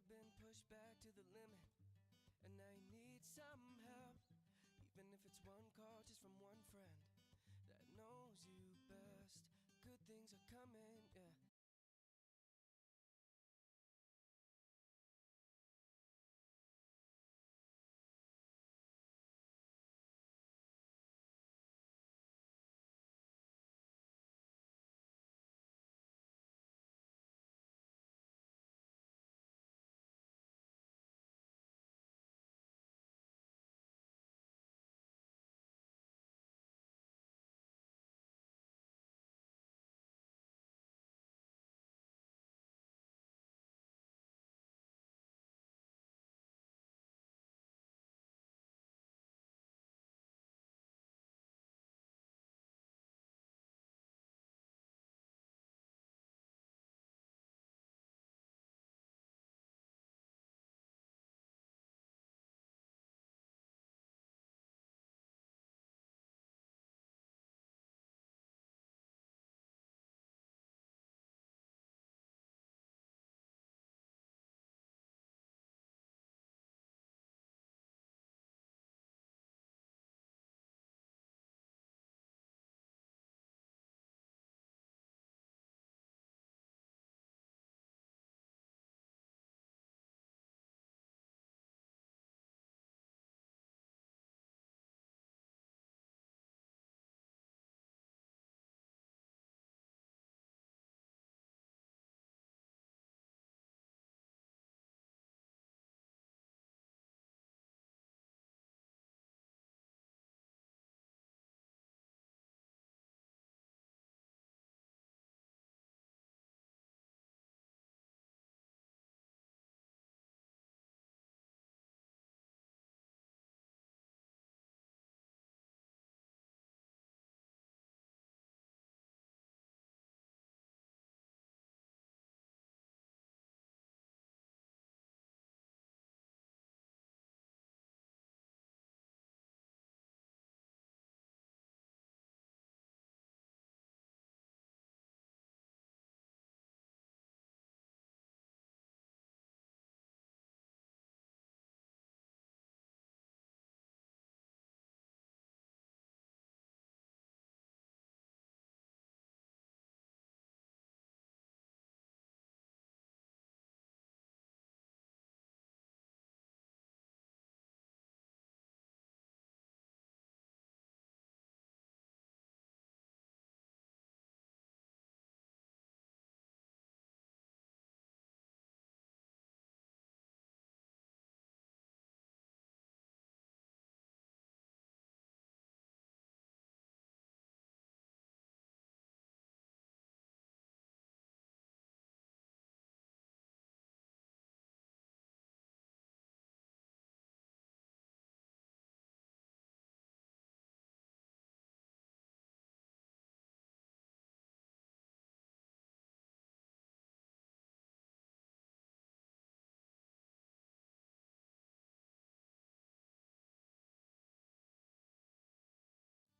ever been pushed back to the limit, and now you need some help, even if it's one call just from one friend that knows you best. Good things are coming, yeah.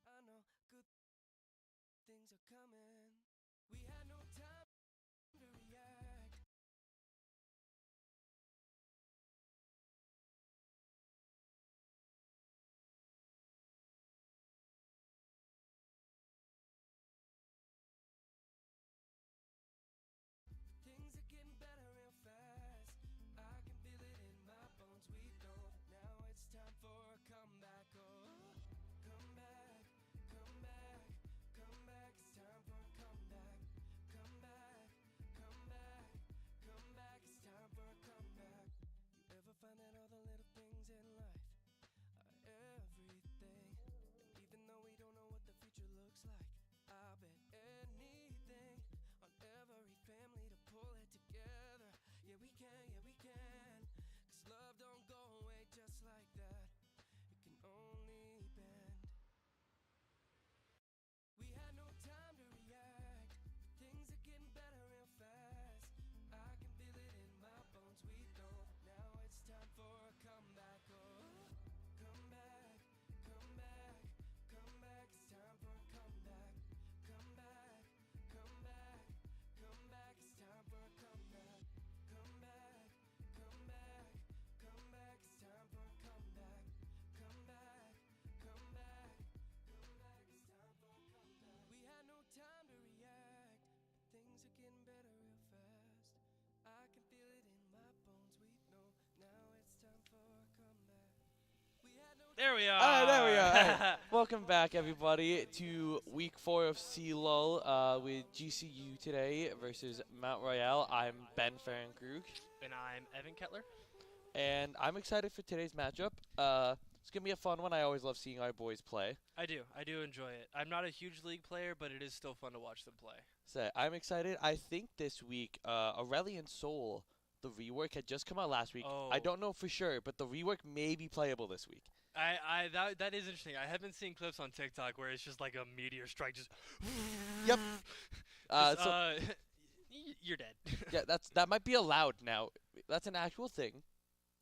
I know good things are coming. We had no time to react. Things are getting better real fast. I can feel it in my bones. We know now it's time for a comeback. Oh, come back, come back, come back. It's time for a There we are. Alright, there we are. Welcome back, everybody, to week 4 of CLOL with GCU today versus Mount Royale. I'm Ben Farrenkrug, And I'm Evan Kettler. and I'm excited for today's matchup. It's going to be a fun one. I always love seeing our boys play. I do enjoy it. I'm not a huge League player, but it is still fun to watch them play. So I'm excited. I think this week, Aurelion Soul, the rework, had just come out last week. Oh. I don't know for sure, but the rework may be playable this week. That is interesting. I have been seeing clips on TikTok where it's just like a meteor strike, just. Yep. You're dead. Yeah, that might be allowed now. That's an actual thing,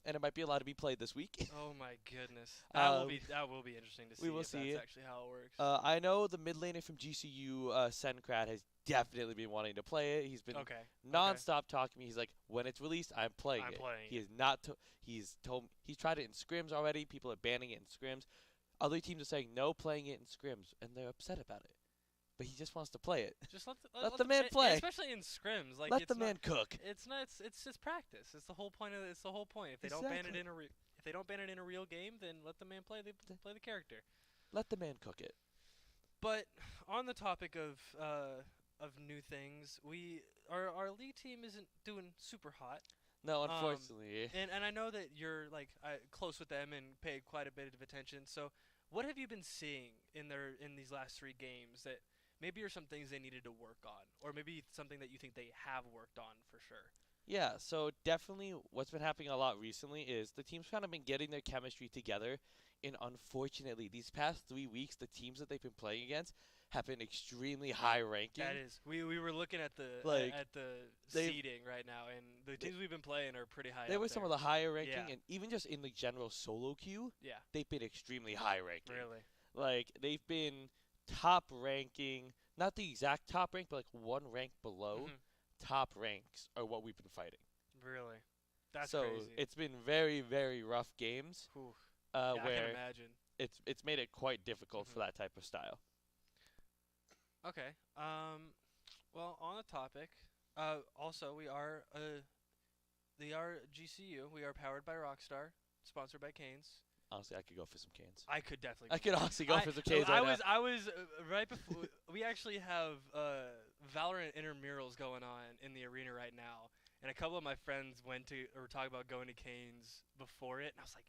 and it might be allowed to be played this week. Oh my goodness. That will be interesting to see. We will if see. That's actually how it works. I know the mid laner from GCU, Senkrat, has definitely been wanting to play it. He's been non-stop talking to me. He's like, when it's released, I'm playing it. He is not. He's tried it in scrims already. People are banning it in scrims. Other teams are saying no, playing it in scrims, and they're upset about it. But he just wants to play it. Just let the man play. Especially in scrims, like let the man cook. It's not. It's just practice. It's the whole point of. It's the whole point. If they don't ban it in a real game, then let the man play. They play the character. Let the man cook it. But on the topic of new things, our league team isn't doing super hot. No, unfortunately. And I know that you're like close with them and pay quite a bit of attention. So, what have you been seeing in these last 3 games that maybe are some things they needed to work on, or maybe something that you think they have worked on for sure? Yeah, so definitely what's been happening a lot recently is the team's kind of been getting their chemistry together, and unfortunately, these past 3 weeks, the teams that they've been playing against have been extremely high ranking. That is, we were looking at the seeding right now, and the teams we've been playing are pretty high. They were some of the higher ranking, yeah. and even just in the general solo queue, yeah, they've been extremely high ranking. Really, like they've been top ranking, not the exact top rank, but like 1 rank below. Top ranks are what we've been fighting. Really, that's so crazy. It's been very, very rough games. Yeah, where I can imagine. It's made it quite difficult for that type of style. Okay. Well, on the topic, also we are GCU. We are powered by Rockstar, sponsored by Canes. Honestly, I could go for some Canes. I could definitely. I could honestly go for some Canes. I was right before. We actually have Valorant intramurals going on in the arena right now, and a couple of my friends were talking about going to Canes before it, and I was like,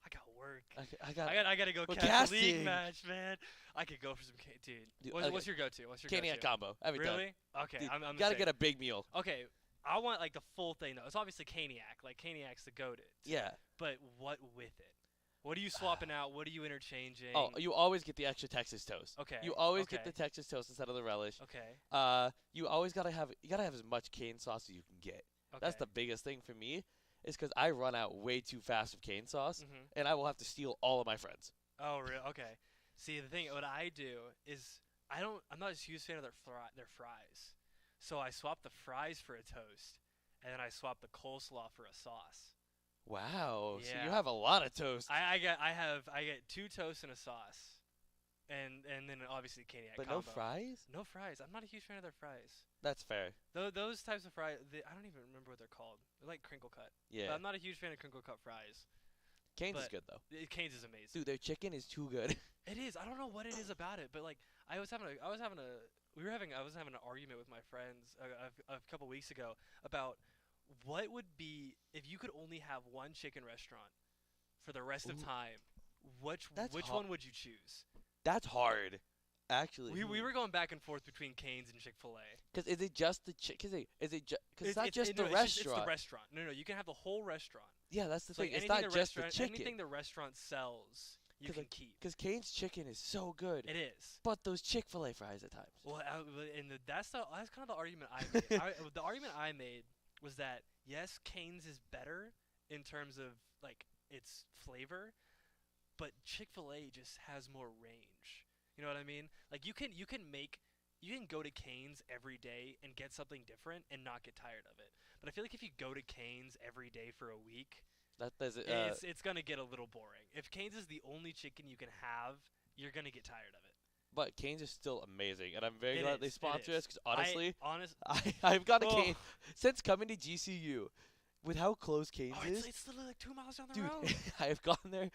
I got work. I gotta go catch a league match, man. I could go for some Canes, dude. What's your go-to? What's your Caniac combo every time. Really? Okay, dude, I'm gotta get a big meal. Okay, I want like the full thing though. It's obviously Caniac. Like Caniac's the goated. Yeah. But what with it? What are you swapping out? What are you interchanging? Oh, you always get the extra Texas toast. Okay. You always get the Texas toast instead of the relish. Okay. You always gotta have as much cane sauce as you can get. Okay. That's the biggest thing for me, is because I run out way too fast of cane sauce, and I will have to steal all of my friends. Oh, really? Okay. See, the thing, what I do is I'm not a huge fan of their fries, so I swap the fries for a toast, and then I swap the coleslaw for a sauce. Wow. Yeah. So you have a lot of toast. I get 2 toasts and a sauce, and then obviously Caniac but combo. no fries? No fries. I'm not a huge fan of their fries. That's fair. Those types of fries, I don't even remember what they're called. They're like crinkle cut. Yeah. But I'm not a huge fan of crinkle cut fries. Canes is good though. Canes is amazing. Dude, their chicken is too good. It is. I don't know what it is about it, but like I was having an argument with my friends a couple weeks ago about what would be if you could only have one chicken restaurant for the rest of time. Which one would you choose? That's hard. Actually, we were going back and forth between Cane's and Chick-fil-A. Because is it just the chicken? Because it's not just the restaurant. It's the restaurant. No, you can have the whole restaurant. Yeah, that's the thing. Like it's not just the chicken. Anything the restaurant sells, you can keep. Because Cane's chicken is so good. It is. But those Chick-fil-A fries at times. Well, that's kind of the argument I made. The argument I made was that yes, Cane's is better in terms of like its flavor, but Chick-fil-A just has more range. You know what I mean? Like you can go to Cane's every day and get something different and not get tired of it. But I feel like if you go to Cane's every day for a week, it's gonna get a little boring. If Cane's is the only chicken you can have, you're gonna get tired of it. But Cane's is still amazing, and I'm very glad they sponsor us. Because honestly, I've got a Cane's since coming to GCU. With how close Cane's is, it's literally like 2 miles down the dude, road. I have gone there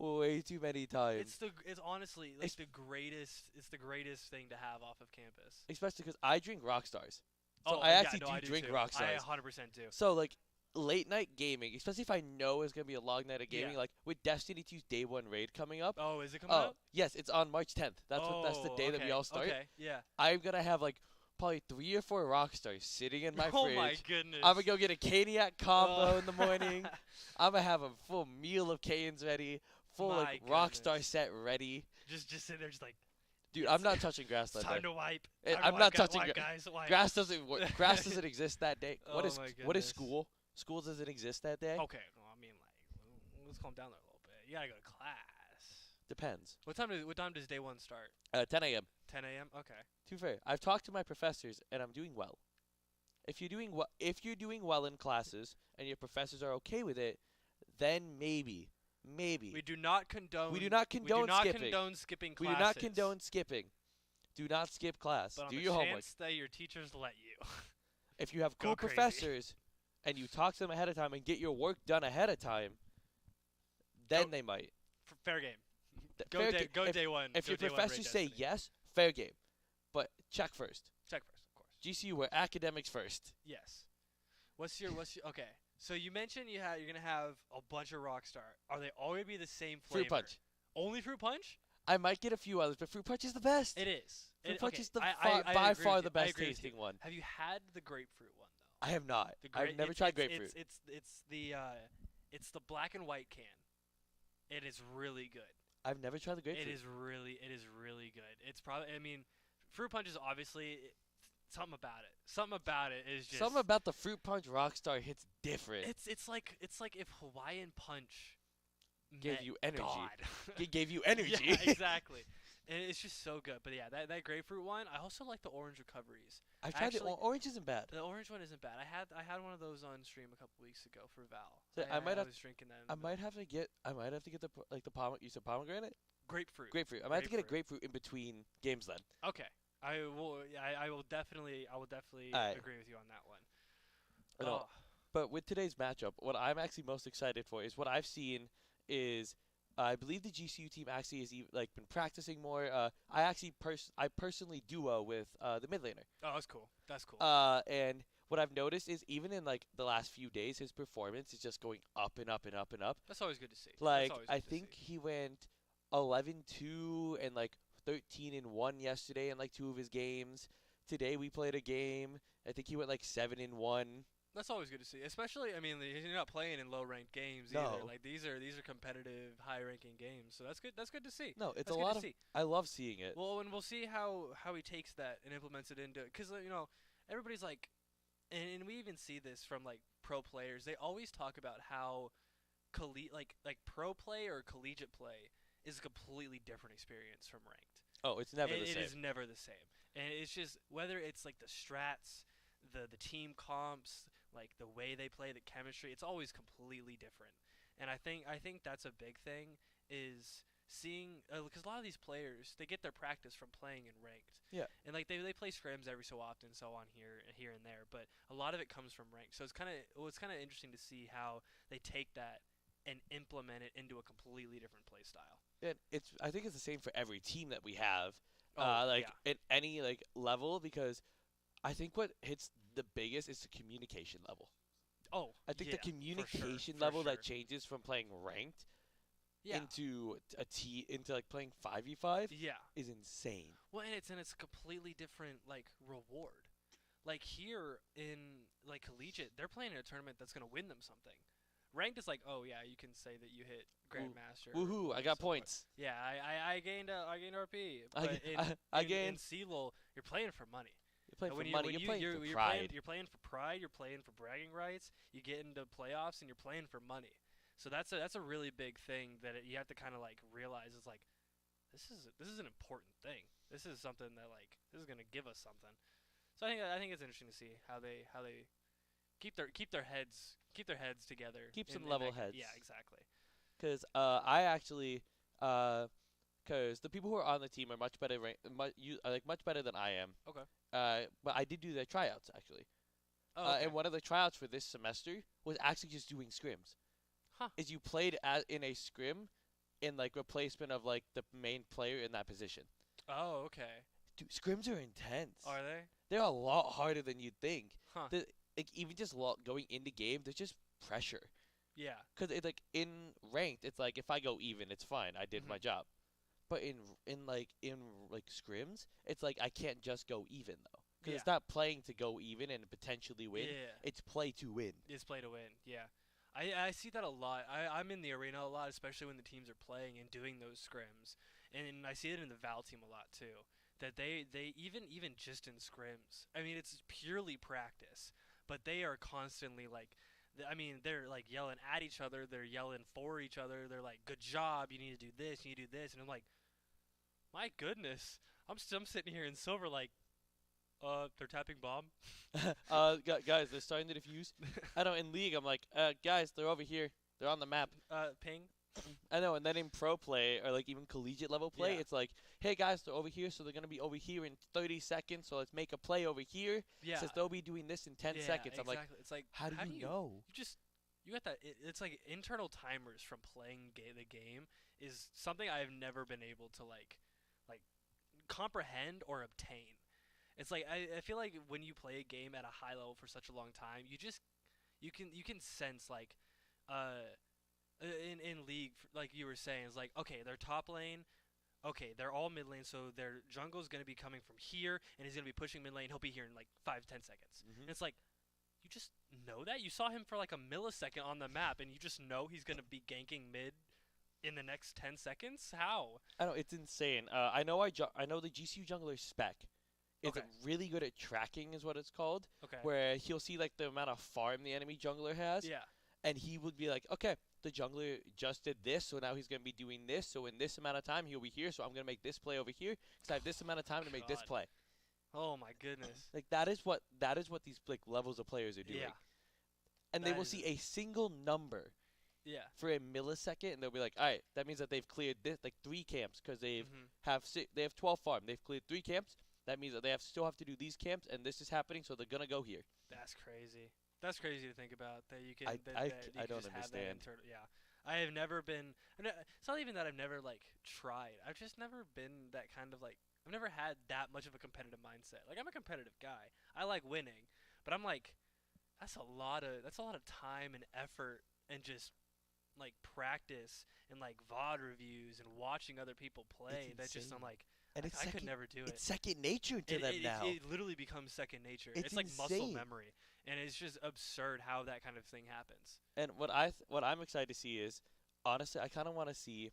way too many times. It's honestly like the greatest. It's the greatest thing to have off of campus. Especially because I drink Rockstars. So I actually do drink Rockstars. I 100% do. So like late night gaming, especially if I know it's gonna be a long night of gaming, like with Destiny 2's Day 1 raid coming up. Oh, is it coming up? Yes, it's on March 10th. That's the day that we all start. Okay, yeah. I'm gonna have like probably 3 or 4 Rockstars sitting in my fridge. Oh my goodness. I'm gonna go get a Caniac combo in the morning. I'm gonna have a full meal of Canes ready, full like Rockstar set ready. Just sitting there, just like. Dude, I'm not touching grass that day. Time to wipe. I'm not touching guys. Grass doesn't work. Grass doesn't exist that day. Oh What is school? School doesn't exist that day. Okay, well, I mean, like, let's calm down there a little bit. You gotta go to class. Depends. What time does day 1 start? 10 a.m. 10 a.m. Okay. To be fair, I've talked to my professors and I'm doing well. If you're doing well in classes and your professors are okay with it, then maybe. We do not condone. We do not condone skipping classes. We do not condone skipping. Do not skip class. But do on your the homework. chance that your teachers let you. If you have cool professors and you talk to them ahead of time and get your work done ahead of time, then they might. Fair game. Go day 1. If your professors say yes, fair game. But check first. Check first, of course. GCU, we're academics first. Yes. What's your okay? So you mentioned you're gonna have a bunch of Rockstar. Are they all gonna be the same flavor? Fruit Punch. Only Fruit Punch? I might get a few others, but Fruit Punch is the best. It is. Fruit Punch is by far the best tasting one. Have you had the grapefruit one though? I have not. I've never tried grapefruit. It's the black and white can. It is really good. I've never tried the grapefruit. It is really good. It's probably. I mean, Fruit Punch is obviously. Something about it is just. Something about the Fruit Punch Rockstar hits different. It's like if Hawaiian Punch gave you energy. God. It gave you energy. Yeah, exactly. And it's just so good. But yeah, that grapefruit one. I also like the orange recoveries. I've tried the orange isn't bad. The orange one isn't bad. I had one of those on stream a couple weeks ago for Val. So I was drinking them. I might have to get the you said pomegranate. Grapefruit. I might have to get a grapefruit in between games then. Okay. I will definitely agree with you on that one. Oh. But with today's matchup, what I'm actually most excited for is what I've seen is I believe the GCU team actually has been practicing more. I personally duo with the mid laner. Oh, that's cool. And what I've noticed is even in the last few days, his performance is just going up and up and up and up. That's always good to see. I think he went 11-2 and 13-1 yesterday in 2 of his games. Today we played a game. I think he went 7-1. That's always good to see. Especially, I mean, you're not playing in low-ranked games either. These are competitive, high-ranking games. So that's good. That's good to see. No, it's a lot of. I love seeing it. Well, and we'll see how he takes that and implements it into. Because everybody's and we even see this from pro players. They always talk about how pro play or collegiate play is a completely different experience from ranked. Oh, it's never the same. It is never the same. And it's just whether it's the strats, the team comps, the way they play, the chemistry, it's always completely different. And I think that's a big thing is seeing because a lot of these players, they get their practice from playing in ranked. Yeah. And they play scrims every so often, so on here and there, but a lot of it comes from ranked. So it's kind of interesting to see how they take that and implement it into a completely different play style. And I think it's the same for every team that we have, yeah. at any level, because I think what hits the biggest is the communication level. Oh, I think the communication level that changes from playing ranked into playing 5v5 is insane. Well, and it's a completely different reward. Here in collegiate, they're playing in a tournament that's gonna win them something. Ranked is oh yeah, you can say that you hit Grandmaster. Woohoo! I got points. Yeah, I gained RP. But in CLOL, you're playing for money. You're playing for money. You're playing for pride. You're playing for pride. You're playing for bragging rights. You get into playoffs and you're playing for money. So that's a really big thing that you have to kind of realize is this is an important thing. This is something that this is gonna give us something. So I think it's interesting to see how they keep their heads together. Keep some level heads. Yeah, exactly. Because I actually, because the people who are on the team are much better, much better than I am. Okay. But I did do their tryouts actually. Oh, okay. And one of the tryouts for this semester was actually just doing scrims. Huh. Is you played in a scrim in like replacement of like the main player in that position. Oh, okay. Dude, scrims are intense. Are they? They're a lot harder than you'd think. Huh. Like even just going into game, there's just pressure. Yeah. Because it's like in ranked, it's like if I go even, it's fine. I did my job. But in scrims, it's like I can't just go even though. Because it's not playing to go even and potentially win. Yeah. It's play to win. It's play to win. Yeah. I see that a lot. I'm in the arena a lot, especially when the teams are playing and doing those scrims. And I see it in the Val team a lot too. That they even just in scrims. I mean, it's purely practice, but they are constantly like, they're like yelling at each other. They're yelling for each other. They're like, "Good job! You need to do this. You need to do this." And I'm like, my goodness, I'm sitting here in silver like, they're tapping bomb. Guys, they're starting to defuse. I know in League, I'm like, guys, they're over here. They're on the map. Ping. I know, and then in pro play or like even collegiate level play, it's like, hey guys, they're over here, so they're gonna be over here in 30 seconds. So let's make a play over here. Yeah. Says they'll be doing this in 10 seconds. Exactly. I'm like, it's like, how do you know? You got that. It's like internal timers from playing the game is something I've never been able to like comprehend or obtain. It's like I feel like when you play a game at a high level for such a long time, you can sense like in League, like you were saying, it's like, okay, they're top lane, okay, they're all mid lane, so their jungle's gonna be coming from here, and he's gonna be pushing mid lane. He'll be here in like 5-10 seconds. And it's like, you just know that. You saw him for like a millisecond on the map, and you just know he's gonna be ganking mid in the next 10 seconds. How? I know, it's insane. I know the GCU jungler spec. It's really good at tracking, is what it's called. Okay. Where he'll see like the amount of farm the enemy jungler has. Yeah. And he would be like, okay, the jungler just did this, so now he's going to be doing this. So in this amount of time, he'll be here. So I'm going to make this play over here because I have this amount of time to make this play. Oh my goodness. Like that is what these like levels of players are doing. Yeah. And they will see a single number. Yeah. For a millisecond, and they'll be like, all right, that means that they've cleared this like 3 camps because they have 12 farm. They've cleared 3 camps. That means that they still have to do these camps, and this is happening, so they're gonna go here. That's crazy. That's crazy to think about. That you can. I don't understand. Yeah, I have never been. It's not even that I've never like tried. I've just never been that kind of like. I've never had that much of a competitive mindset. Like I'm a competitive guy. I like winning, but I'm like, that's a lot of time and effort and just like practice and like VOD reviews and watching other people play. That's just I'm like. And I could never do it. It's second nature to them now. It literally becomes second nature. It's like muscle memory, and it's just absurd how that kind of thing happens. And what I'm excited to see is, honestly, I kind of want to see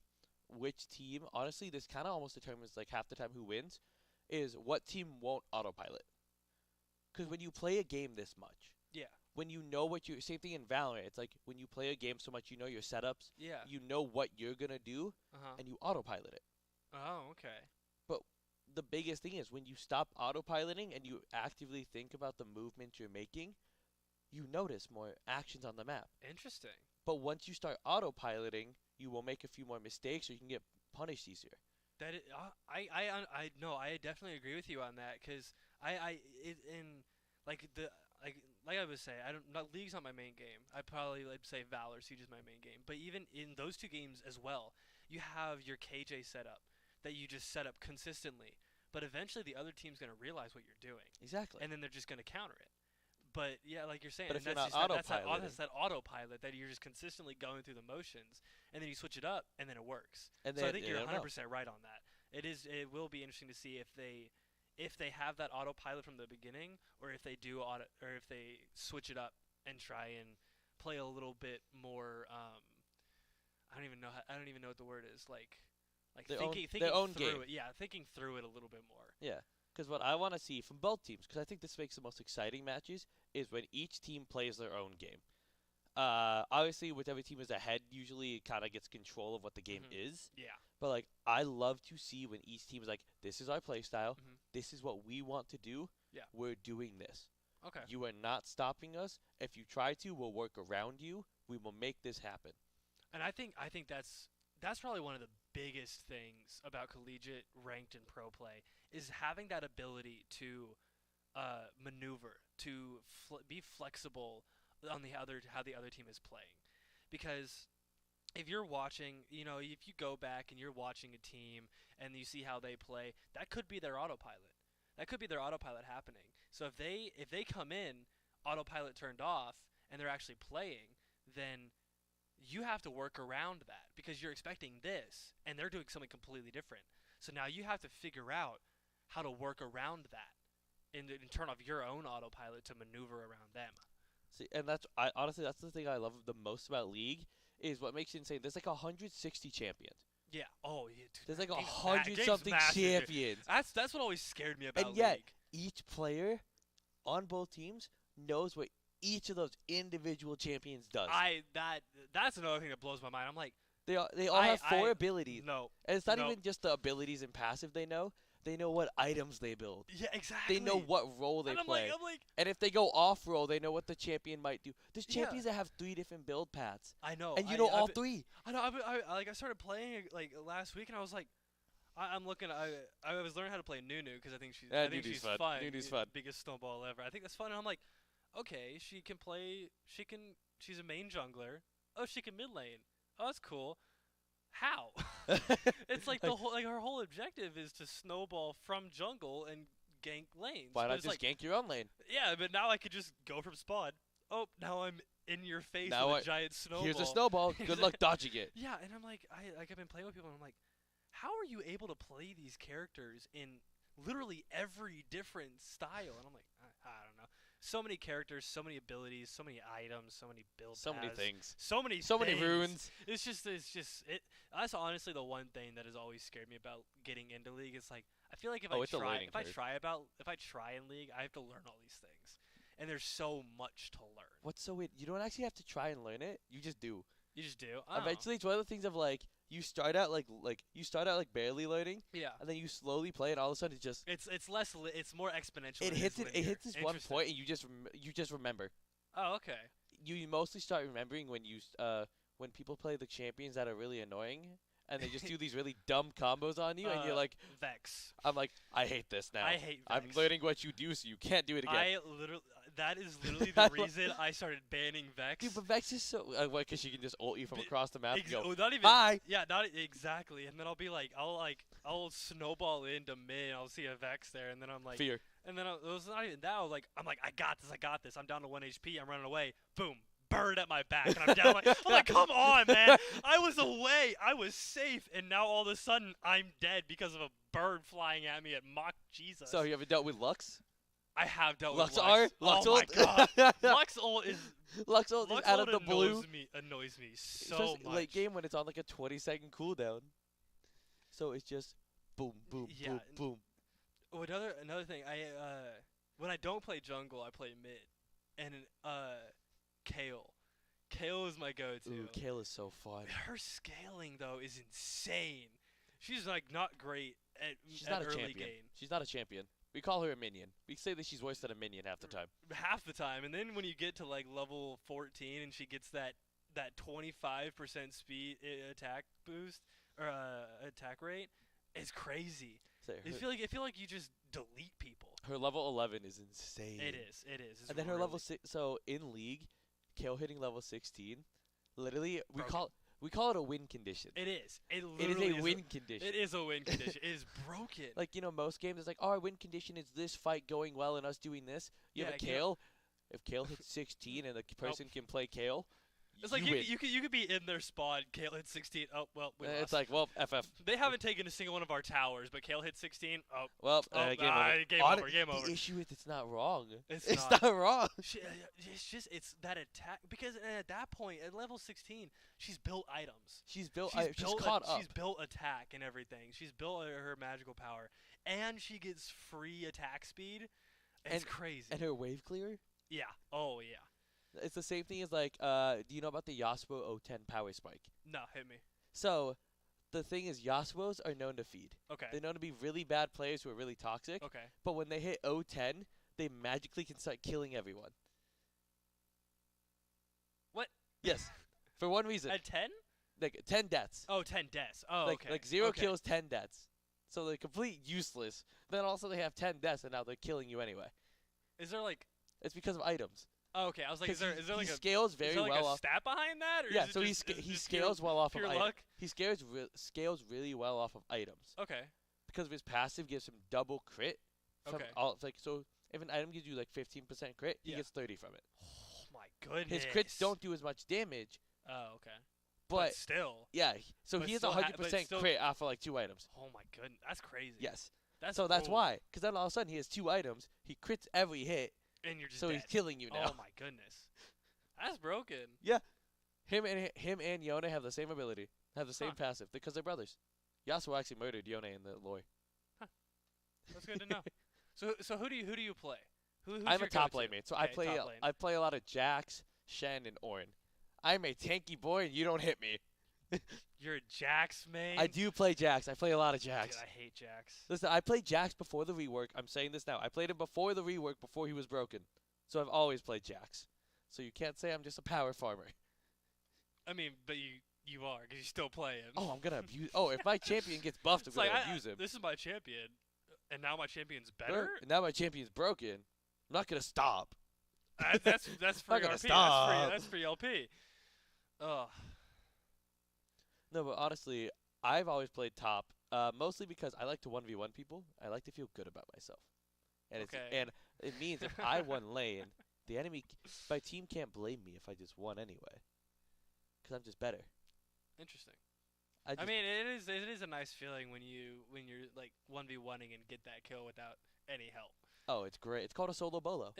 which team. Honestly, this kind of almost determines like half the time who wins. Is what team won't autopilot? Because when you play a game this much, when you know what you same thing in Valorant. It's like when you play a game so much, you know your setups. Yeah. You know what you're gonna do, and you autopilot it. Oh, okay. The biggest thing is when you stop autopiloting and you actively think about the movement you're making, you notice more actions on the map. Interesting. But once you start autopiloting, you will make a few more mistakes, or you can get punished easier. That is, I definitely agree with you on that because I was saying, League's not my main game. I probably would say Valor Siege is my main game. But even in those two games as well, you have your KJ setup that you just set up consistently. But eventually the other team's going to realize what you're doing. Exactly. And then they're just going to counter it. But yeah, like you're saying, but if that's you're not autopiloting, that's that autopilot that you're just consistently going through the motions, and then you switch it up, and then it works. And so I think you're 100% right on that. It will be interesting to see if they have that autopilot from the beginning, or if they or if they switch it up and try and play a little bit more. I don't even know what the word is like. Thinking through it. Yeah, thinking through it a little bit more. Yeah, because what I want to see from both teams, because I think this makes the most exciting matches, is when each team plays their own game. Obviously, whichever team is ahead usually kind of gets control of what the game is. Yeah. But like, I love to see when each team is like, this is our play style. This is what we want to do. Yeah. We're doing this. Okay. You are not stopping us. If you try to, we'll work around you. We will make this happen. And I think that's probably one of the biggest things about collegiate ranked and pro play is having that ability to maneuver, to be flexible on how the other team is playing, because if you're watching, if you go back and you're watching a team and you see how they play, that could be their autopilot. That could be their autopilot happening. So if they come in, autopilot turned off, and they're actually playing, then you have to work around that because you're expecting this, and they're doing something completely different. So now you have to figure out how to work around that and turn off your own autopilot to maneuver around them. See, and honestly that's the thing I love the most about League is what makes it insane. There's like 160 champions. Yeah. Oh, yeah. Dude, there's like 100-something champions. That's what always scared me about and yet, League. Each player on both teams knows what each of those individual champions does. That's another thing that blows my mind. I'm like, they all have four abilities. No. And it's not even just the abilities and passive they know. They know what items they build. Yeah, exactly. They know what role they play. I'm like, and if they go off role, they know what the champion might do. There's champions that have 3 different build paths. I know. And you know all 3. I know. I started playing like last week, and I was like, I'm looking. I was learning how to play Nunu because I think she's fun. Nunu's fun. Biggest snowball ever. I think that's fun. And I'm like, okay, she can play. She's a main jungler. Oh, she can mid lane. Oh, that's cool. How? It's like her whole objective is to snowball from jungle and gank lanes. Why not just gank your own lane? Yeah, but now I could just go from spawn. Oh, now I'm in your face with a giant snowball. Here's a snowball. Good luck dodging it. Yeah, and I'm like, I've been playing with people, and I'm like, how are you able to play these characters in literally every different style? And I'm like, I don't know. So many characters, so many abilities, so many items, so many builds. So many things. So many runes. It's just it. That's honestly the one thing that has always scared me about getting into League. It's like I feel like if I try in League, I have to learn all these things, and there's so much to learn. What's so weird? You don't actually have to try and learn it. You just do. You just do. Eventually, it's one of the things of like you start out like barely learning. Yeah. And then you slowly play, and all of a sudden it's just. It's more exponential. It hits this one point, and you just remember. Oh, okay. You mostly start remembering when people play the champions that are really annoying, and they just do these really dumb combos on you, and you're like, Vex. I'm like, I hate this now. I hate Vex. I'm learning what you do, so you can't do it again. That is literally the reason I started banning Vex. Dude, but Vex is so because she can just ult you from across the map. And go, not even. Bye. Yeah, not exactly. And then I'll be like, I'll snowball into mid. I'll see a Vex there, and then I'm like, fear. And then it was not even that. I'm like, I got this. I'm down to 1 HP. I'm running away. Boom. Bird at my back, and I'm down. I'm like, come on, man. I was away. I was safe, and now all of a sudden I'm dead because of a bird flying at me at Mach Jesus. So you ever dealt with Lux? I have dealt Lux with Lux. Lux ult? my god. Lux ult is out of the blue. Annoys me so especially much. Late game when it's on like a 20-second cooldown. So it's just boom, boom, boom, boom. Oh, another thing. When I don't play jungle, I play mid, and Kale. Kale is my go-to. Ooh, Kale is so fun. Her scaling though is insane. She's like not great at early game. She's not a champion. We call her a minion. We say that she's worse than a minion half the time. Half the time, and then when you get to like level 14 and she gets that 25% speed attack boost or attack rate, it's crazy. I feel like you just delete people. Her level 11 is insane. It is. It's and then her level 6. So in League, Kale hitting level 16, literally we call it a win condition. It is. It is a win condition. It is a win condition. It is broken. Like, most games, it's like, our win condition is this fight going well and us doing this. You have a Kale. If Kale hits 16 and the person can play Kale, it's like you could be in their spawn. Kale hit 16. Oh well, we lost. It's like, well, FF. They haven't taken a single one of our towers, but Kale hit 16. Oh well, game over. Game over. The issue is it's not wrong. It's not wrong. It's that attack because at that point at level 16, she's built items. She's caught up. She's built attack and everything. She's built her magical power, and she gets free attack speed. It's crazy. And her wave clear. Yeah. Oh yeah. It's the same thing as like, do you know about the Yasuo O10 power spike? No, hit me. So, the thing is, Yasuos are known to feed. Okay. They're known to be really bad players who are really toxic. Okay. But when they hit O10, they magically can start killing everyone. What? Yes. For one reason. At 10? Like 10 deaths. Oh, 10 deaths. Oh, okay. Like 0 kills, 10 deaths. So they're complete useless. Then also they have 10 deaths, and now they're killing you anyway. Is there like... It's because of items. Oh, okay, I was like, is there like he scales very well off. Stat behind that? Or yeah, is so it he scales well off of luck? items. He scales really well off of items. Okay. Because of his passive gives him double crit. From all, like, so if an item gives you like 15% crit, he gets 30 from it. Oh my goodness. His crits don't do as much damage. Oh, okay. But still. Yeah, so he has 100% crit off of like 2 items. Oh my goodness, that's crazy. Yes. That's why. Because then all of a sudden he has 2 items. He crits every hit. And you're just so dead. He's killing you now. Oh my goodness. That's broken. Yeah. Him and Yone have the same ability. Have the same passive because they're brothers. Yasuo actually murdered Yone in the lore. Huh. That's good to know. So who do you play? Who's I'm your a top lane mate. So okay, I play a lot of Jax, Shen, and Ornn. I'm a tanky boy and you don't hit me. You're a Jax main? I do play Jax. I play a lot of Jax. Dude, I hate Jax. Listen, I played Jax before the rework. I'm saying this now. I played him before the rework, before he was broken. So I've always played Jax. So you can't say I'm just a power farmer. I mean, but you are, because you still play him. Oh, I'm going to abuse... Oh, if my champion gets buffed, I'm going to abuse him. This is my champion, and now my champion's better? And now my champion's broken. I'm not going to stop. That's free RP. That's free LP. Ugh. No, but honestly, I've always played top, mostly because I like to 1v1 people. I like to feel good about myself. And it means if I won lane, my team can't blame me if I just won anyway. Because I'm just better. Interesting. I mean, it is a nice feeling when you're like 1v1ing and get that kill without any help. Oh, it's great. It's called a solo bolo.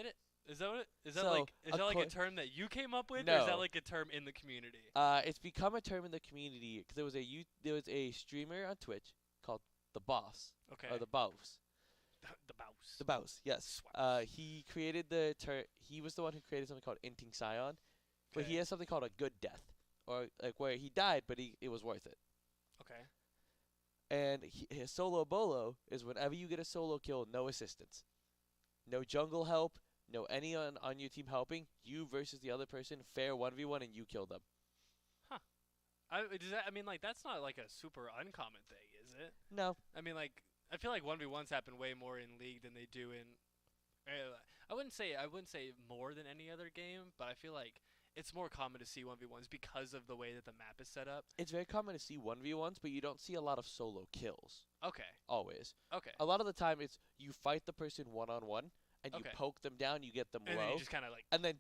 Is that what is that like a term that you came up with, no. or is that like a term in the community? It's become a term in the community because there was a streamer on Twitch called The Boss. Okay. Or The Boss. The Boss. The Boss, yes. He created he was the one who created something called Inting Scion, but he has something called a good death, or like where he died, but it was worth it. Okay. And his solo bolo is whenever you get a solo kill, no assistance, no jungle help, no anyone on your team helping, you versus the other person, fair 1v1, and you kill them. Huh. That's not like a super uncommon thing, is it? No. I mean, like, I feel like 1v1s happen way more in League than they do in... I wouldn't say more than any other game, but I feel like it's more common to see 1v1s because of the way that the map is set up. It's very common to see 1v1s, but you don't see a lot of solo kills. Okay. Always. Okay. A lot of the time, it's you fight the person one-on-one, and you poke them down, you get them low. Then you just kind of like... And then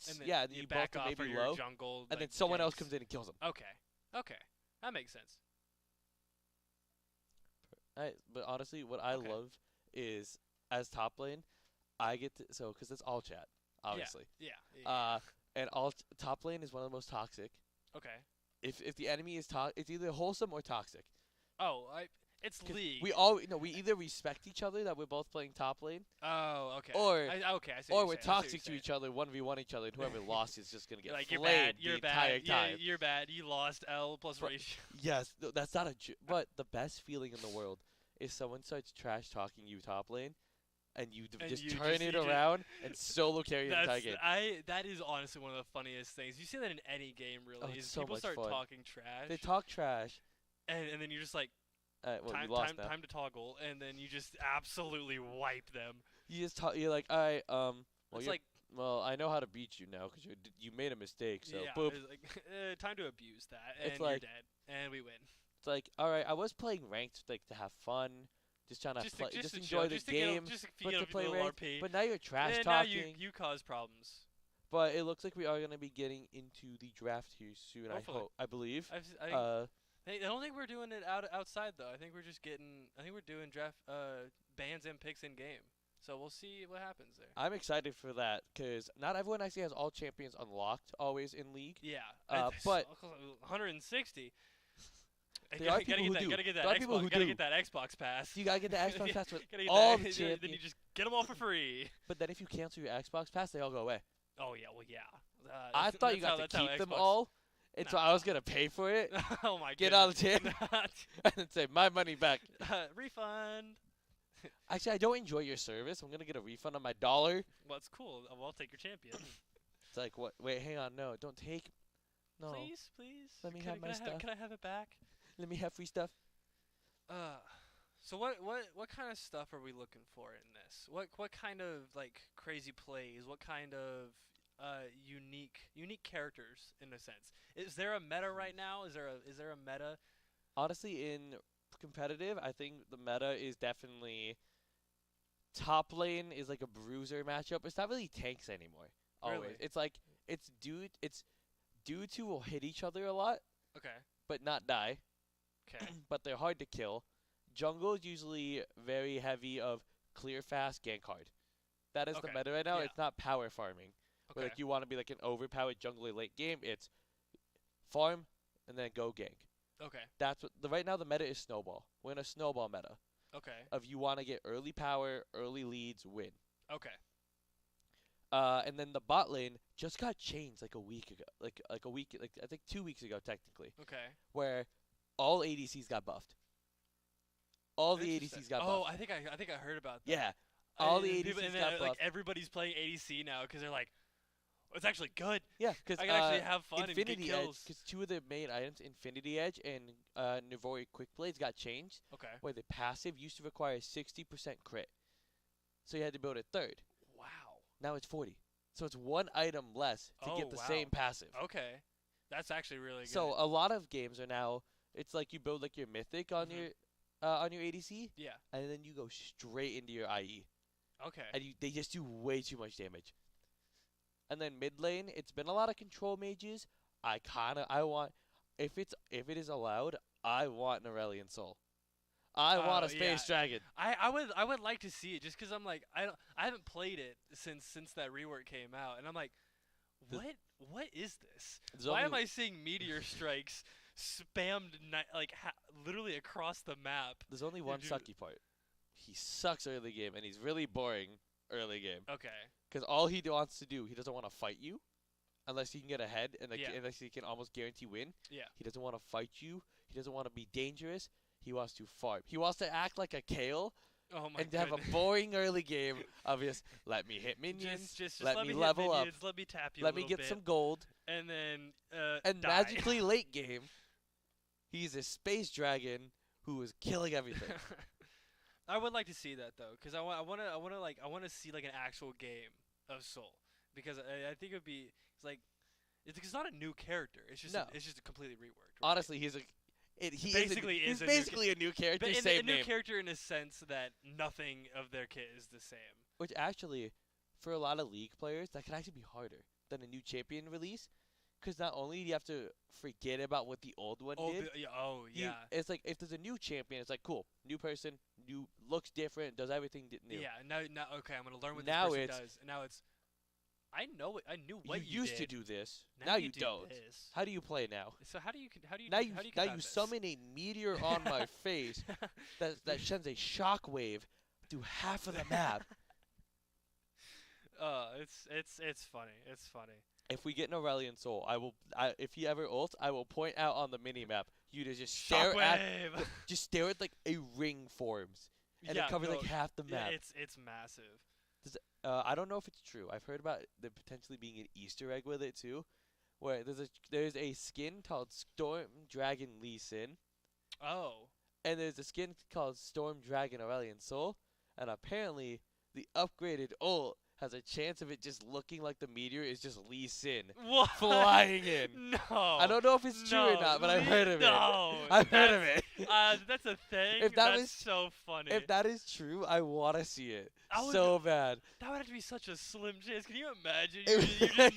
you back both off maybe your low, jungle, and like, then someone else comes in and kills them. Okay. That makes sense. But honestly, what I love is, as top lane, I get to... So, because it's all chat, obviously. Yeah. And top lane is one of the most toxic. Okay. If the enemy is it's either wholesome or toxic. Oh, it's League. We either respect each other that we're both playing top lane. Oh, okay. Or or we're toxic to each other, 1v1 each other, and whoever lost is just gonna get like flamed you're bad. Entire time. You're bad. You lost L plus ratio. Yes, that's not but the best feeling in the world is someone starts trash talking you top lane, and you just turn it around and solo carry the entire game. That is honestly one of the funniest things. You see that in any game, really. Is so people much start fun. talking trash. They talk trash. And then you're just like, time to toggle, and then you just absolutely wipe them. You just you're like, all right, well, I know how to beat you now because you made a mistake. So yeah, boop. It's like, time to abuse that, and it's you're like, dead, and we win. It's like, all right, I was playing ranked to have fun, just trying to enjoy the game, but to play ranked. RP. But now you're trash and talking. Now you cause problems. But it looks like we are gonna be getting into the draft here soon. Hopefully. I believe. I don't think we're doing it outside though. I think we're doing draft bans and picks in game. So we'll see what happens there. I'm excited for that because not everyone actually has all champions unlocked always in League. Yeah. But 160. There are people who do. Gotta get that Xbox pass. You gotta get the Xbox pass with all the champions. Then you just get them all for free. But then if you cancel your Xbox pass, they all go away. Oh yeah, well yeah. I thought you got to keep them all. And so I was gonna pay for it. Oh my god. Get all the champions and then say my money back. Refund. Actually, I don't enjoy your service. I'm gonna get a refund on my $1. Well, it's cool. I'll take your champion. It's like what? Wait, hang on. No, don't take. No. Please. Let me have my stuff. Can I have it back? Let me have free stuff. So what kind of stuff are we looking for in this? What kind of like crazy plays? What kind of unique characters in a sense. Is there a meta right now? Is there a meta? Honestly, in competitive, I think the meta is definitely top lane is like a bruiser matchup. It's not really tanks anymore. Always. Really? It's like it's dudes who will hit each other a lot. Okay. But not die. Okay. But they're hard to kill. Jungle is usually very heavy of clear fast, gank hard. That is the meta right now. Yeah. It's not power farming. Okay. Where like you want to be like an overpowered jungler late game. It's farm and then go gank. Okay. That's what right now the meta is snowball. We're in a snowball meta. Okay. Of you want to get early power, early leads, win. Okay. And then the bot lane just got changed like a week ago. Like I think 2 weeks ago technically. Okay. Where all ADCs got buffed. All the ADCs got buffed. Oh, I think I heard about that. Yeah. All the ADCs got buffed. Like everybody's playing ADC now because they're like, oh, it's actually good. Yeah, because I can actually have fun Infinity and get kills. Because 2 of the main items, Infinity Edge and Navori Quick Blades, got changed. Okay. Where the passive used to require 60% crit, so you had to build a third. Wow. Now it's 40. So it's 1 item less to get the same passive. Okay. That's actually really good. So a lot of games are now, it's like you build like your mythic on your ADC. Yeah. And then you go straight into your IE. Okay. And they just do way too much damage. And then mid lane, it's been a lot of control mages. I want, if it is allowed, I want an Aurelion Soul. I want a Space Dragon. I would like to see it just because I'm like I haven't played it since that rework came out, and I'm like, what is this? Why am I seeing meteor strikes spammed literally across the map? There's only one sucky part. He sucks early game, and he's really boring early game. Okay. Because all he wants to do, he doesn't want to fight you, unless he can get ahead, and unless he can almost guarantee win. Yeah. He doesn't want to fight you. He doesn't want to be dangerous. He wants to farm. He wants to act like a Kale. Oh my and to have a boring early game of just let me hit minions, just let me hit level minions, up, let me tap you let me get some gold, and then and die. magically late game, he's a space dragon who is killing everything. I would like to see that though, because I want to see like an actual game of Soul, because I think it would be it's not a new character. It's just it's just a completely reworked. Right? Honestly, he's basically a new character. But same a new name. character in a sense that nothing of their kit is the same. Which actually, for a lot of League players, that can actually be harder than a new champion release. Because not only do you have to forget about what the old one did. Yeah. It's like if there's a new champion, it's like cool, new person, new looks different, does everything new. Yeah. Now okay, I'm gonna learn what this person does. And now it's. I know it. I knew what you used did. to do this. Now you don't. This. How do you play now? So how do you now you this? summon a meteor on my face that sends a shockwave through half of the map. It's funny. It's funny. If we get an Aurelion Soul, if he ever ults, I will point out on the mini map. You to just stare at like a ring forms, and it covers like half the map. Yeah, it's massive. I don't know if it's true. I've heard about there potentially being an Easter egg with it too, where there's a skin called Storm Dragon Lee Sin. Oh. And there's a skin called Storm Dragon Aurelion Soul, and apparently the upgraded ult has a chance of it just looking like the meteor is just Lee Sin flying in. No. I don't know if it's true or not, but I've heard of it. I've heard of it. That's a thing. If that's so funny. If that is true, I want to see it so bad. That would have to be such a slim chance. Can you imagine?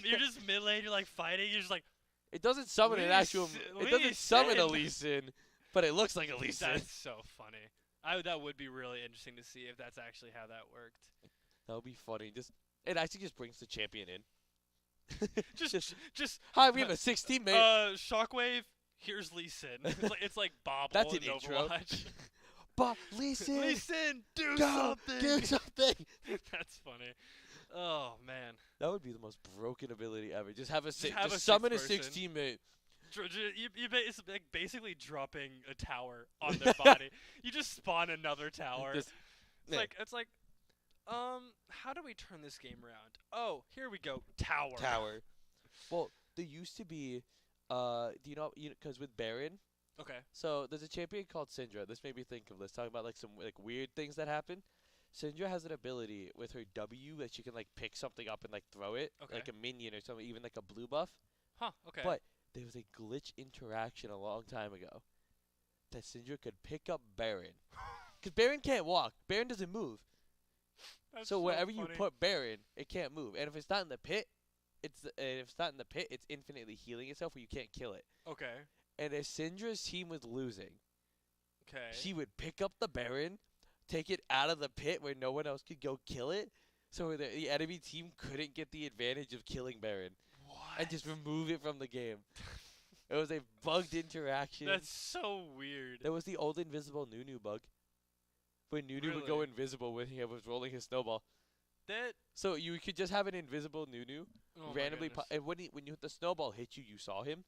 You're just mid lane. You're like fighting. You're just like. It doesn't summon an actual. It doesn't summon a Lee Sin, but it looks like a Lee Sin. That's so funny. That would be really interesting to see if that's actually how that worked. That would be funny. It actually just brings the champion in. just. Hi, we have a 16 mate. Shockwave. Here's Lee Sin. It's like Bob. That's an intro. Bob, Lee Sin. Lee Sin, do something. Do something. That's funny. Oh man. That would be the most broken ability ever. Just summon a 16 mate. It's like basically dropping a tower on their body. You just spawn another tower. It's like. How do we turn this game around? Oh, here we go. Tower. Well, there used to be, do you know, because with Baron. Okay. So there's a champion called Syndra. This made me think of this, talking about like some like weird things that happen. Syndra has an ability with her W that she can like pick something up and like throw it, Okay. like a minion or something, even like a blue buff. Huh. Okay. But there was a glitch interaction a long time ago that Syndra could pick up Baron. Because Baron can't walk. Baron doesn't move. That's So wherever funny. you put Baron, it can't move. And if it's not in the pit, it's infinitely healing itself where you can't kill it. Okay. And if Syndra's team was losing, Okay. she would pick up the Baron, take it out of the pit where no one else could go kill it, so the enemy team couldn't get the advantage of killing Baron. What? And just remove it from the game. It was a bugged interaction. That's so weird. That was the old invisible Nunu bug. When Nunu would go Really? invisible when he was rolling his snowball. That. So you could just have an invisible Nunu Oh randomly, my goodness. and when the snowball hit you, you saw him,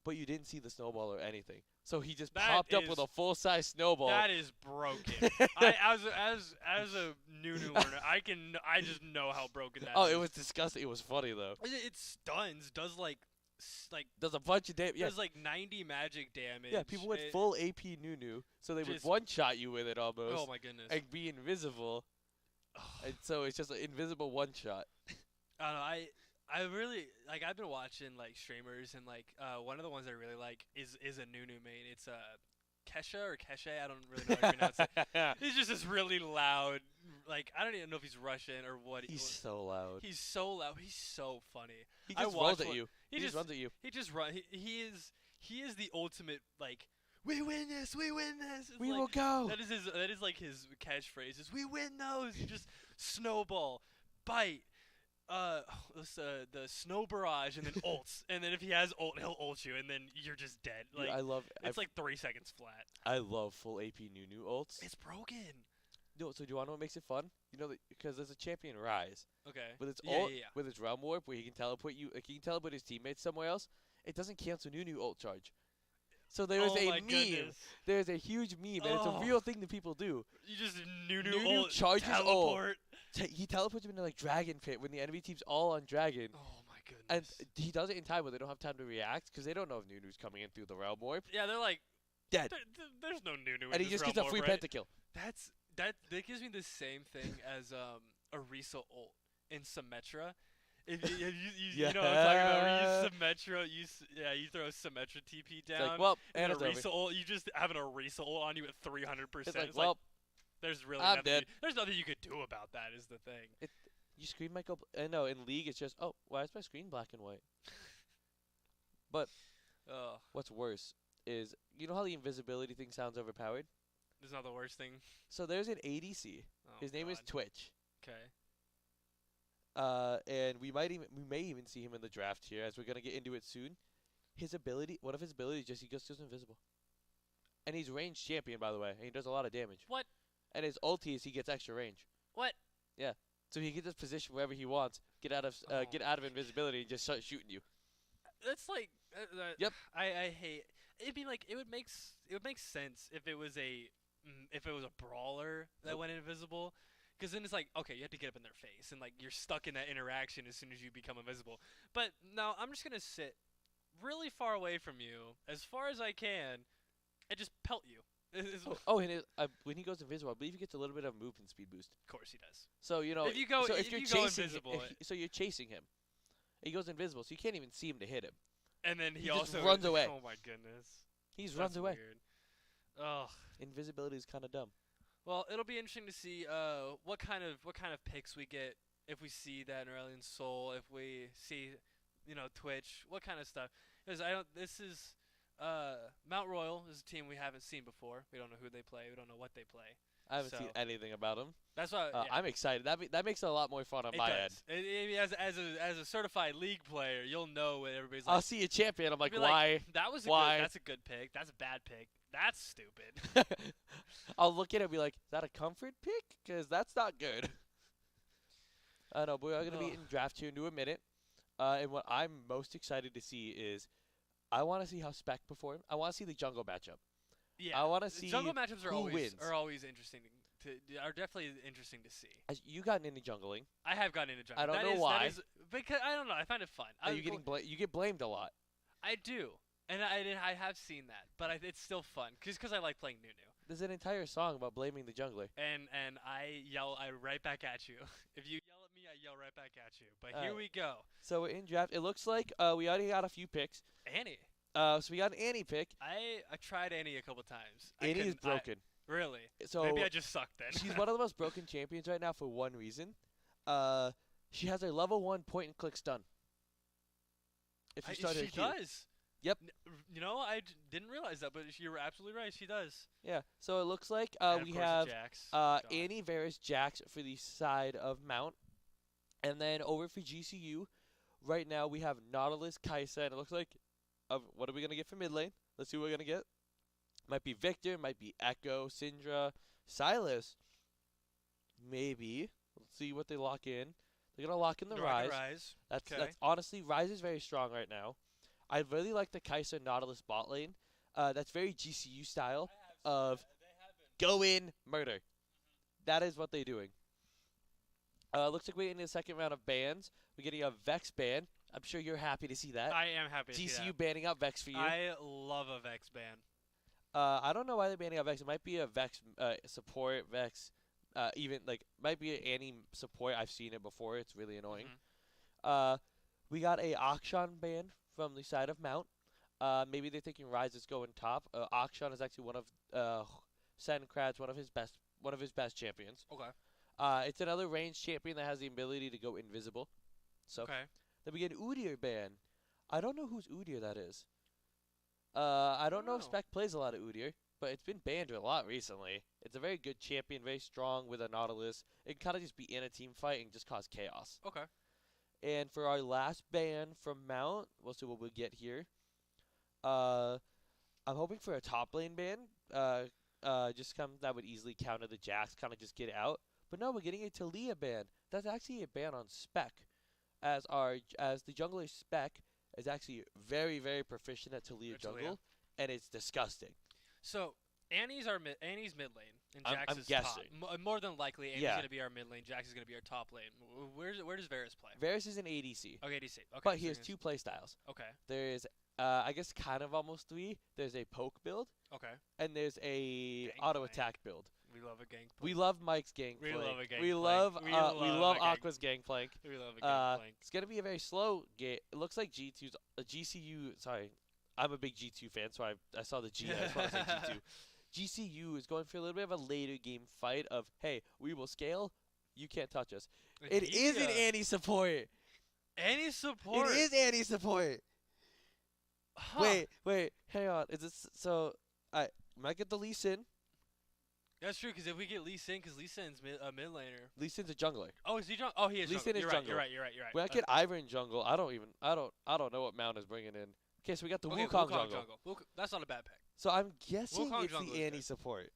but you didn't see the snowball or anything. So he just That popped up with a full-size snowball. That is broken. as a Nunu learner, I just know how broken that is. Oh, it was disgusting. It was funny though. It stuns. Does like Does a bunch of damage. Yeah. does like 90 magic damage. Yeah, people went full AP Nunu, so they would just- one-shot you with it almost. Oh my goodness. And be invisible. And so it's just an invisible one-shot. I don't know. I really like. I've been watching like streamers, and like one of the ones I really like is a Nunu main. It's Kesha or Keshe. I don't really know how to pronounce it. He's just this really loud. Like I don't even know if he's Russian or what. He's so loud. He's so loud. He's so funny. He I just watched runs at one- you. He He just runs at you. He just run. He is the ultimate like. We win this. We win this. It's We like, will go. That is like his catchphrase. Is we win those. You just snowball, bite. The snow barrage and then ults, and then if he has ult, he'll ult you, and then you're just dead. Dude, Like I love. it's like 3 seconds flat. I love full AP Nunu ults. It's broken. No, so do you want to know what makes it fun? You know, because there's a champion Rise Okay. with its Yeah, ult, yeah, yeah. with its realm warp, where he can teleport you. Like he can teleport his teammates somewhere else. It doesn't cancel Nunu ult charge. So there is Oh a my meme. goodness. There's a huge meme, and it's Oh. a real thing that people do. You just Nunu Nunu ult charges ult. teleport. He teleports him into like Dragon Pit when the enemy team's all on Dragon. Oh my And goodness. he does it in time where they don't have time to react because they don't know if Nunu's coming in through the realm warp. Yeah, they're like Dead. there's no Nunu. And he just gets a free pentakill. That gives me the same thing as Orisa ult in Symmetra. If you know what I'm talking about, where you Symmetra, you throw a Symmetra TP down. It's like, well, and and an it's over. Orisa ult, you just have an Orisa ult on you at 300%. It's like, well, there's really I'm nothing. dead. There's nothing you could do about that. Is the thing. your screen might go. No, in League it's just, oh, why is my screen black and white? But Ugh, what's worse is, you know how the invisibility thing sounds overpowered? it's not the worst thing. So there's an ADC. Oh, His name is God. Twitch. Okay. And we may even see him in the draft here, as we're gonna get into it soon. One of his abilities, just he goes invisible. And he's ranged champion, by the way, and he does a lot of damage. What? And his ulti is he gets extra range. What? Yeah. So he can just position wherever he wants, get out of invisibility, and just start shooting you. That's like. Yep. I hate. It'd be like it would make sense if it was a brawler that Nope. went invisible, because then it's like, okay, you have to get up in their face and like you're stuck in that interaction as soon as you become invisible. But no, I'm just gonna sit really far away from you, as far as I can, and just pelt you. And when he goes invisible, I believe he gets a little bit of movement speed boost. Of course he does. So If you go- so if you're you go chasing invisible, so you're chasing him. He goes invisible, so you can't even see him to hit him. And then He he just also runs away. Oh my goodness. He just That's runs away. Weird. Ugh. Invisibility is kind of dumb. Well, it'll be interesting to see what kind of picks we get if we see that in Aurelion Soul, if we see, Twitch, what kind of stuff. Because this is Mount Royal is a team we haven't seen before. We don't know who they play. We don't know what they play. I haven't seen So- anything about him. That's why I'm excited. That makes it a lot more fun on it my does. end. As a certified league player, you'll know what everybody's I'll like. see a champion. I'm like, Be why? That was Why? that's a good pick. That's a bad pick. That's stupid. I'll look at it and be like, is that a comfort pick? Because that's not good. I know, but we're going to be Ugh. in draft here in a minute. And what I'm most excited to see is I want to see how Spec perform. I want to see the jungle matchup. Yeah. I want to see jungle matchups who wins. are always interesting are definitely interesting to see. As you gotten into jungling. I have gotten into jungle. I don't That know is- why. That is, because I don't know. I find it fun. Are you you get blamed a lot. I do, and I have seen that, but it's still fun because I like playing Nunu. There's an entire song about blaming the jungler. And I right back at you. If you yell at me, I yell right back at you. But here we go. So we're in draft. It looks like we already got a few picks. Annie. So we got an Annie pick. I tried Annie a couple times. Annie is broken. Really? So maybe I just suck then. She's one of the most broken champions right now for one reason. She has a level 1 point and click stun. If you start her She does. Yep. You know, I didn't realize that, but you were absolutely right. She does. Yeah. So it looks like we have Annie, Varus, Jax for the side of Mount. And then over for GCU, right now we have Nautilus, Kai'Sa, and it looks like, what are we going to get for mid lane? Let's see what we're going to get. Might be Victor, might be Echo, Syndra, Silas. Maybe. Let's see what they lock in. They're going to lock in the Ryze. That's honestly, Ryze is very strong right now. I really like the Kai'Sa Nautilus bot lane. That's very GCU style of go in, murder. That is what they're doing. Looks like we're in the second round of bans. We're getting a Vex ban. I'm sure you're happy to see that. I am happy to see that. GCU banning out Vex for you. I love a Vex ban. I don't know why they're banning out Vex. It might be a Vex support, Vex, even like might be an Annie support. I've seen it before. It's really annoying. We got a Akshan ban from the side of Mount. Maybe they're thinking Ryze is going top. Akshan is actually one of Senkrad's one of his best champions. Okay. It's another ranged champion that has the ability to go invisible. So then we get Udyr ban. I don't know whose Udyr that is. I don't know if Spec plays a lot of Udyr, but it's been banned a lot recently. It's a very good champion, very strong with a Nautilus. It can kind of just be in a team fight and just cause chaos. Okay. And for our last ban from Mount, we'll see what we get here. I'm hoping for a top lane ban. Just that would easily counter the Jax, kind of just get out. But no, we're getting a Taliyah ban. That's actually a ban on Spec, as the jungler Spec is actually very, very proficient at Taliyah jungle, and it's disgusting. So Annie's mid lane, and Jax I'm is guessing. top. More than likely, Annie's going to be our mid lane. Jax is going to be our top lane. Where does Varus play? Varus is an ADC. Okay, ADC. Okay. But he has two play styles. Okay. There's, I guess, kind of almost three. There's a poke build. Okay. And there's a auto attack build. We love a gangplank. We love Mike's gangplank. We love a gangplank. We love Aqua's gangplank. We love a gangplank. It's gonna be a very slow game. It looks like GCU. Sorry, I'm a big G2 fan, so I saw the G. I just want to say G2. GCU is going for a little bit of a later game fight of, hey, we will scale. You can't touch us. It is an Annie support. Annie support. It is Annie support. Huh. Wait, hang on. Is this so? I might get the Lee Sin. That's true, because if we get Lee Sin, because Lee Sin's a mid laner. Lee Sin's a jungler. Oh, is he jungler? Oh, he is Lee jungler. Sin is jungle. You're right. We might get Ivern in jungle. I don't know what Mount is bringing in. Okay, so we got the Wukong jungle. That's not a bad pick. So I'm guessing Wukong it's the Annie support,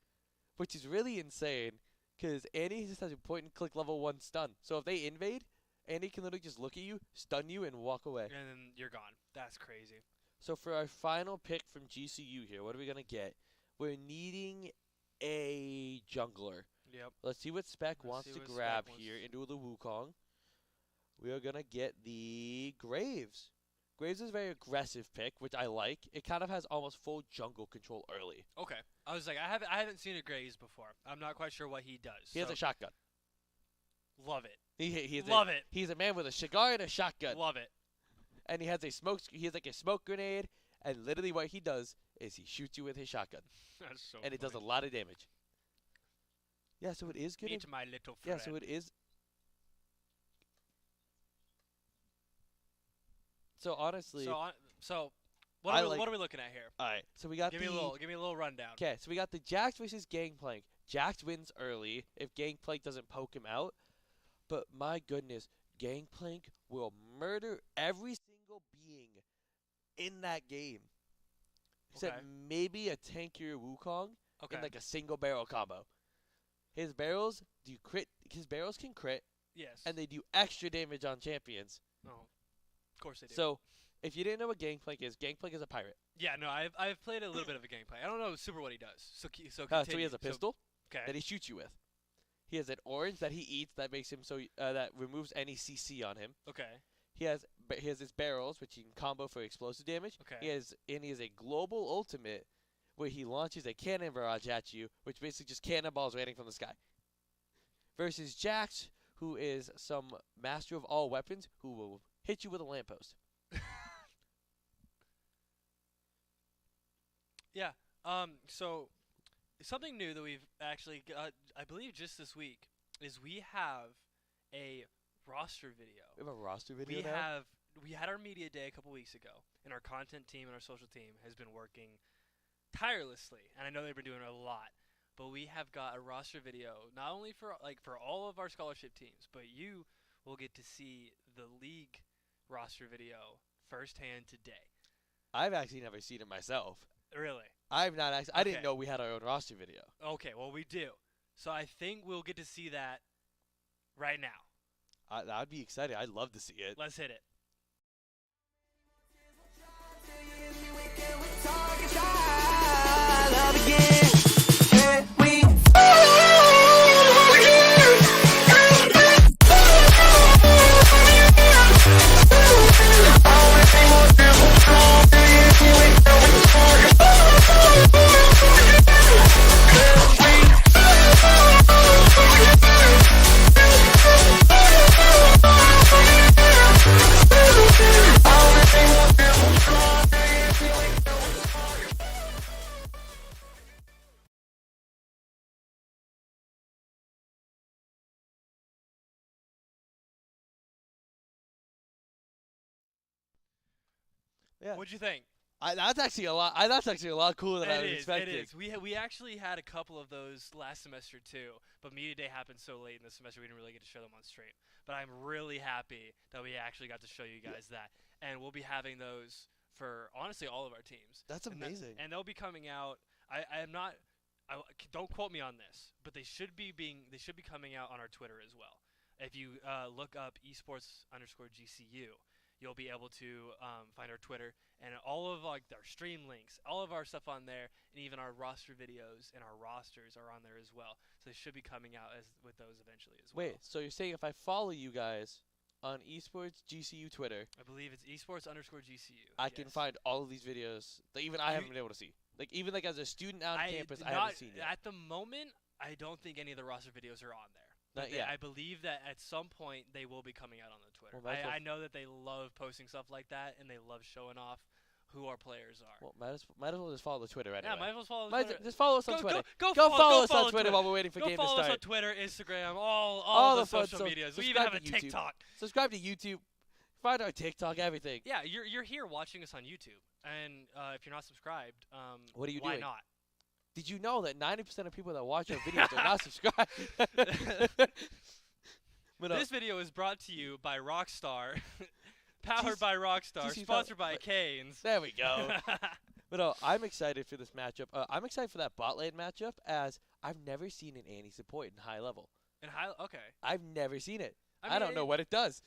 which is really insane, because Annie just has a point and click level 1 stun. So if they invade, Annie can literally just look at you, stun you, and walk away. And then you're gone. That's crazy. So for our final pick from GCU here, what are we going to get? We're needing a jungler. Yep. Let's see what Spec wants to grab here into the Wukong. We are going to get the Graves. Graves is a very aggressive pick, which I like. It kind of has almost full jungle control early. Okay. I was like, I haven't seen a Graves before. I'm not quite sure what he does. He has a shotgun. Love it. He's a man with a cigar and a shotgun. Love it. And he has a smoke grenade, and literally what he does is he shoots you with his shotgun. That's so and it does a lot of damage. Yeah, so it is good. Meet my little friend. Yeah, so it is. So honestly. What are we looking at here? All right, so we got give me a little rundown. Okay, so we got the Jax versus Gangplank. Jax wins early if Gangplank doesn't poke him out. But my goodness, Gangplank will murder every single being in that game. Except maybe a tankier Wukong in like a single barrel combo. His barrels can crit. Yes. And they do extra damage on champions. Oh, of course they do. So, if you didn't know what Gangplank is a pirate. Yeah, no, I've played a little bit of a Gangplank. I don't know super what he does. So he has a pistol that he shoots you with. He has an orange that he eats that makes him that removes any CC on him. Okay. He has his barrels, which he can combo for explosive damage. Okay. He has a global ultimate, where he launches a cannon barrage at you, which basically just cannonballs raining from the sky. Versus Jax, who is some master of all weapons, who will hit you with a lamppost. Yeah. So something new that we've actually got, I believe just this week, is we have a roster video. We have a roster video now? We had our media day a couple weeks ago, and our content team and our social team has been working tirelessly, and I know they've been doing a lot. But we have got a roster video, not only for all of our scholarship teams, but you will get to see the league roster video firsthand today. I've actually never seen it myself. Really? I've not actually. I didn't know we had our own roster video. Okay, well we do. So I think we'll get to see that right now. That'd be exciting. I'd love to see it. Let's hit it. Yeah. What'd you think? That's actually a lot. That's actually a lot cooler than I was expecting. It is. We actually had a couple of those last semester too, but media day happened so late in the semester we didn't really get to show them on stream. But I'm really happy that we actually got to show you guys that, and we'll be having those for honestly all of our teams. That's amazing. And they'll be coming out. I am not. Don't quote me on this, but they should be coming out on our Twitter as well. If you look up Esports_GCU. You'll be able to find our Twitter and all of our stream links, all of our stuff on there, and even our roster videos and our rosters are on there as well. So they should be coming out with those eventually as well. Wait, so you're saying if I follow you guys on Esports GCU Twitter, I believe it's Esports_GCU. I can find all of these videos that even I haven't been able to see. Like even like as a student on campus, I haven't seen yet. At the moment, I don't think any of the roster videos are on there. I believe that at some point they will be coming out on the Twitter. Well, I know that they love posting stuff like that, and they love showing off who our players are. Well, might as well just follow the Twitter anyway. Yeah, might as well follow the Twitter. Just follow us on Twitter. Go follow us on Twitter while we're waiting for game to start. Go follow us on Twitter, Instagram, all the social medias. We even have a TikTok. Subscribe to YouTube. Find our TikTok, everything. Yeah, you're here watching us on YouTube, and if you're not subscribed, what are you doing? Why not? Did you know that 90% of people that watch our videos are not subscribed? This video is brought to you by Rockstar, powered by Rockstar, sponsored by Canes. There we go. But no, I'm excited for this matchup. I'm excited for that bot lane matchup, as I've never seen an Annie support in high level. Okay. I've never seen it. I don't know what it does.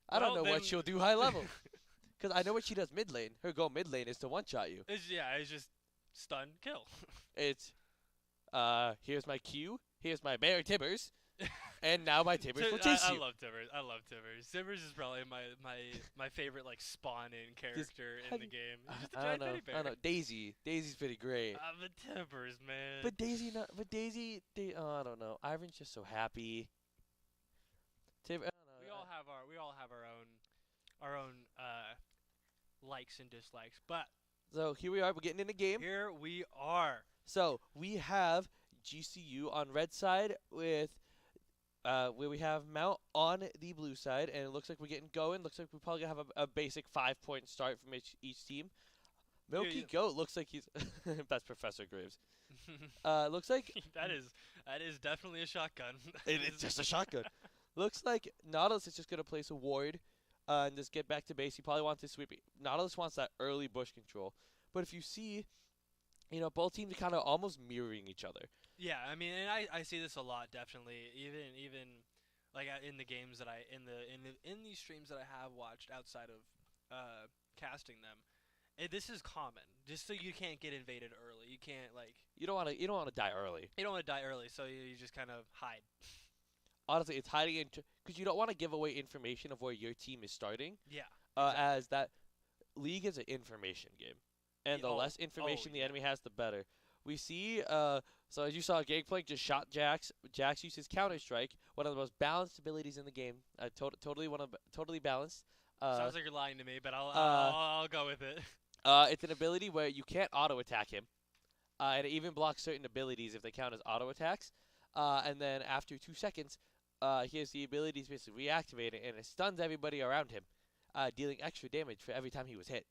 I don't know what she'll do high level. Because I know what she does mid lane. Her goal mid lane is to one-shot you. It's just stun, kill. It's, here's my Q, here's my Bear Tibbers. And now my Tibbers will chase you. I love Tibbers. Tibbers is probably my favorite I in the game. Just a giant teddy bear. I don't know. Daisy's pretty great. But Tibbers, man. But Daisy, I don't know. Ivan's just so happy. I don't know. We all have our own likes and dislikes. But so here we are. We're getting in the game. Here we are. So we have GCU on red side with. Where we have Mount on the blue side, and it looks like we're getting going. Looks like we probably have a basic 5-point start from each team. Milky Goat looks like he's that's Professor Graves. Looks like that is definitely a shotgun. It's just a shotgun. Looks like Nautilus is just gonna place a ward and just get back to base. He probably wants to sweep it. Nautilus wants that early bush control, but if you see, both teams are kind of almost mirroring each other. Yeah, I mean, and I see this a lot, definitely. Even like in the games that in these streams that I have watched outside of casting them, this is common. Just so you can't get invaded early. You can't You don't want to die early. You don't want to die early, so you just kind of hide. Honestly, it's hiding because you don't want to give away information of where your team is starting. Yeah. Exactly. As that league is an information game. And the less information the enemy has, the better. We see, so as you saw, Gangplank just shot Jax. Jax uses Counter-Strike, one of the most balanced abilities in the game. Totally balanced. Sounds like you're lying to me, but I'll go with it. It's an ability where you can't auto-attack him. And it even blocks certain abilities if they count as auto-attacks. And then after 2 seconds, he has the ability to basically reactivate it, and it stuns everybody around him, dealing extra damage for every time he was hit.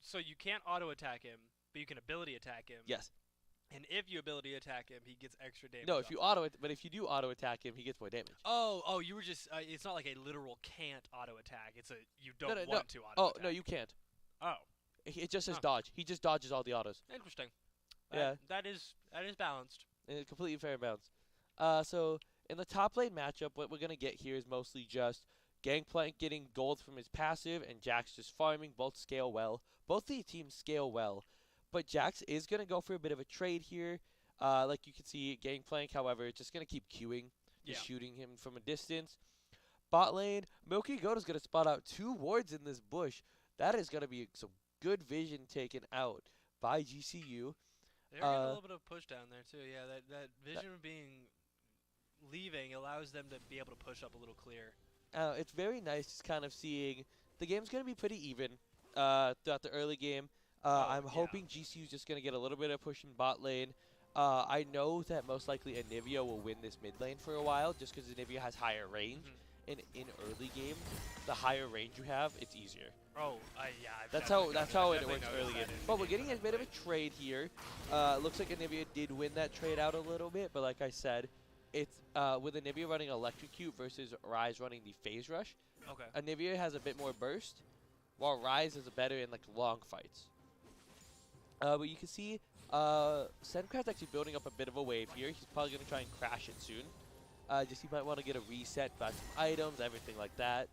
So you can't auto-attack him, but you can ability attack him. Yes. And if you ability attack him, he gets extra damage. No, if you do auto-attack him, he gets more damage. Oh, you were just, it's not like a literal can't auto-attack. It's a, you don't want to auto-attack. Oh, no, you can't. Oh. It just says dodge. He just dodges all the autos. Interesting. Yeah. That is balanced. And it's completely fair and balanced. So in the top lane matchup, what we're going to get here is mostly just Gangplank getting gold from his passive and Jax just farming. Both scale well. Both the teams scale well. But Jax is going to go for a bit of a trade here. Like you can see, Gangplank, however, just going to keep queuing. Just shooting him from a distance. Bot lane, Milky Goat is going to spot out 2 wards in this bush. That is going to be some good vision taken out by GCU. They're getting a little bit of push down there, too. Yeah, that vision leaving allows them to be able to push up a little clear. It's very nice just kind of seeing the game's going to be pretty even throughout the early game. I'm hoping GCU is just going to get a little bit of push in bot lane. I know that most likely Anivia will win this mid lane for a while just because Anivia has higher range. And in early game, the higher range you have, it's easier. Oh, yeah. That's how it works early game. But we're getting a bit of a trade here. Looks like Anivia did win that trade out a little bit, but like I said, it's with Anivia running Electrocute versus Ryze running the Phase Rush. Okay. Anivia has a bit more burst, while Ryze is better in like long fights. But you can see Senkrat's actually building up a bit of a wave here. He's probably going to try and crash it soon. Just he might want to get a reset, buy some items, everything like that.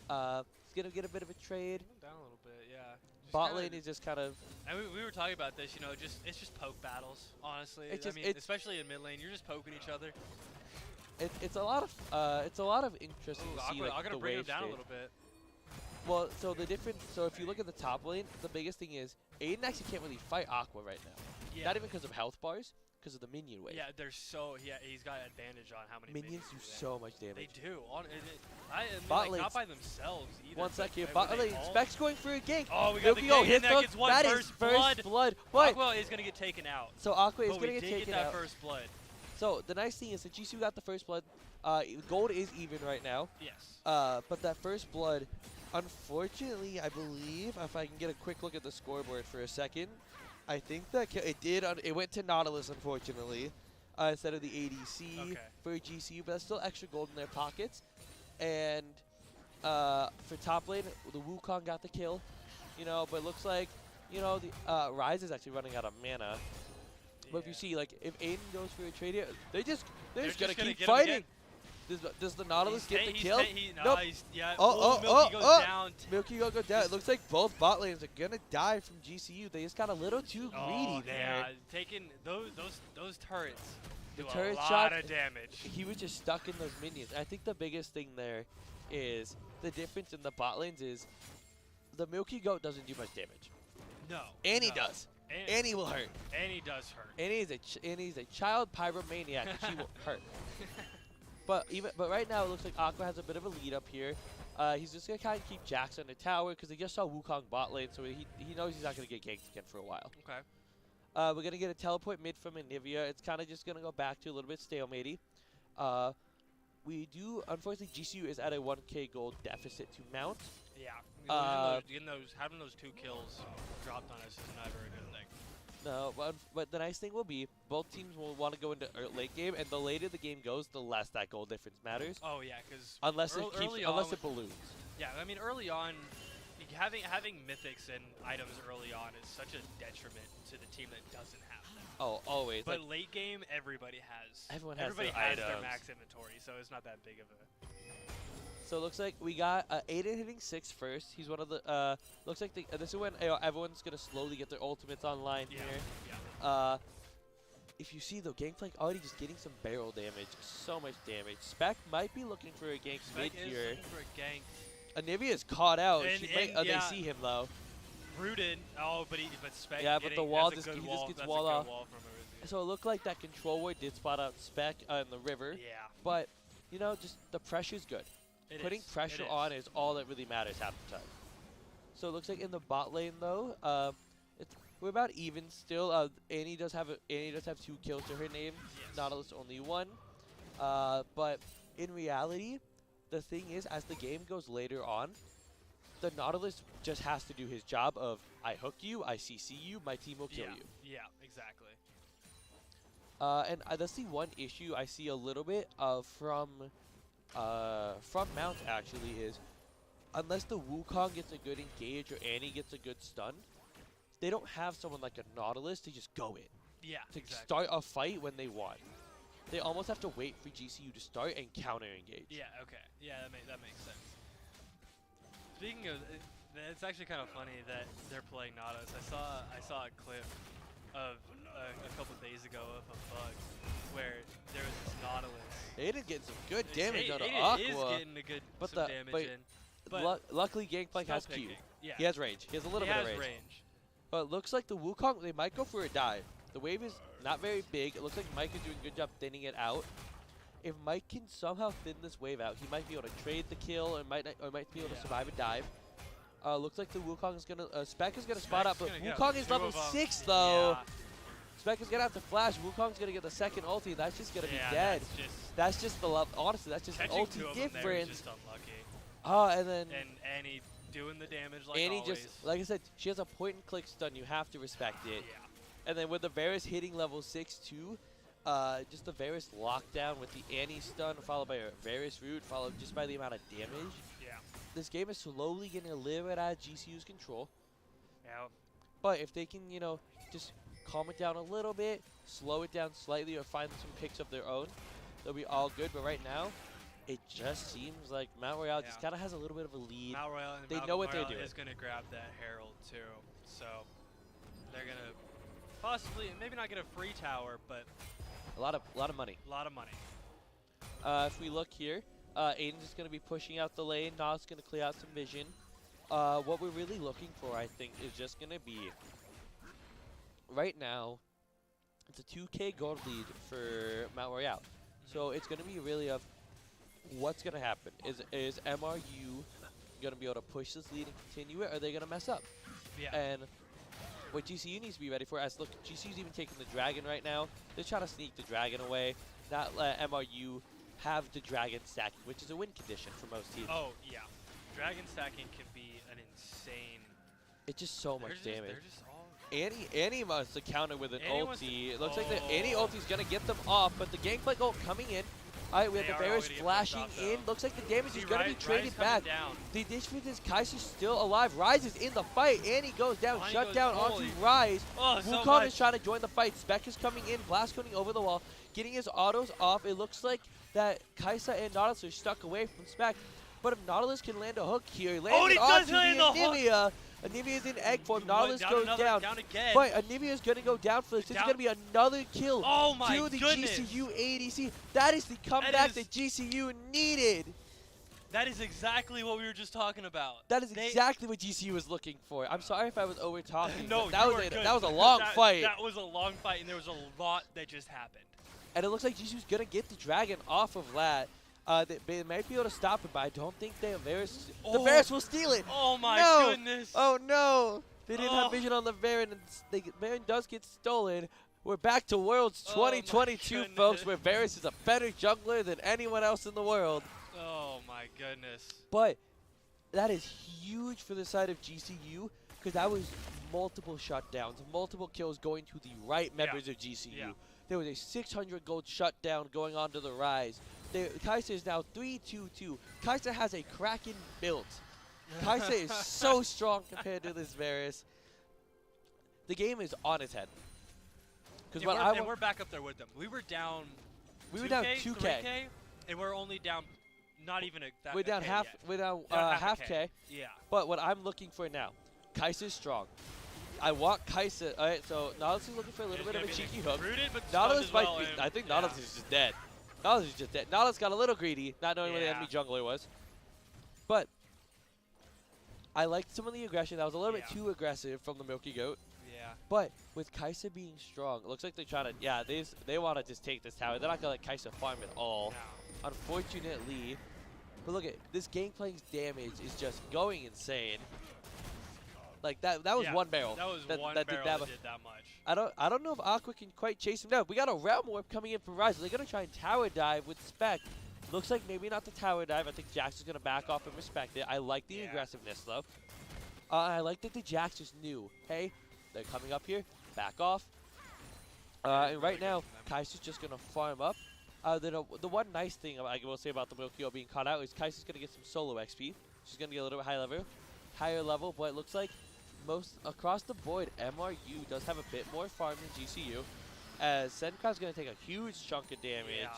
He's going to get a bit of a trade. Down a little bit, yeah. Bot lane is just kind of... And we were talking about this, you know, it's just poke battles, honestly. Especially in mid lane, you're just poking each other. It's a lot of interesting to see like, I'm going to bring him down a little bit. Well, so if you look at the top lane, the biggest thing is Aiden actually can't really fight Aqua right now. Yeah. Not even because of health bars, because of the minion wave. Yeah, he's got advantage on how many minions do so much damage. They do. Not by themselves either. One second. Bot lane. Specs going for a gank. Oh, we got the gank, and that gets one first blood. But Aqua is going to get taken out. So Aqua is going to get taken out. That first blood. So the nice thing is that GCU got the first blood. Gold is even right now. Yes. But that first blood, unfortunately, I believe, if I can get a quick look at the scoreboard for a second, I think that it went to Nautilus, unfortunately, instead of the ADC for GCU, but that's still extra gold in their pockets. And for top lane, the Wukong got the kill, but it looks like, the Ryze is actually running out of mana. But if you see, like, if Aiden goes for a trade here, they're just gonna keep fighting. Does the Nautilus get the kill? No. Milky Goat go down. It looks like both bot lanes are gonna die from GCU. They just got a little too greedy there. Yeah, taking those turrets. The do turret a lot shot of damage. He was just stuck in those minions. I think the biggest thing there is the difference in the bot lanes is the Milky Goat doesn't do much damage. No. And he does. And he will hurt. And he does hurt. And he's a child pyromaniac, and she will hurt. But right now it looks like Aqua has a bit of a lead up here. He's just gonna kind of keep Jax on the tower because he just saw Wukong bot lane, so he knows he's not gonna get ganked again for a while. Okay. We're gonna get a teleport mid from Anivia. It's kind of just gonna go back to a little bit stalematey. We do, unfortunately, GCU is at a 1K gold deficit to mount. Yeah. Having those 2 kills dropped on us is never a good thing. No, but the nice thing will be both teams will want to go into late game, and the later the game goes, the less that goal difference matters. Oh yeah, because unless it balloons. Yeah, I mean early on, having mythics and items early on is such a detriment to the team that doesn't have them. Oh, always. But late game, everybody has. Everybody has their their max inventory, so it's not that big of a. So it looks like we got Aiden hitting 6 first. He's one of the, looks like this is when everyone's going to slowly get their ultimates online here. Yeah. If you see though, Gangplank already just getting some barrel damage. So much damage. Spec might be looking for a gank mid here. Looking for a gank. Anivia is caught out. And They see him though. Rooted. Oh, but Spec. Yeah, but the wall just gets walled off. Wall so it looked like that control ward did spot out Spec in the river. Yeah. But you know, just the pressure's good. Putting pressure on is all that really matters half the time. So it looks like in the bot lane though, we're about even still. Annie does have 2 kills to her name. Yes. Nautilus only 1. But in reality, the thing is, as the game goes later on, the Nautilus just has to do his job of I hook you, I CC you, my team will kill you. Yeah, exactly. And that's the one issue I see a little bit from Mount actually is, unless the Wukong gets a good engage or Annie gets a good stun, they don't have someone like a Nautilus to just go in. Yeah, to start a fight when they want. They almost have to wait for GCU to start and counter engage. Yeah, okay. Yeah, that makes sense. Speaking of, it's actually kind of funny that they're playing Nautilus. I saw a clip of a couple days ago of a bug where there was this Nautilus. Aiden's getting some good damage out of Aqua. It is getting a good damage in. But luckily, Gangplank has Q. Yeah. He has range. He has a little bit of range. But it looks like the Wukong, they might go for a dive. The wave is not very big. It looks like Mike is doing a good job thinning it out. If Mike can somehow thin this wave out, he might be able to trade the kill or might be able to survive a dive. Looks like the Wukong is gonna Spec is gonna spot up, but Wukong is level 6 though. Yeah. Spec is gonna have to flash. Wukong's gonna get the second ulti. That's just gonna be dead. That's just the love. Honestly, that's just an ulti difference. Just unlucky. And then Annie doing the damage like Annie always. just, like I said, she has a point and click stun. You have to respect it. Yeah. And then with the Varus hitting level 6 too, just the Varus lockdown with the Annie stun followed by a Varus root followed just by the amount of damage. Yeah. This game is slowly getting a little bit out of GCU's control. Yeah. But if they can, you know, just calm it down a little bit, slow it down slightly, or find some picks of their own, they'll be all good. But right now, it just seems like Mount Royale just kind of has a little bit of a lead. Mount Royale and they know what they're doing. Is going to grab that Herald too, so they're going to possibly maybe not get a free tower, but a lot of money. A lot of money. If we look here, Aiden's just going to be pushing out the lane. Nas going to clear out some vision. What we're really looking for, I think, is just going to be right now. It's a 2K gold lead for Mount Royale, so it's going to be really of what's going to happen. Is MRU going to be able to push this lead and continue it, or are they going to mess up? Yeah. And what GCU needs to be ready for, as look, GCU's even taking the dragon right now. They're trying to sneak the dragon away, not let MRU have the dragon stacking, which is a win condition for most teams. Oh, yeah. Dragon stacking can be an insane... It's just so much damage. They're just all... Annie must counter with an ulti. It looks like the Annie ulti's going to get them off, but the Gangplank ult coming in. Alright, we have the Varus flashing in. Looks like the damage is going to be traded back. The dish with this Kaiser's still alive. Rise is in the fight. Annie goes down. Shut down onto Rise. Wukong is trying to join the fight. Spec is coming in. Blast coding over the wall. Getting his autos off. It looks like that Kaisa and Nautilus are stuck away from Spec. But if Nautilus can land a hook here, he lands onto the Anivia. Anivia's in egg form. Nautilus goes down. But Anivia's going to go down for this. This is going to be another kill to the GCU ADC. That is the comeback that GCU needed. That is exactly what we were just talking about. That is exactly what GCU was looking for. I'm sorry if I was over talking. No, that was a long fight. That was a long fight, and there was a lot that just happened. And it looks like GCU's going to get the dragon off of Lat. They might be able to stop it, but I don't think the Varus will steal it. Oh my goodness. Oh no. They didn't have vision on the Baron, and Baron does get stolen. We're back to Worlds 2022, folks, where Varus is a better jungler than anyone else in the world. Oh my goodness. But that is huge for the side of GCU, because that was multiple shutdowns, multiple kills going to the right members of GCU. Yeah. There was a 600 gold shutdown going on to the Rise. Kaisa is now 3-2-2. Kaisa has a Kraken built. Kaisa is so strong compared to this Varus. The game is on its head. And we're back up there with them. We were down. We were down 2K, 3K, and we're only down. Not even that. We're down half. We're down half K. Yeah. But what I'm looking for now, Kaisa's strong. I want Kaisa. All right, so Nautilus is looking for a little bit of a cheeky hook. Nautilus might be. I think Nautilus is just dead. Nautilus is just dead. Nautilus got a little greedy, not knowing where the enemy jungler was. But I liked some of the aggression. That was a little bit too aggressive from the Milky Goat. Yeah. But with Kai'Sa being strong, it looks like they're trying to, they want to just take this tower. They're not going to let Kai'Sa farm at all. No. Unfortunately. But look at this Gangplank's damage is just going insane. Like that was one barrel. That was one barrel that did that much. I don't know if Aqua can quite chase him down. We got a Realm Warp coming in from Rise. They're going to try and tower dive with Spec. Looks like maybe not the tower dive. I think Jax is going to back off and respect it. I like the aggressiveness, though. I like that the Jax just knew, hey, they're coming up here. Back off. And right now, Kai'Sa's just going to farm up. The one nice thing I will say about the Milky being caught out is Kai'Sa's going to get some solo XP. She's going to get a little bit higher level, but it looks like most across the board, MRU does have a bit more farm than GCU, as Senkai's going to take a huge chunk of damage.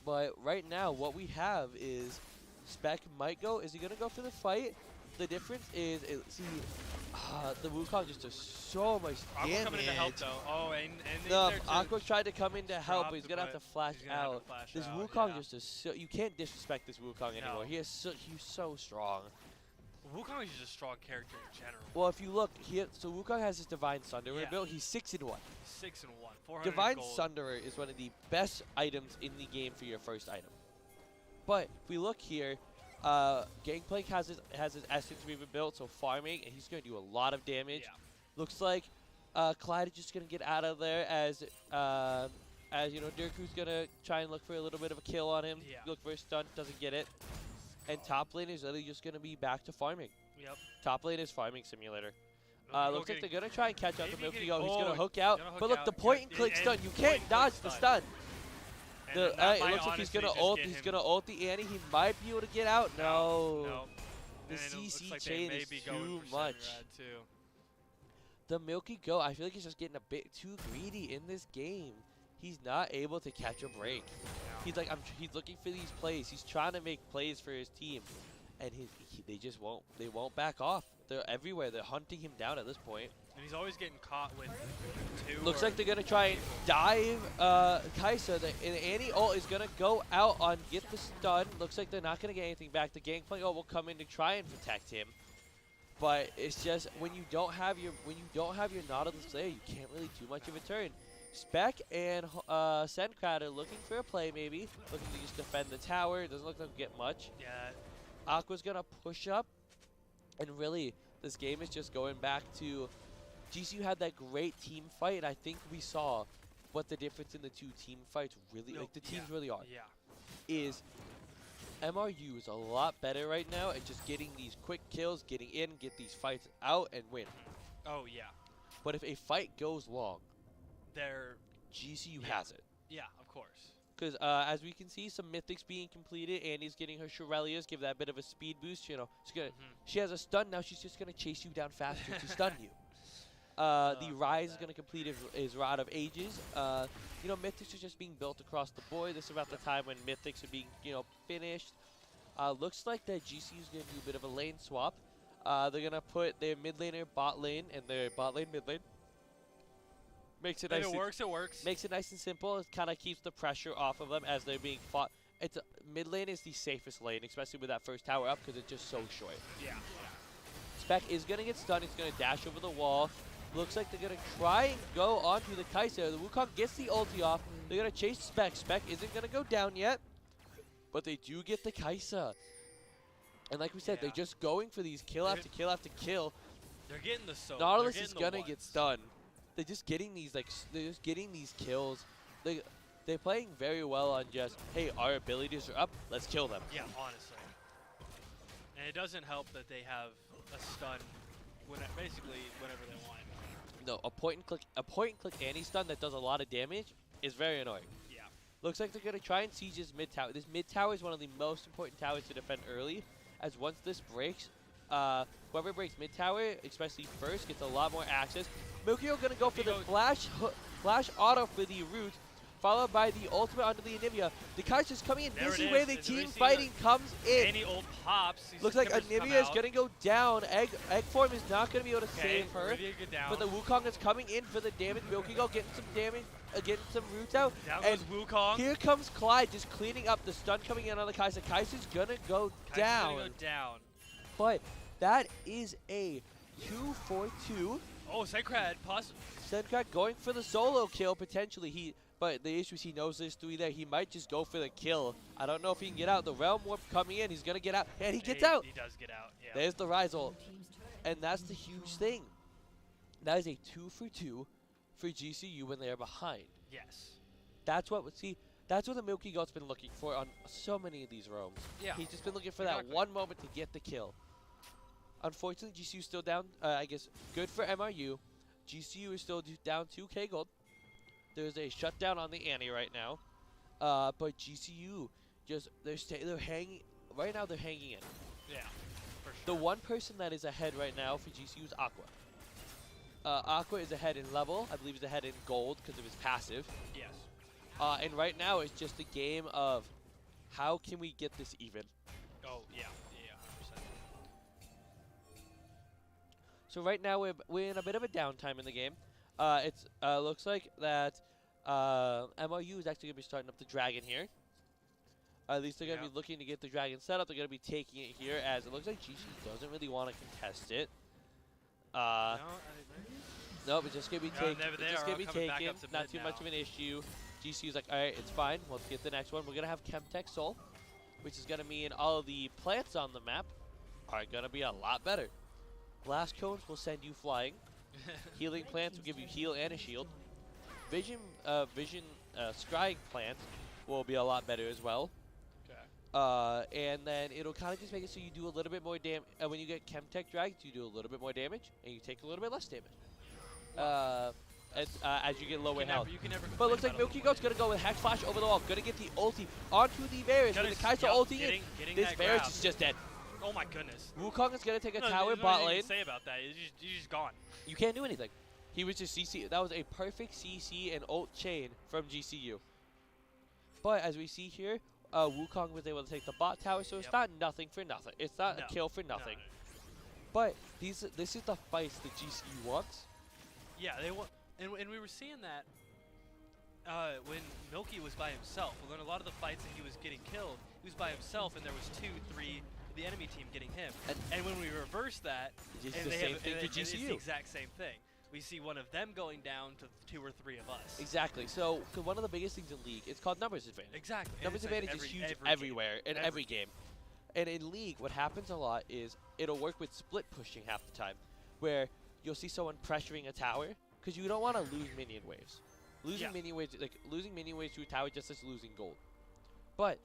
But right now, what we have is Spec might go. Is he going to go for the fight? The difference is, the Wukong just does so much damage. Aqua coming in to help, though. And Aqua tried to come in to help, but he's going to have to flash out. This Wukong just does so. You can't disrespect this Wukong anymore. He's so strong. Wukong is just a strong character in general. Well, if you look here, so Wukong has his Divine Sunderer build. He's 6-1. 6-1. 400 Divine gold. Sunderer is one of the best items in the game for your first item. But if we look here, Gangplank has his Essence Reaver built, so farming, and he's going to do a lot of damage. Yeah. Looks like Clyde is just going to get out of there as you know, Dirku's going to try and look for a little bit of a kill on him. Look for a stun, doesn't get it. And top lane is really just going to be back to farming. Yep. Top lane is farming simulator. Looks like they're going to try and catch up to Milky Go. He's going to hook out. But look, the point and click stun. You can't dodge the stun. It looks like he's going to ult. He's going to ult the Annie. He might be able to get out. No. The CC chain is too much. The Milky Go, I feel like he's just getting a bit too greedy in this game. He's not able to catch a break. He's like, he's looking for these plays. He's trying to make plays for his team, and they just won't. They won't back off. They're everywhere. They're hunting him down at this point. And he's always getting caught with two. Looks like they're gonna try and dive Kai'Sa. And Annie ult is gonna go out on get the stun. Looks like they're not gonna get anything back. The Gangplank ult will come in to try and protect him. But it's just when you don't have your Nautilus Slayer, you can't really do much of a turn. Spec and Senkrat are looking for a play, maybe. Looking to just defend the tower. It doesn't look like they'll get much. Yeah. Aqua's going to push up. And really, this game is just going back to... GCU had that great team fight, and I think we saw what the difference in the two team fights really... Like, the teams really are. Yeah. Is MRU is a lot better right now at just getting these quick kills, getting in, get these fights out, and win. Oh, yeah. But if a fight goes long... GCU has it. Yeah, of course. Because as we can see, some mythics being completed. Annie's getting her Shurelias, give that bit of a speed boost. You know, she has a stun now. She's just gonna chase you down faster to stun you. The Rise is gonna complete his Rod of Ages. You know, mythics are just being built across the board. This is about the time when mythics are being finished. Looks like that GCU is gonna do a bit of a lane swap. They're gonna put their mid laner bot lane and their bot lane mid lane. Makes it nice. It works. Makes it nice and simple. It kind of keeps the pressure off of them as they're being fought. Mid lane is the safest lane, especially with that first tower up, because it's just so short. Yeah. Spec is going to get stunned. He's going to dash over the wall. Looks like they're going to try and go onto the Kai'Sa. The Wukong gets the ulti off. They're going to chase Spec. Spec isn't going to go down yet, but they do get the Kai'Sa. And like we said, they're just going for these kill after kill after kill. They're getting the soap. Nautilus is going to get stunned. They're just getting these kills. They're playing very well on just, hey, our abilities are up, let's kill them. Yeah, honestly. And it doesn't help that they have a stun basically whenever they want. No, a point and click Annie stun that does a lot of damage is very annoying. Yeah. Looks like they're gonna try and siege this mid tower. This mid tower is one of the most important towers to defend early, as once this breaks, whoever breaks mid tower, especially first, gets a lot more access. Milkyo gonna go for the flash auto for the root, followed by the ultimate onto the Anivia. The Kai'Sa's coming in. This is where the team fighting comes in. Any old pops. Looks like Anivia is gonna go down. Egg form is not gonna be able to save her. But the Wukong is coming in for the damage. Milkyo getting some damage, getting some roots out. And Wukong. Here comes Clyde just cleaning up the stun coming in on the Kai'Sa. Kai'Sa's gonna go down. But that is a 2 for 2. Oh, Sencrad, Sencrad going for the solo kill potentially. But the issue is he knows there's 3 there. He might just go for the kill. I don't know if he can get out. The Realm Warp coming in. He's going to get out. And he gets out. He does get out, yeah. There's the Rise ult. And that's the huge thing. That is a 2 for 2 for GCU when they are behind. Yes. That's what the Milky Goat's been looking for on so many of these roams. Yeah. He's just been looking for that one moment to get the kill. Unfortunately, GCU is still down. I guess good for MRU. GCU is still down 2k gold. There's a shutdown on the Annie right now. But GCU they're hanging right now. They're hanging in. Yeah. For sure. The one person that is ahead right now for GCU is Aqua. Aqua is ahead in level. I believe he's ahead in gold because of his passive. Yes. And right now it's just a game of how can we get this even. Oh yeah, 100%. So right now we're in a bit of a downtime in the game. It looks like that MRU is actually gonna be starting up the dragon here. At least they're gonna be looking to get the dragon set up. They're gonna be taking it here as it looks like GC doesn't really want to contest it. Nope, it's just gonna be taken. It's just gonna be taken. Not too much of an issue. GCU's like, all right, it's fine. Let's get the next one. We're gonna have Chemtech Soul, which is gonna mean all of the plants on the map are gonna be a lot better. Blast cones will send you flying. Healing plants will give you heal and a shield. Vision scrying plants will be a lot better as well. Okay. And then it'll kind of just make it so you do a little bit more damage. When you get Chemtech Dragons, you do a little bit more damage, and you take a little bit less damage. As you get lower health. But it looks like Milky Goat's going to go with Hex Flash over the wall. Going to get the ulti onto the Varus. With the Kai'Sa ulti in, this Varus is just dead. Oh my goodness. Wukong is going to take a tower bot lane. Say about that. He's just gone. You can't do anything. He was just CC. That was a perfect CC and ult chain from GCU. But as we see here, Wukong was able to take the bot tower, so it's not nothing for nothing. It's not a kill for nothing. No. But this is the fights that GCU wants. Yeah, they want. And we were seeing that when Milky was by himself. Well, in a lot of the fights that he was getting killed, he was by himself, and there was 2, 3 the enemy team getting him. And when we reverse that, it's the same thing to GCU. It's the exact same thing. We see one of them going down to 2 or 3 of us. Exactly. So one of the biggest things in League, it's called numbers advantage. Exactly. Numbers advantage is huge everywhere in every game. And in League, what happens a lot is it'll work with split pushing half the time, where you'll see someone pressuring a tower. Because you don't want to lose minion waves. Losing minion waves to a tower just as losing gold. But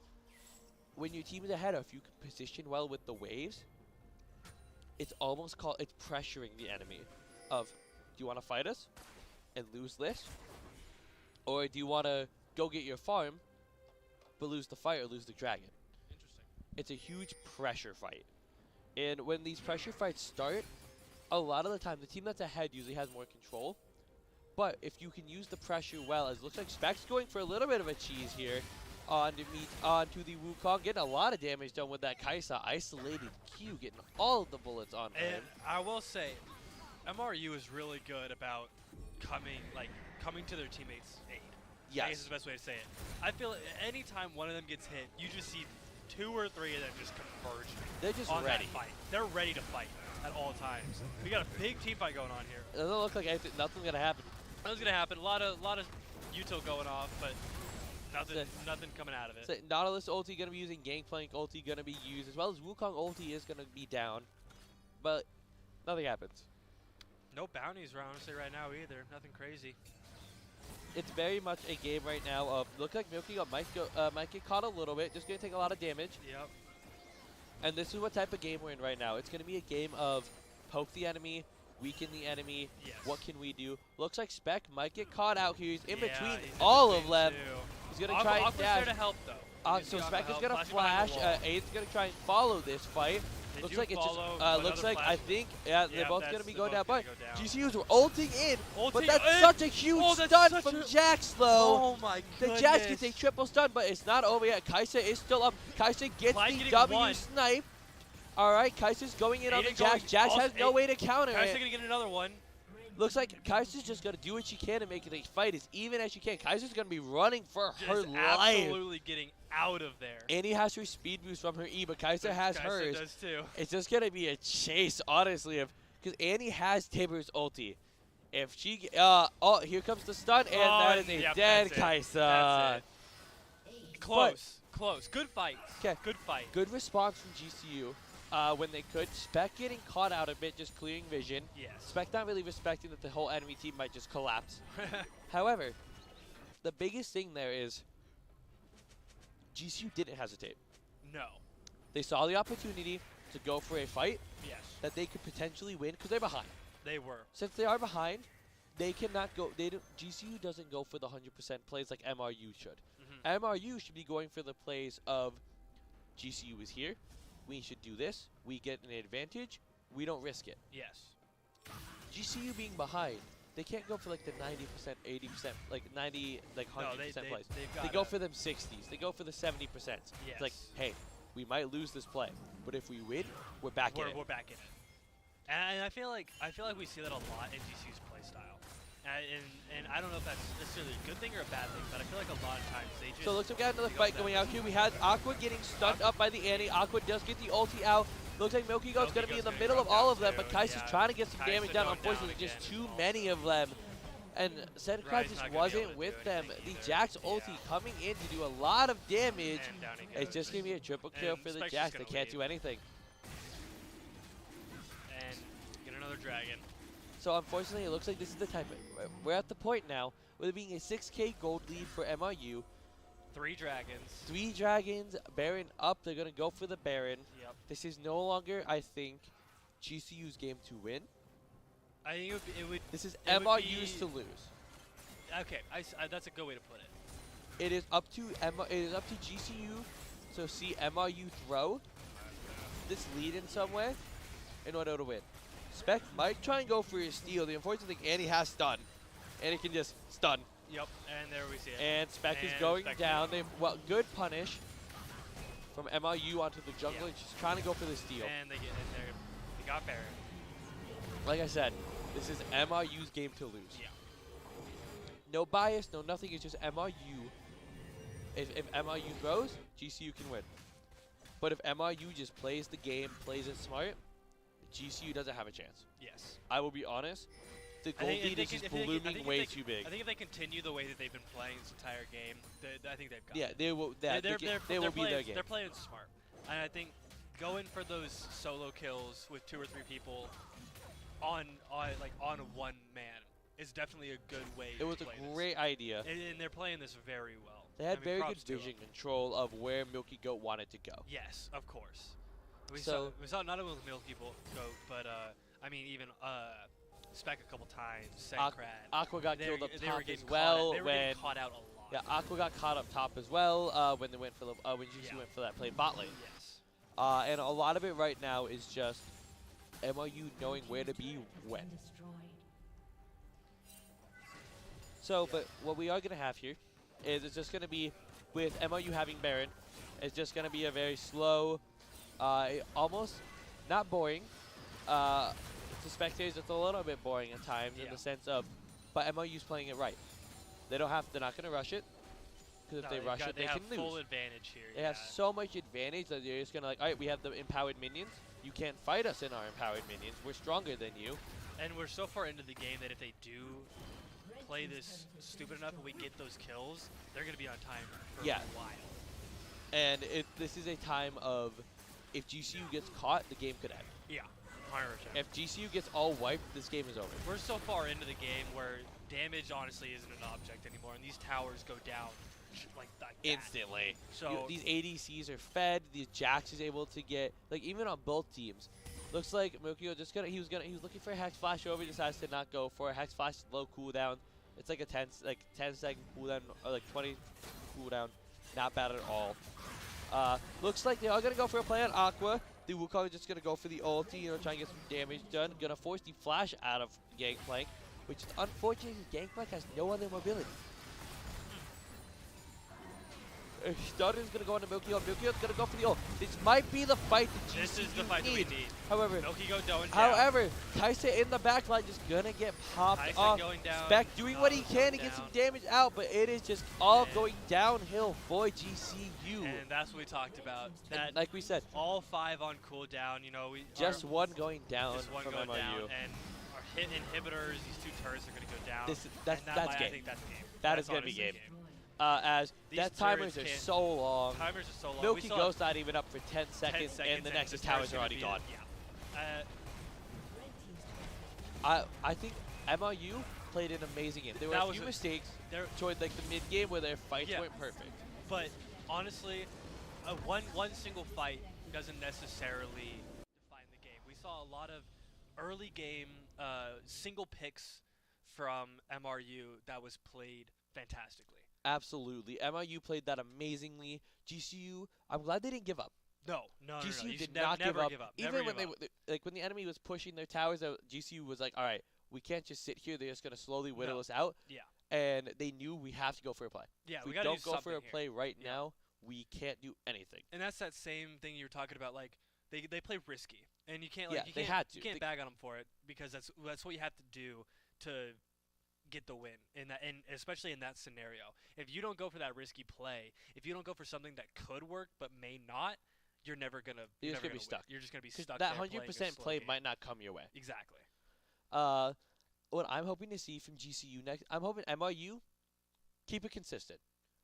when your team is ahead, or if you can position well with the waves, it's almost it's pressuring the enemy. Of, do you want to fight us and lose this, or do you want to go get your farm, but lose the fight or lose the dragon? Interesting. It's a huge pressure fight, and when these pressure fights start, a lot of the time the team that's ahead usually has more control. But if you can use the pressure well, as it looks like Spec's going for a little bit of a cheese here onto the Wukong, getting a lot of damage done with that Kai'Sa isolated Q, getting all of the bullets on him. And I will say, MRU is really good about coming to their teammates' aid. Yes. I guess is the best way to say it. I feel anytime one of them gets hit, you just see 2 or 3 of them just converge. They're just on ready. That fight. They're ready to fight at all times. We got a big team fight going on here. It doesn't look like nothing's gonna happen. Nothing's gonna happen. A lot of util going off, but nothing coming out of it. So Nautilus ulti gonna be using Gangplank ulti gonna be used, as well as Wukong ulti is gonna be down, but nothing happens. No bounties around, honestly, right now either. Nothing crazy. It's very much a game right now of look like Milky might get caught a little bit, just gonna take a lot of damage. Yep. And this is what type of game we're in right now. It's gonna be a game of poke the enemy, weaken the enemy. Yes. What can we do? Looks like Spec might get caught out here. He's in between all of them. He's gonna try and dash. There to help though. So Spec is gonna flash. Aid's gonna try and follow this fight. Looks like it's just. Looks like I think they're both gonna be going down. But GCU's were ulting in. But that's such a huge stun from Jax though. Oh my goodness. The Jax gets a triple stun, but it's not over yet. Kai'Sa is still up. Kai'Sa gets the W snipe. All right, Kai'Sa's going in on the Jax. Jax has no way to counter it. Kai'Sa gonna get another one. looks like Kaiser's just going to do what she can to make it a fight as even as she can. Kaiser's going to be running for her life. Absolutely getting out of there. Annie has her speed boost from her E, but Kaiser has hers. Does too. It's just going to be a chase, honestly, because Annie has Tiber's ulti. If she, oh, here comes the stun, and that is a dead Kaiser. That's it. Close. Good fight. Okay. Good fight. Good response from GCU when they could. Spec getting caught out a bit, just clearing vision. Yes. Spec not really respecting that the whole enemy team might just collapse. However, the biggest thing there is GCU didn't hesitate. No. They saw the opportunity to go for a fight that they could potentially win because they're behind. They were. Since they are behind, they cannot go. GCU doesn't go for the 100% plays like MRU should. MRU should be going for the plays of GCU is here. We should do this. We get an advantage. We don't risk it. Yes. GCU being behind, they can't go for like the 90%, 80%, like 90, like 100% plays. They go for them 60s. They go for the 70%. Yes. It's like, hey, we might lose this play, but if we win, we're back in it. We're back in it. And I feel like we see that a lot in GCU's play style. And I don't know if that's necessarily a good thing or a bad thing, but I feel like a lot of times they just... So looks like we got another fight going out here. We had Aqua getting stunned up by the Annie. Aqua does get the ulti out. Looks like Milky Goat's going to be in the middle of all of them, but Kaiser's trying to get some damage down. Unfortunately, just too many of them. And Sencrad just wasn't with them. The Jax ulti coming in to do a lot of damage. It's just going to be a triple kill for the Jax. They can't do anything. And get another dragon. So unfortunately, it looks like this is the time. We're at the point now with it being a 6K gold lead for MRU. 3 dragons. 3 dragons. Baron up. They're going to go for the Baron. Yep. This is no longer, I think, GCU's game to win. I think it would. This is MRU's to lose. Okay, that's a good way to put it. It is up to GCU. So see MRU throw this lead in some way in order to win. Spec might try and go for his steal. The unfortunate thing, Annie has stun. Annie can just stun. Yep, and there we see it. And Spec is going down. Good punish from MRU onto the jungle. And she's trying to go for the steal. And they got Baron. Like I said, this is MRU's game to lose. Yeah. No bias, no nothing. It's just MRU. If MRU throws, GCU can win. But if MRU just plays the game, plays it smart, GCU doesn't have a chance. Yes. I will be honest. The gold lead is just blooming way too big. I think if they continue the way that they've been playing this entire game, I think they've got it. Yeah, they will. They will be their game. They're playing smart, and I think going for those solo kills with 2 or 3 people on one man is definitely a good way. It was a great idea, and they're playing this very well. They had very good vision control of where Milky Goat wanted to go. Yes, of course. We saw not only with Milky Goat, but I mean even Spec a couple times. Sencrad. Aqua got killed up top as well. They were getting caught out a lot. Yeah, Aqua got caught up top as well when they went for when GC went for that play bot lane. Yes. And a lot of it right now is just MRU knowing where to be when. So, but what we are going to have here is it's just going to be, with MRU having Baron, it's just going to be a very slow, almost not boring. To spectators, it's a little bit boring at times in the sense of, but MRU's playing it right. They're not going to rush it, because if they rush it, they can lose. They have full advantage here. They have so much advantage that they're just going to like, all right, we have the empowered minions. You can't fight us in our empowered minions. We're stronger than you. And we're so far into the game that if they do play this stupid enough and we get those kills, they're going to be on time for a while. And this is a time of, if GCU gets caught, the game could end. Yeah, 100%. If GCU gets all wiped, this game is over. We're so far into the game where damage honestly isn't an object anymore, and these towers go down like that. Instantly. So these ADCs are fed. These Jax is able to get, like, even on both teams. Looks like Milky just he was looking for a Hex Flash over, decides to not go for a Hex Flash low cooldown. It's like a 10-second cooldown or like 20 cooldown. Not bad at all. Looks like they are gonna go for a play on Aqua. The Wukong is just gonna go for the ulti, try and get some damage done. Gonna force the flash out of Gangplank, which is unfortunate because Gangplank has no other mobility. Starter's going to go into Milky-O. Milky-O's going to go for the ult. This might be the fight that GCU This is the fight that we need. However, Milky-O going down. However, Tysa in the backline just going to get popped Tysa off. going down. Spec doing what he can to get some damage out, but it is just all going downhill for GCU. And that's what we talked about. That like we said, all 5 on cooldown. You know, just one going down from going MRU. down, and our hit inhibitors, these 2 turrets are going to go down. That's game. I think that's game. That is going to be game. As death timers are so long. Timers are so long. Milky Ghost's not even up for 10 seconds, and the Nexus towers are already gone. Yeah. I think MRU played an amazing game. There were a few mistakes toward like the mid game where their fights weren't perfect. But honestly, one single fight doesn't necessarily define the game. We saw a lot of early game single picks from MRU that was played fantastically. Absolutely. MRU played that amazingly. GCU, I'm glad they didn't give up. No. GCU You did should not never give give up. Even when when the enemy was pushing their towers, GCU was like, all right, we can't just sit here. They're just going to slowly whittle us out. Yeah. And they knew we have to go for a play. Yeah, if we we got to don't go for a play right now, we can't do anything. And that's that same thing you were talking about. Like they play risky, and you can't they had to. You can't bag on them for it because that's what you have to do to get the win in that, and especially in that scenario. If you don't go for that risky play, if you don't go for something that could work but may not, you're never gonna. You're just gonna be stuck. You're just gonna be stuck. That 100% play might not come your way. Exactly. What I'm hoping to see from GCU next, I'm hoping MRU keep it consistent.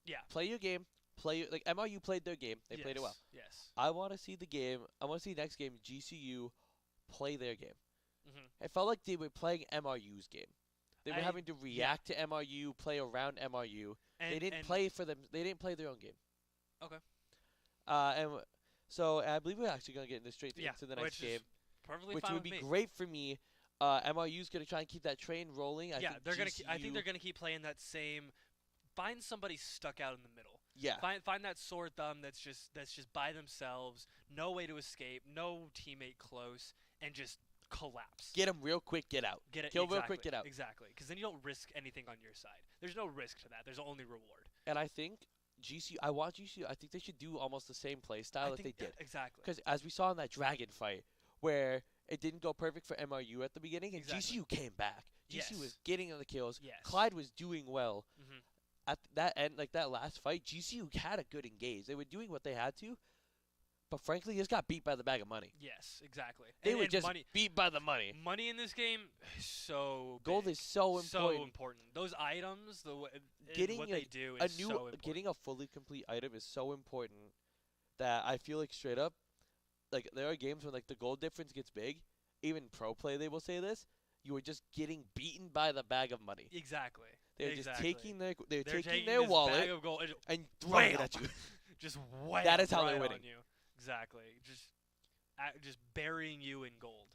Yeah. Play your game. Like MRU played their game. They played it well. Yes. I want to see the game. I want to see next game GCU play their game. Mm-hmm. It felt like they were playing MRU's game. They were having to react to MRU, play around MRU. They didn't play for them. They didn't play their own game. Okay. So I believe we're actually going to get straight into the next game, which would be great for me. MRU's going to try and keep that train rolling. I think they're going to. I think they're going to keep playing that same. Find somebody stuck out in the middle. Yeah. Find that sore thumb that's just by themselves, no way to escape, no teammate close, and just collapse. Get them real quick, get out. Kill real quick, get out. Exactly, because then you don't risk anything on your side. There's no risk to that. There's only reward. And I think GCU, I think they should do almost the same play style that they did. Exactly. Because as we saw in that Dragon fight, where it didn't go perfect for MRU at the beginning, and GCU came back. GCU was getting on the kills. Yes. Clyde was doing well. Mm-hmm. At that end, like that last fight, GCU had a good engage. They were doing what they had to, but frankly, just got beat by the bag of money. Yes, exactly. They were just beat by the money. Money in this game, so gold big. is so important. So important. Those items, what they do is so important. Getting a fully complete item is so important that I feel like straight up, like there are games when like the gold difference gets big. Even pro play, they will say this. You are just getting beaten by the bag of money. Exactly. They're just taking their wallet bag of gold and throwing it at you. Just wham. That is how right they're winning. On you. Exactly. Just burying you in gold.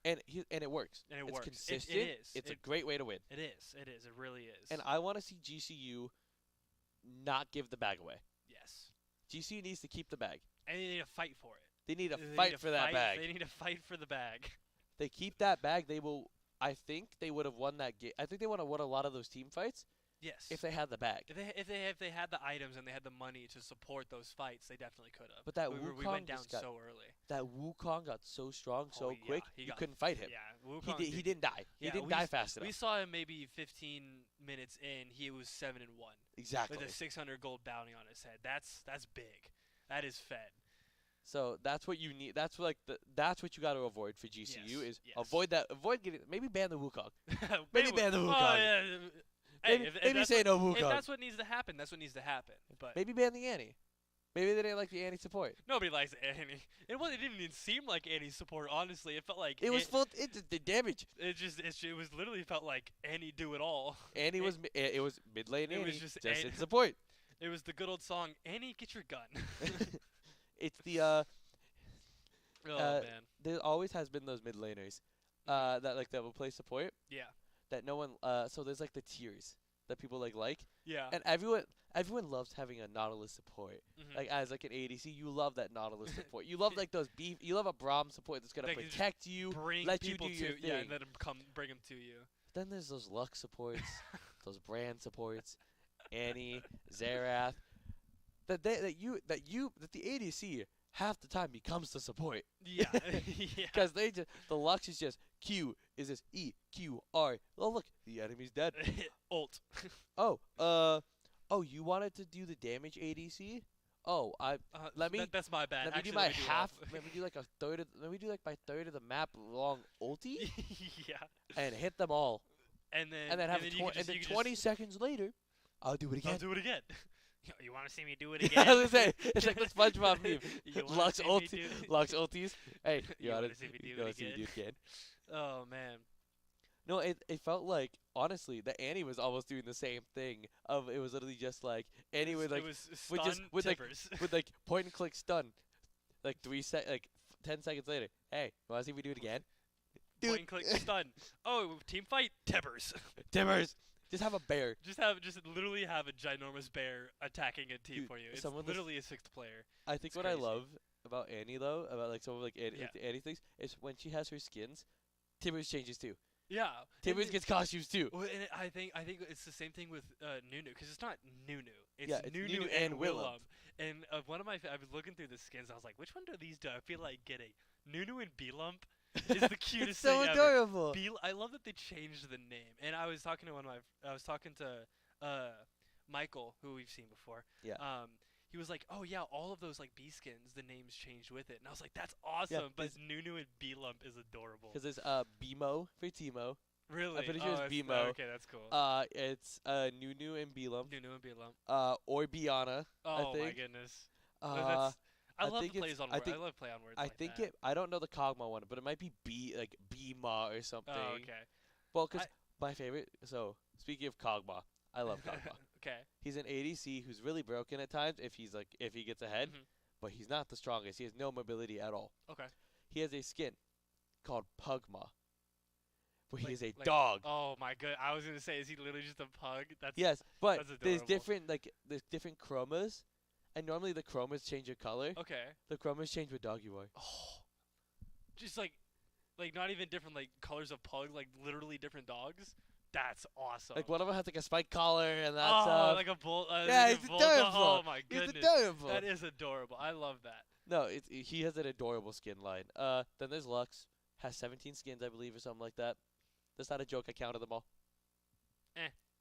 And it works. And it's works. consistent. It is. It's a great way to win. It is. It is. It really is. And I want to see GCU not give the bag away. Yes. GCU needs to keep the bag. And they need to fight for it. They need to fight for that bag. They need to fight for the bag. They keep that bag, they will. I think they would have won that game. I think they would have won a lot of those team fights. Yes. If they had the bag. If they had the items and they had the money to support those fights, they definitely could have. But that we went down so early. That Wukong got so strong so quick. You couldn't fight him. Yeah, Wukong he didn't die. He didn't die fast enough. We saw him maybe 15 minutes in. He was 7-1. Exactly. With a 600 gold bounty on his head. That's big. That is fed. So that's what you need. That's what you got to avoid for GCU is avoid that. Avoid getting. Maybe ban the Wukong. Maybe ban the Wukong. Oh, yeah. Maybe say no Wukong. If that's what needs to happen, that's what needs to happen. But maybe ban the Annie. Maybe they didn't like the Annie support. Nobody likes Annie. It didn't even seem like Annie support. Honestly, it felt like it was full. It just did damage. It was literally felt like Annie do it all. Annie was it was mid lane. Annie was just in support. It was the good old song, Annie, get your gun. It's the oh man. There always has been those mid laners that will play support. Yeah. That no one so there's like the tiers that people like. Yeah. And everyone loves having a Nautilus support. Mm-hmm. Like as like an ADC, you love that Nautilus support. You love like those beef. You love a Braum support that's gonna protect you, let you do your thing. Yeah, and let them bring them to you. Then there's those Lux supports, those Brand supports, Annie, Xerath. that the ADC half the time becomes the support. Yeah. Because the Lux is just Q is this E Q R. Oh look, the enemy's dead. Ult. Oh, you wanted to do the damage ADC? Oh, that's my bad. Let me do my half. Let me do like a third. Let me do like my third of the map long ulti. Yeah. And hit them all. And then 20 seconds later, I'll do it again. I'll do it again. You want to see me do it I again? was gonna say, it's like the SpongeBob meme. Lux ultis. Hey, you want to see me do it again? Oh man. No, it felt like, honestly, that Annie was almost doing the same thing. It was literally just like Annie with like point and click stun, like 10 seconds later. Hey, you want to see me do it again? Point and click stun. Oh, team fight. Tibbers. Just have a bear. Just literally have a ginormous bear attacking a team for you. It's literally a sixth player. I think what I love about Annie though, about like some of like Annie things, is when she has her skins, Tibbers changes too. Yeah. Tibbers gets costumes too. Well, and I think it's the same thing with Nunu, because it's not Nunu. It's Nunu and Willump. And one of I was looking through the skins, I was like, which one do these do I feel like getting? Nunu and Beelump is the cutest thing so adorable. Ever. I love that they changed the name. And I was talking to Michael, who we've seen before. Yeah. He was like, oh yeah, all of those like B skins, the names changed with it. And I was like, that's awesome. Yeah, but Nunu and Beelump is adorable. Because there's Bimo for Teemo. Really? I'm pretty sure it's Bimo. Okay, that's cool. It's Nunu and Beelump. Or Biana. Oh my goodness. I love play on words. I think that. I don't know the Kog'Maw one, but it might be Bima or something. Oh, okay. Well, because my favorite. So speaking of Kog'Maw, I love Kog'Maw. Okay. He's an ADC who's really broken at times if he gets ahead, but he's not the strongest. He has no mobility at all. Okay. He has a skin called Pugma, where he is a dog. Oh my god! I was gonna say, is he literally just a pug? Yes, but that's there's different chromas, and normally the chromas change your color. Okay. The chromas change what dog you are. Oh. Just like not even different colors of pug, like literally different dogs. That's awesome. Like one of them has like a spike collar and that's like a bull. Yeah, it's adorable. Oh my goodness. It's adorable. That is adorable. I love that. No, he has an adorable skin line. Then there's Lux, has 17 skins I believe or something like that. That's not a joke. I counted them all.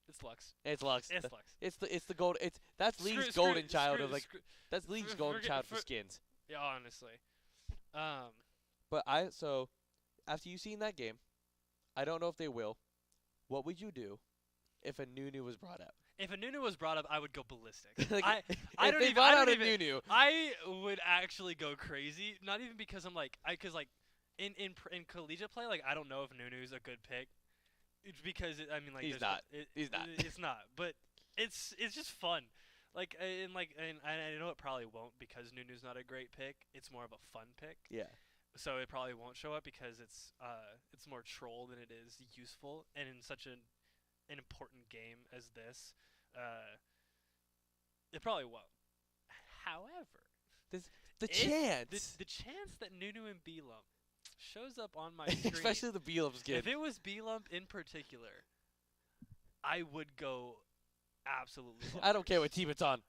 It's Lux. It's Lux. It's Lux. It's the gold. That's League's golden child of like. That's League's golden child for skins. Yeah, honestly. But so after you've seen that game, I don't know if they will. What would you do if a Nunu was brought up? If a Nunu was brought up, I would go ballistic. Nunu, I would actually go crazy. Not even because I'm in collegiate play, I don't know if Nunu's a good pick. It's because he's not. It's not. But it's just fun. And I know it probably won't because Nunu's not a great pick. It's more of a fun pick. Yeah. So it probably won't show up because it's more troll than it is useful, and in such an important game as this, it probably won't. However, the chance that Nunu and Beelump shows up on my screen, especially the Beelump skin. If it was Beelump in particular, I would go absolutely. I don't care what team it's on.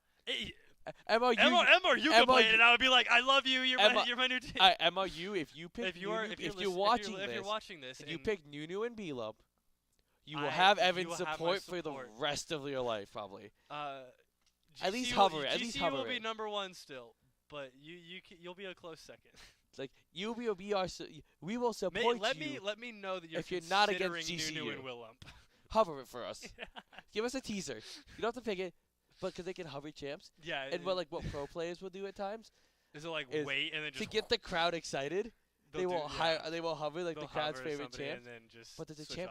MRU can play it, and I would be like, I love you. You're my new team. MRU, if you're watching this, and you pick Nunu and Beelump, you will have Evan's support for the rest of your life, probably. At least hover. GCU will be number one still, but you'll be a close second. It's like we will support you. Let me know that if you're not against GCU. Nunu and Willump. Hover it for us. Give us a teaser. You don't have to pick it. But because they can hover champs. Yeah. And what pro players will do at times is wait and then just to get the crowd excited. They will hover the crowd's favorite champ. And then just but there's a champ.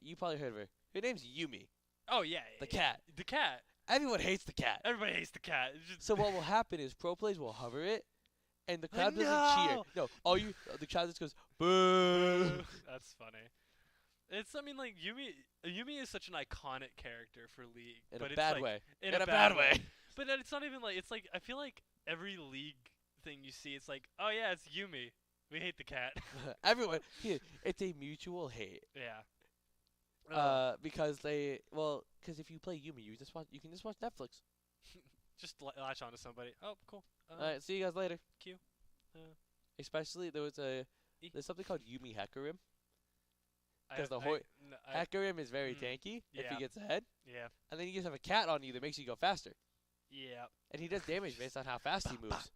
You probably heard of her. Her name's Yumi. Oh yeah. The cat. The cat. Everyone hates the cat. Everybody hates the cat. So what will happen is pro players will hover it, and the crowd doesn't cheer. No, the crowd just goes boo. That's funny. Yumi is such an iconic character for League. In a bad way. In a bad way. But it's not even I feel like every League thing you see, it's oh yeah, it's Yumi. We hate the cat. Everyone, it's a mutual hate. Yeah. Because if you play Yumi, you can just watch Netflix. Just latch onto somebody. Oh, cool. All right, see you guys later. Q. Especially there's something called Yumi Hecarim. Because Hecarim is very tanky if he gets ahead. Yeah. And then you just have a cat on you that makes you go faster. Yeah. And he does damage based on how fast he moves.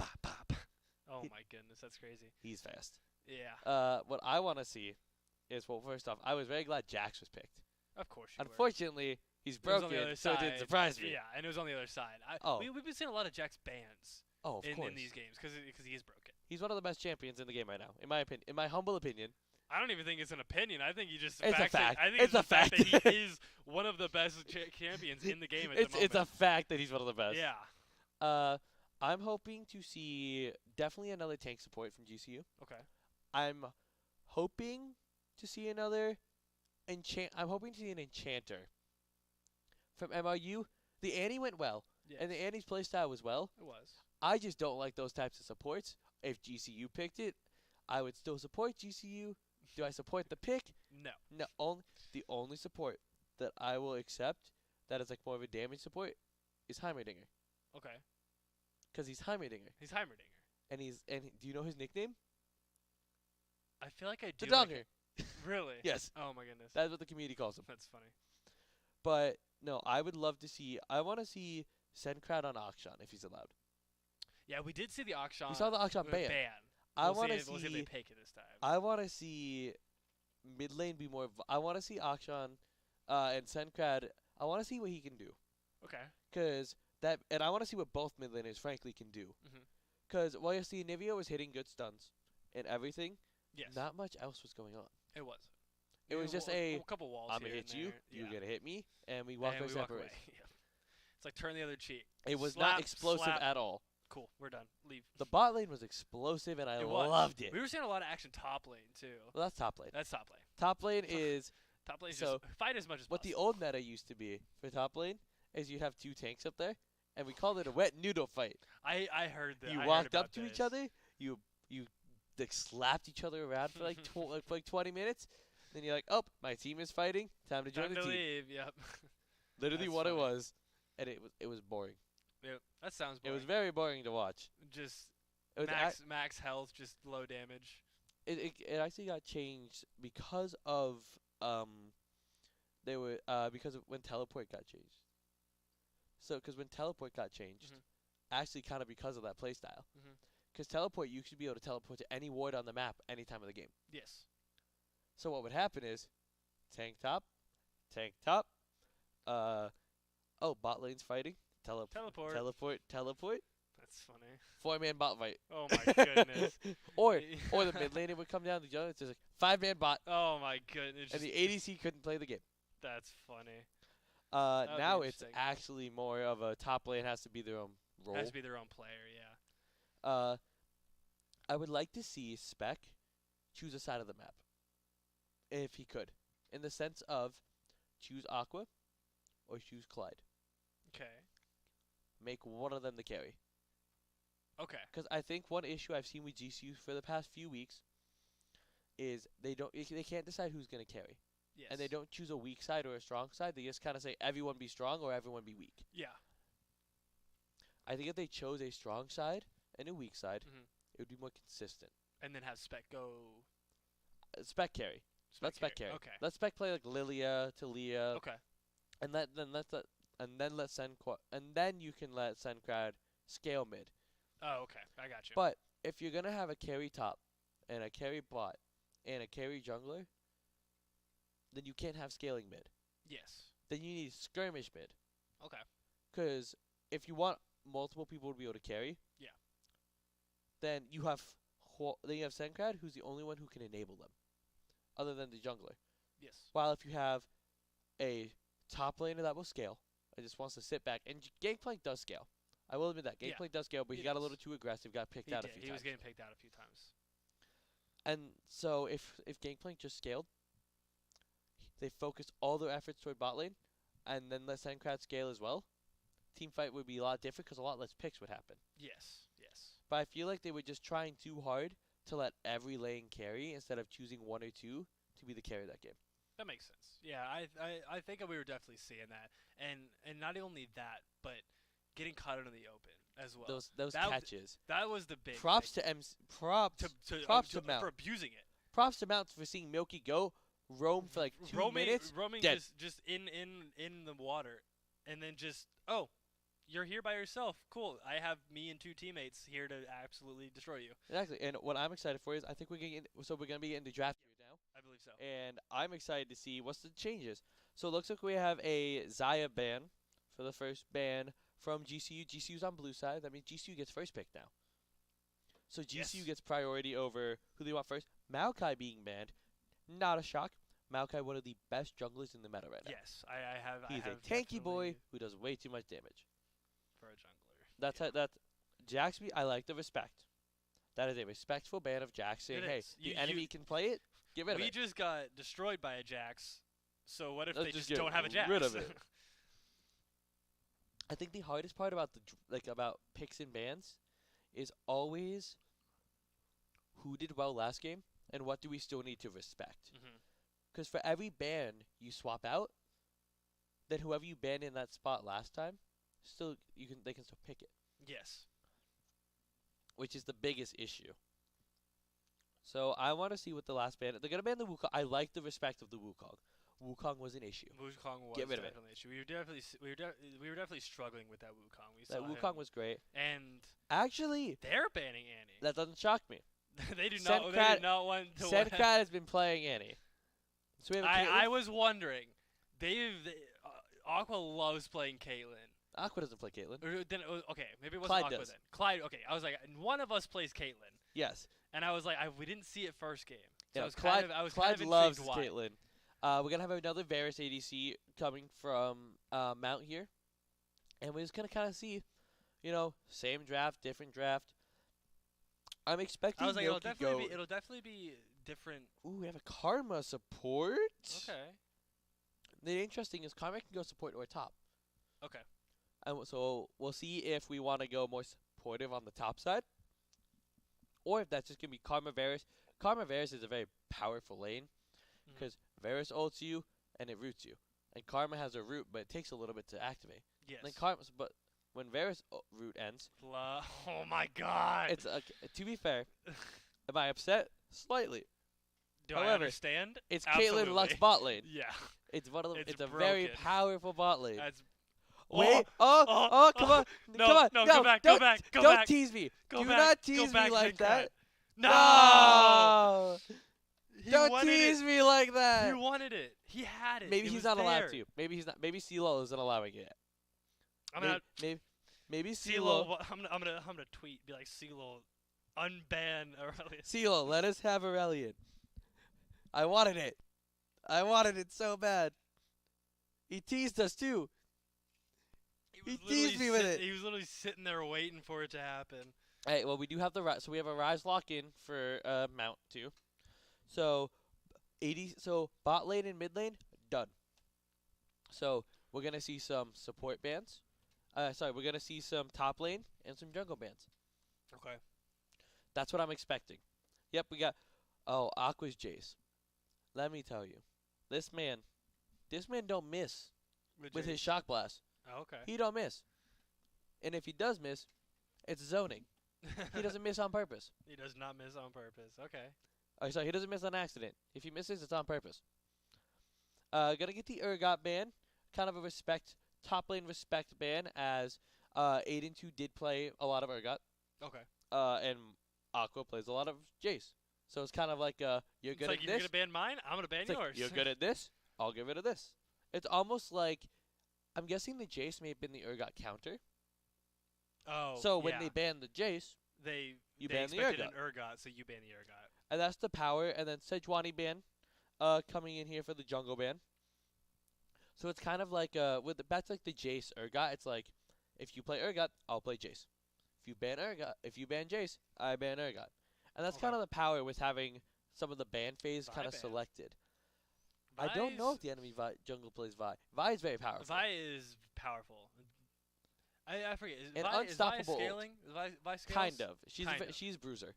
Oh my goodness, that's crazy. He's fast. Yeah. What I want to see is, well, first off, I was very glad Jax was picked. Of course you Unfortunately, he's broken, so it didn't surprise me. Yeah, and it was on the other side. We've been seeing a lot of Jax bans. Oh, of course. In these games because he is broken. He's one of the best champions in the game right now, in my opinion. In my humble opinion. I don't even think it's an opinion. I think it's a fact. I think it's a fact that he is one of the best champions in the game at the moment. It's a fact that he's one of the best. Yeah. I'm hoping to see definitely another tank support from GCU. Okay. I'm hoping to see another I'm hoping to see an enchanter from MRU. The Annie went well, and the Annie's playstyle was well. It was. I just don't like those types of supports. If GCU picked it, I would still support GCU. Do I support the pick? No. No. The only support that I will accept that is like more of a damage support is Heimerdinger. Okay. Because he's Heimerdinger. He's Heimerdinger. And do you know his nickname? I feel like I do. The Donger. Really? Yes. Oh my goodness. That's what the community calls him. That's funny. But no, I would love to see. I want to see Sencrad on Akshan if he's allowed. Yeah, we did see the Akshan. We saw the Akshan ban. I want to see. We'll see if they pick it this time. I want to see mid lane be more. I want to see Akshan and Sencrad. I want to see what he can do. Okay. And I want to see what both mid laners frankly can do. Because while you see Nivea was hitting good stuns and everything, not much else was going on. It was. It was just a couple walls. I'm gonna hit you. You're gonna hit me, and we walk our separate ways. It's like turn the other cheek. It was not explosive at all. Cool. We're done. Leave. The bot lane was explosive, and I loved it. We were seeing a lot of action top lane too. Well, that's top lane. That's top lane. Top lane is top lane. So just fight as much as what possible. the old meta used to be for top lane is you have two tanks up there, and we called it a wet noodle fight. I heard that. You walked up to each other. You like slapped each other around for like for like 20 minutes. Then you're like, oh, my team is fighting. Time to join the team. Leave. Yep. Literally That's what funny. it was, and it was boring. Yeah, that sounds boring. It was very boring to watch. Just it was max health, just low damage. It actually got changed because of because of when teleport got changed. So because when teleport got changed, actually kind of because of that playstyle. Because teleport, you should be able to teleport to any ward on the map any time of the game. Yes. So what would happen is, tank top. Bot lane's fighting. Teleport. That's funny. 4-man bot fight. Oh my goodness. or the mid lane would come down the jungle. It's just like 5-man bot. Oh my goodness. And the ADC couldn't play the game. That's funny. Now it's actually more of a top lane has to be their own role. Has to be their own player, yeah. I would like to see Spec choose a side of the map. If he could. In the sense of choose Aqua or choose Clyde. Okay. Make one of them the carry. Okay. Because I think one issue I've seen with GCU for the past few weeks is they can't decide who's going to carry. Yes. And they don't choose a weak side or a strong side. They just kind of say everyone be strong or everyone be weak. Yeah. I think if they chose a strong side and a weak side, it would be more consistent. And then have Spec go... Spec carry. Let Spec carry. Okay. Let Spec play like Lilia, Talia. Okay. And then you can let Sencrad scale mid. Oh, okay. I got you. But if you're gonna have a carry top and a carry bot and a carry jungler, then you can't have scaling mid. Yes. Then you need skirmish mid. Okay. Because if you want multiple people to be able to carry, then you have Sencrad, who's the only one who can enable them, other than the jungler. Yes. While if you have a top laner that will scale and just wants to sit back, and Gangplank does scale. I will admit that Gangplank does scale, but he got a little too aggressive, got picked out a few times. He was getting picked out a few times. And so if Gangplank just scaled, they focused all their efforts toward bot lane, and then let Sencrad scale as well, team fight would be a lot different because a lot less picks would happen. Yes. But I feel like they were just trying too hard to let every lane carry instead of choosing one or two to be the carry of that game. That makes sense. Yeah, I think we were definitely seeing that. And not only that, but getting caught out in the open as well. Those catches. That was the big props thing. to props to Mount for abusing it. Props to Mount for seeing Milky go roam for like 2 minutes. Roaming dead. just in the water, and then just you're here by yourself. Cool. I have me and 2 teammates here to absolutely destroy you. Exactly. And what I'm excited for is I think we're gonna be getting the draft year now. I believe so. And I'm excited to see what's the changes. So it looks like we have a Zaya ban for the first ban from GCU. GCU's on blue side. That means GCU gets first pick now. So GCU gets priority over who they want first. Maokai being banned, not a shock. Maokai, one of the best junglers in the meta right now. Yes, I have. He's a tanky boy who does way too much damage. For a jungler. That's Jaxby. I like the respect. That is a respectful ban of Jax saying, "Hey, the enemy can play it. Get rid of it." We just got destroyed by a Jax. So what if Let's they just don't have a Jax? Rid of it. I think the hardest part about about picks and bans is always who did well last game and what do we still need to respect. Because for every ban you swap out, then whoever you banned in that spot last time, they can still pick it. Yes. Which is the biggest issue. So I want to see what the last ban. They're gonna ban the Wukong. I like the respect of the Wukong. Wukong was an issue. Wukong was definitely an issue. We were definitely struggling with that Wukong. That Wukong was great. And actually, they're banning Annie. That doesn't shock me. They do not want to. Sendcrat has been playing Annie. So we have I was wondering. Aqua loves playing Caitlyn. Aqua doesn't play Caitlyn. Okay, maybe it wasn't Clyde Aqua does. then. Clyde. Okay, I was like, one of us plays Caitlyn. Yes. And I was like, we didn't see it first game. So yeah, I was Clyde kind of loves intrigued why. Caitlyn. We're gonna have another Varus ADC coming from Mount here, and we're just gonna kind of see, same draft, different draft. I'm expecting. I was like, it'll definitely be different. Ooh, we have a Karma support. Okay. The interesting is Karma can go support or top. Okay. And so we'll see if we want to go more supportive on the top side, or if that's just gonna be Karma Varus. Karma Varus is a very powerful lane because Varus ults you and it roots you, and Karma has a root, but it takes a little bit to activate. Yes. But when Varus root ends, oh my God! It's to be fair. Am I upset? Slightly. However, I understand? It's Absolutely. Caitlyn Lux bot lane. Yeah. It's one of the, it's a broken. very powerful bot lane. That's Wait! Oh! Come on! No! Come on! No! No! Go back! Don't, Go back! Go don't back! tease me! Go Do back, not go tease back, me like Zincrat. that! No! Don't tease me like that! He wanted it. He had it. Maybe it he's was not there. allowed to. Maybe he's not. Maybe CLOL isn't allowing it. Maybe CLOL. I'm gonna tweet. Be like, CLOL, unban Aurelion. CLOL, let us have Aurelion. I wanted it. I wanted it so bad. He teased us too. He teased me with it. He was literally sitting there waiting for it to happen. Hey, well, we do have so we have a Rise lock-in for Mount too. So, bot lane and mid lane done. So we're gonna see some support bans. We're gonna see some top lane and some jungle bans. Okay. That's what I'm expecting. Yep, we got. Oh, Aqua's Jace. Let me tell you, this man don't miss with his shock blast. Oh, okay. He don't miss. And if he does miss, it's zoning. He doesn't miss on purpose. He does not miss on purpose. Okay. Oh, sorry, he doesn't miss on accident. If he misses, it's on purpose. Gonna get the Urgot ban. Kind of a top lane respect ban, as Aiden 2 did play a lot of Urgot. Okay. And Aqua plays a lot of Jace. So it's kind of like you're good at this. You're gonna ban mine, I'm gonna ban yours. You're good at this, I'll get rid of this. It's almost like, I'm guessing the Jace may have been the Urgot counter. Oh. So when they banned the Jace, they ban the expected Urgot. an Urgot, so you ban the Urgot. And that's the power. And then Sejuani ban, coming in here for the jungle ban. So it's kind of like that's like the Jace Urgot. It's like, if you play Urgot, I'll play Jace. If you ban Jace, I ban Urgot. And that's kind of the power with having some of the ban phase kind of selected. I don't know if the enemy jungle plays Vi. Vi is very powerful. Vi is powerful. I forget. Is unstoppable. Vi scaling? Vi scales? Kind of. She's bruiser.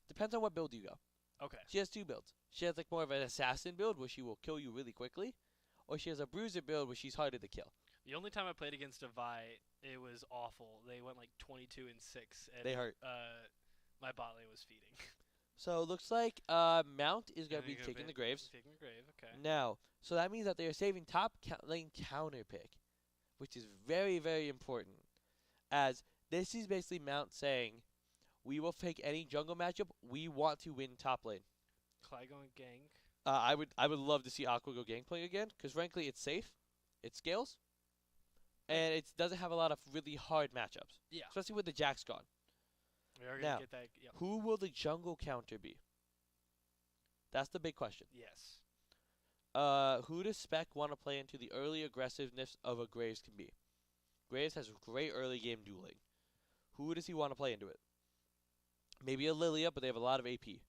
Depends on what build you go. Okay. She has 2 builds. She has like more of an assassin build where she will kill you really quickly, or she has a bruiser build where she's harder to kill. The only time I played against a Vi, it was awful. They went like 22-6, and They hurt. My bot lane was feeding. So it looks like Mount is going to be taking the Graves. Taking the Grave, okay. Now, so that means that they are saving top lane counter pick, which is very, very important, as this is basically Mount saying, we will take any jungle matchup. We want to win top lane. Clyde going gank. I would love to see Aqua go gangplank again, because frankly, it's safe, it scales, and it doesn't have a lot of really hard matchups. Yeah. Especially with the Jax gone. We are Now, gonna get that. Yep. who will the jungle counter be? That's the big question. Yes. Who does Spec want to play into the early aggressiveness of a Graves can be? Graves has great early game dueling. Who does he want to play into it? Maybe a Lilia, but they have a lot of AP.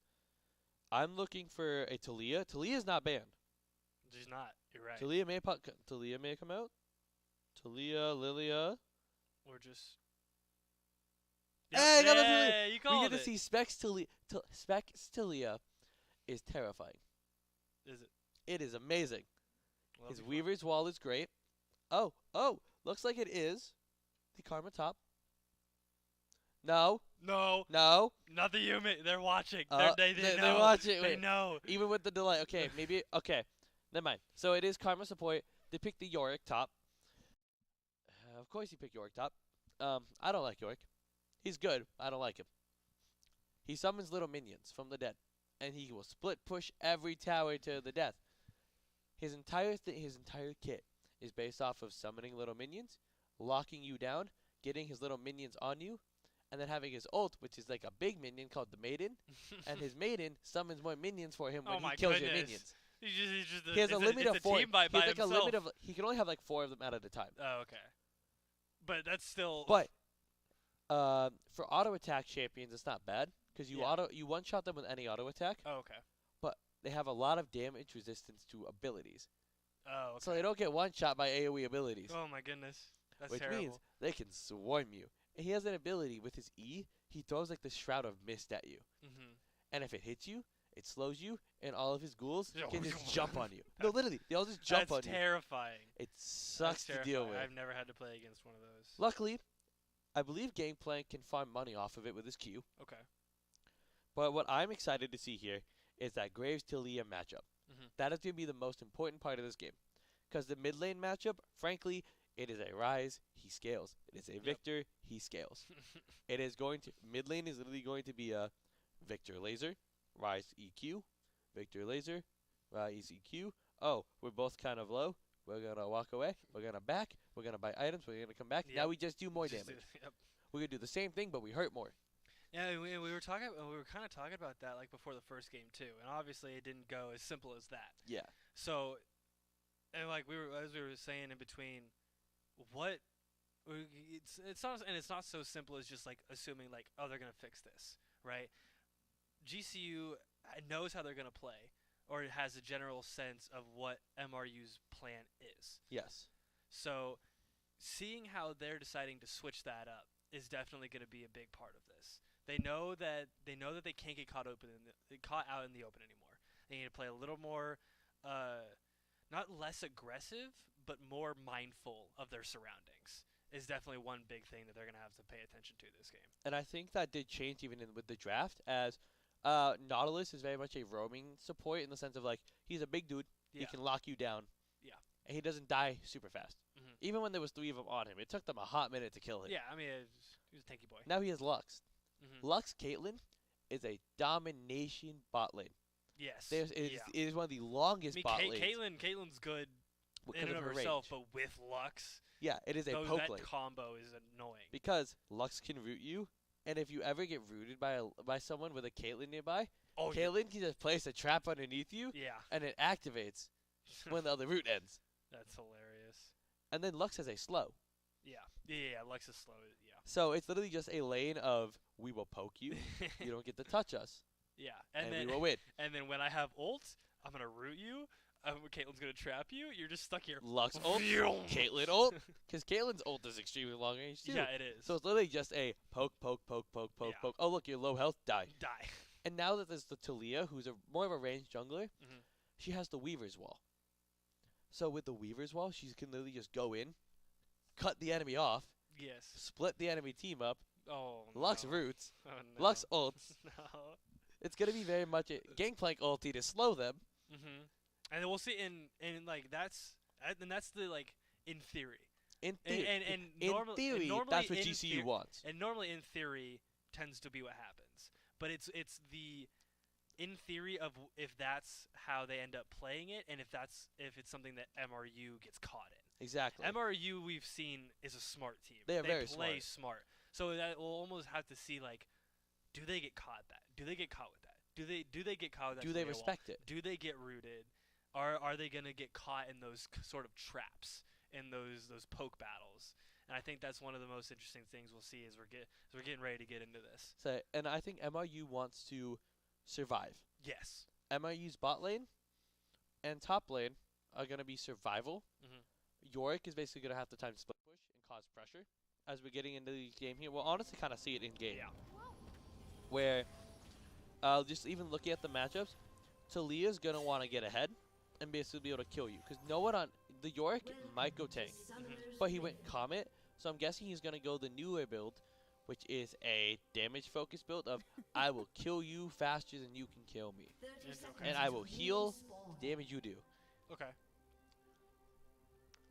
I'm looking for a Talia. Talia is not banned. She's not. You're right. Talia may come out. Talia, Lilia. Or just. Hey, yeah, you called we get it. to see Spec's Talia is terrifying. Is it? It is amazing. Well, His Weaver's wall is great. Oh, looks like it is the Karma top. No. No. Not the human. They're watching. They know. They're watching. They know. Even with the delay. Okay, maybe. Okay, never mind. So it is Karma support. They picked the Yorick top. Of course he picked Yorick top. I don't like Yorick. He's good. I don't like him. He summons little minions from the dead, and he will split push every tower to the death. His entire kit is based off of summoning little minions, locking you down, getting his little minions on you, and then having his ult, which is like a big minion called the Maiden, and his Maiden summons more minions for him when he kills your minions. He has a limit of 4. He can only have like 4 of them out at a time. Oh, okay. But that's still. But for auto attack champions, it's not bad because you one shot them with any auto attack. Oh, okay. But they have a lot of damage resistance to abilities. Oh, okay. So they don't get one shot by AoE abilities. Oh my goodness, that's which terrible. Means they can swarm you. And he has an ability with his E. He throws like the Shroud of Mist at you, and if it hits you, it slows you, and all of his ghouls can just jump on you. No, literally, they all just jump on you. That's terrifying. It sucks to deal with. I've never had to play against one of those. Luckily, I believe Gangplank can farm money off of it with his Q. Okay. But what I'm excited to see here is that Graves Talia matchup. That is going to be the most important part of this game. Because the mid lane matchup, frankly, it is a Rise, he scales. It is a Victor, he scales. It is going to, mid lane is literally going to be a Victor Laser, Rise EQ, Victor Laser, Rise EQ. Oh, we're both kind of low. We're going to walk away. We're going to back. We're going to buy items. We're going to come back. Now we just do more damage. We're going to do the same thing, but we hurt more. Yeah, we were kind of talking about that like before the first game too, and obviously it didn't go as simple as that. Yeah. So, and like we were saying in between, it's not so simple as just like assuming like, oh, they're gonna fix this, right? GCU knows how they're gonna play, or it has a general sense of what MRU's plan is. Yes. So, seeing how they're deciding to switch that up is definitely going to be a big part of this. They know that they can't get caught out in the open anymore. They need to play a little more, not less aggressive, but more mindful of their surroundings. Is definitely one big thing that they're going to have to pay attention to this game. And I think that did change even with the draft, as Nautilus is very much a roaming support in the sense of like he's a big dude, he can lock you down, and he doesn't die super fast. Even when there was 3 of them on him, it took them a hot minute to kill him. Yeah, I mean, he was a tanky boy. Now he has Lux. Lux Caitlyn is a domination bot lane. Yes. It is one of the longest bot lanes. Caitlyn's good in and of herself, but with Lux, yeah, it is a poke lane. That combo is annoying. Because Lux can root you, and if you ever get rooted by someone with a Caitlyn nearby, Caitlyn can just place a trap underneath you, and it activates when the other root ends. That's hilarious. And then Lux has a slow. Yeah, Lux is slow, So it's literally just a lane of, we will poke you, you don't get to touch us. Yeah, and then we will win. And then when I have ult, I'm going to root you, Caitlyn's going to trap you, you're just stuck here. Lux ult, Caitlyn ult, because Caitlyn's ult is extremely long range too. Yeah, it is. So it's literally just a poke. Oh look, you're low health, die. And now that there's the Talia, who's more of a ranged jungler, she has the Weaver's Wall. So with the Weaver's Wall, she can literally just go in, cut the enemy off. Yes. Split the enemy team up. Oh, Lux no. roots. Oh, no. Lux ults. No. It's going to be very much a Gangplank ulti to slow them. Mm-hmm. And we'll see and like that's the like in theory. In theory. And in normally that's what GCU wants. And normally in theory tends to be what happens. But it's the in theory of if that's how they end up playing it, and if it's something that MRU gets caught in. Exactly. MRU we've seen is a smart team. They play very smart. So that we'll almost have to see like, do they get caught that? Do they get caught with that? Do they get caught with that? Do they respect it? Do they get rooted? Are they gonna get caught in those sort of traps in those poke battles? And I think that's one of the most interesting things we'll see as we're getting ready to get into this. So, and I think MRU wants to survive. Yes. MRU's bot lane and top lane are going to be survival. Yorick is basically going to have the time to split push and cause pressure as we're getting into the game here. We'll honestly kind of see it in game. Yeah. Where, just even looking at the matchups, Talia's going to want to get ahead and basically be able to kill you. Because no one on the Yorick might go tank. But he went Comet, so I'm guessing he's going to go the newer build, which is a damage-focused build of I will kill you faster than you can kill me. Okay. And I will heal the damage you do. Okay.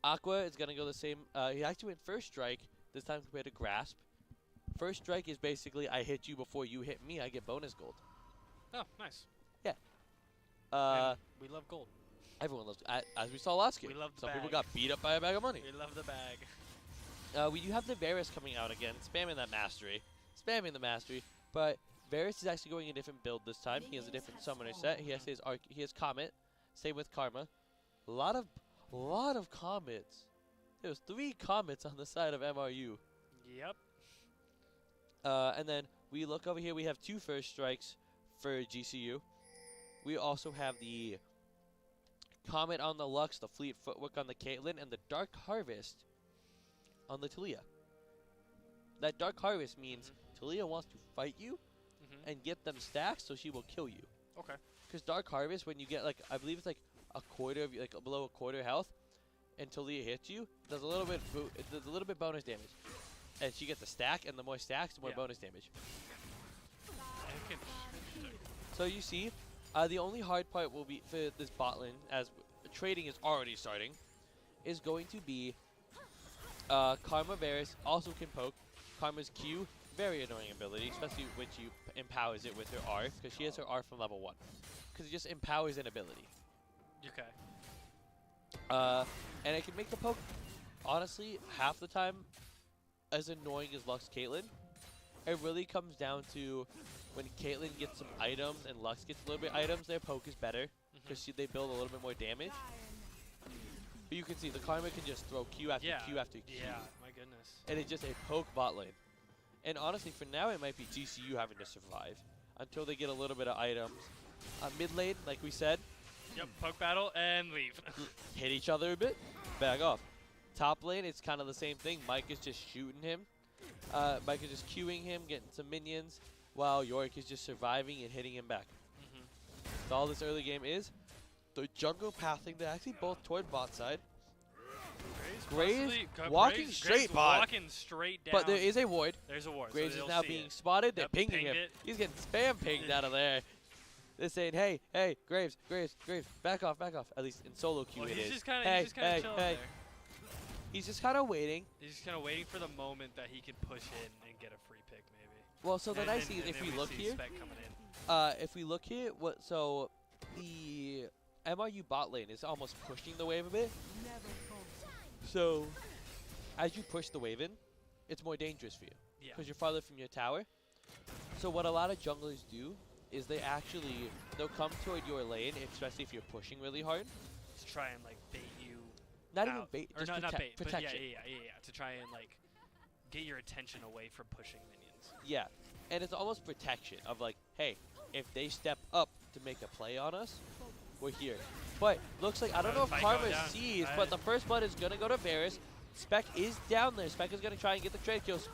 Aqua is going to go the same. He actually went First Strike this time compared to Grasp. First Strike is basically I hit you before you hit me. I get bonus gold. Oh, nice. Yeah. We love gold. Everyone loves as we saw last game. We love the Some bag. people got beat up by a bag of money. We love the bag. We do have the Varus coming out again, spamming that mastery. Spamming the mastery. But Varus is actually going a different build this time. He has a different summoner set. He has his he has Comet. Same with Karma. A lot of Comets. There was 3 Comets on the side of MRU. Yep. And then we look over here. We have 2 First Strikes for GCU. We also have the Comet on the Lux, the Fleet Footwork on the Caitlyn, and the Dark Harvest on the Talia. That Dark Harvest means Talia wants to fight you and get them stacks so she will kill you. Okay. Because Dark Harvest, when you get like, I believe it's like a quarter of, like below a quarter health, and Talia hits you, it does a little bit bonus damage. And she gets a stack, and the more stacks, the more bonus damage. So you see, the only hard part will be for this bot lane, as trading is already starting, is going to be Karma Varus also can poke. Karma's Q, very annoying ability, especially when she empowers it with her R, because she has her R from level 1. Because it just empowers an ability. Okay. And it can make the poke, honestly, half the time as annoying as Lux Caitlyn. It really comes down to when Caitlyn gets some items and Lux gets a little bit items, their poke is better because they build a little bit more damage. But you can see the Karma can just throw Q after Q after Q. Yeah, my goodness. And it's just a poke bot lane. And honestly, for now, it might be GCU having to survive until they get a little bit of items. Mid lane, like we said. Yep, poke battle and leave. Hit each other a bit, back off. Top lane, it's kind of the same thing. Mike is just shooting him. Mike is just queuing him, getting some minions, while Yorick is just surviving and hitting him back. So all this early game is. The jungle pathing, they're actually both toward bot side. Graves walking straight bot. Walking straight down. But there is a ward. There's a ward. Graves so is now being spotted. They're pinging him. It. He's getting spam pinged out of there. They're saying, hey, Graves, back off. At least in solo queue it is. He's just kind of chilling there. He's just kind of waiting. He's just kind of waiting for the moment that he can push in and get a free pick, maybe. Well, so the nice thing is if we look here, so the MRU bot lane is almost pushing the wave a bit. So as you push the wave in, it's more dangerous for you because you're farther from your tower. So what a lot of junglers do is they'll come toward your lane, especially if you're pushing really hard. To try and like bait you. Not even bait, just not bait, protection. But yeah. To try and like get your attention away from pushing minions. Yeah, and it's almost protection of like, hey, if they step up to make a play on us, we're here. But looks like, I don't know if Karma sees, but the first blood is going to go to Varus. Spec is down there. Spec is going to try and get the trade kills.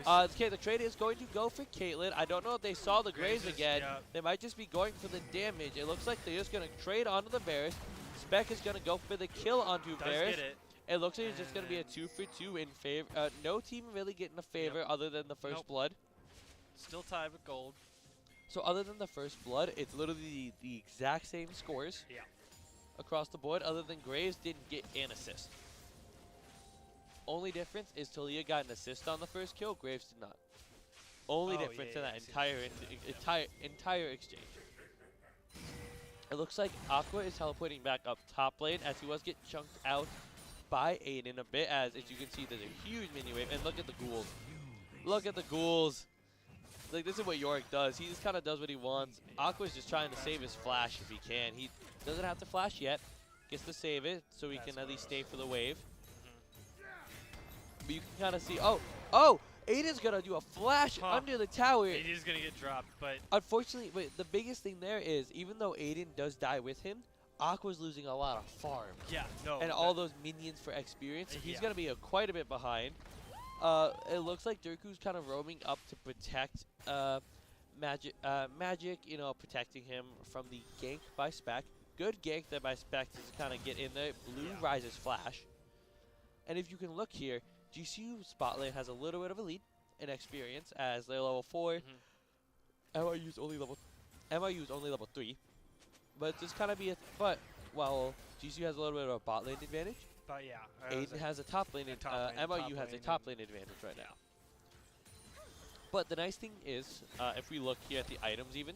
Okay, the trade is going to go for Caitlyn. I don't know if they saw the Graves again. Yeah. They might just be going for the damage. It looks like they're just going to trade onto the Varus. Spec is going to go for the kill onto Varus. It looks like it's just going to be a 2-for-2 in favor. No team really getting a favor other than the first blood. Still tied with gold. So other than the first blood, it's literally the exact same scores across the board, other than Graves didn't get an assist. Only difference is Talia got an assist on the first kill, Graves did not. Only difference in that entire exchange. It looks like Aqua is teleporting back up top lane as he was getting chunked out by Aiden a bit, as you can see there's a huge mini wave, and look at the ghouls. Look at the ghouls. Like, this is what Yorick does. He just kind of does what he wants. Aqua's just trying to save his flash if he can. He doesn't have to flash yet. Gets to save it so he can at least stay for the wave. But you can kind of see, oh, Aiden's going to do a flash under the tower. Aiden's going to get dropped, but... Unfortunately, the biggest thing there is, even though Aiden does die with him, Aqua's losing a lot of farm. Yeah, no. And all those minions for experience. He's going to be quite a bit behind. It looks like Durku's kind of roaming up to protect Magic, you know, protecting him from the gank by Spec. Good gank there by Spec to kind of get in there. Blue rises flash. And if you can look here, GCU spot lane has a little bit of a lead in experience as they're level 4. MRU's only level 3. But it's just kind of while GCU has a little bit of a bot lane advantage. But yeah, Aiden has a top lane, MRU has a top lane advantage right now. But the nice thing is, if we look here at the items even,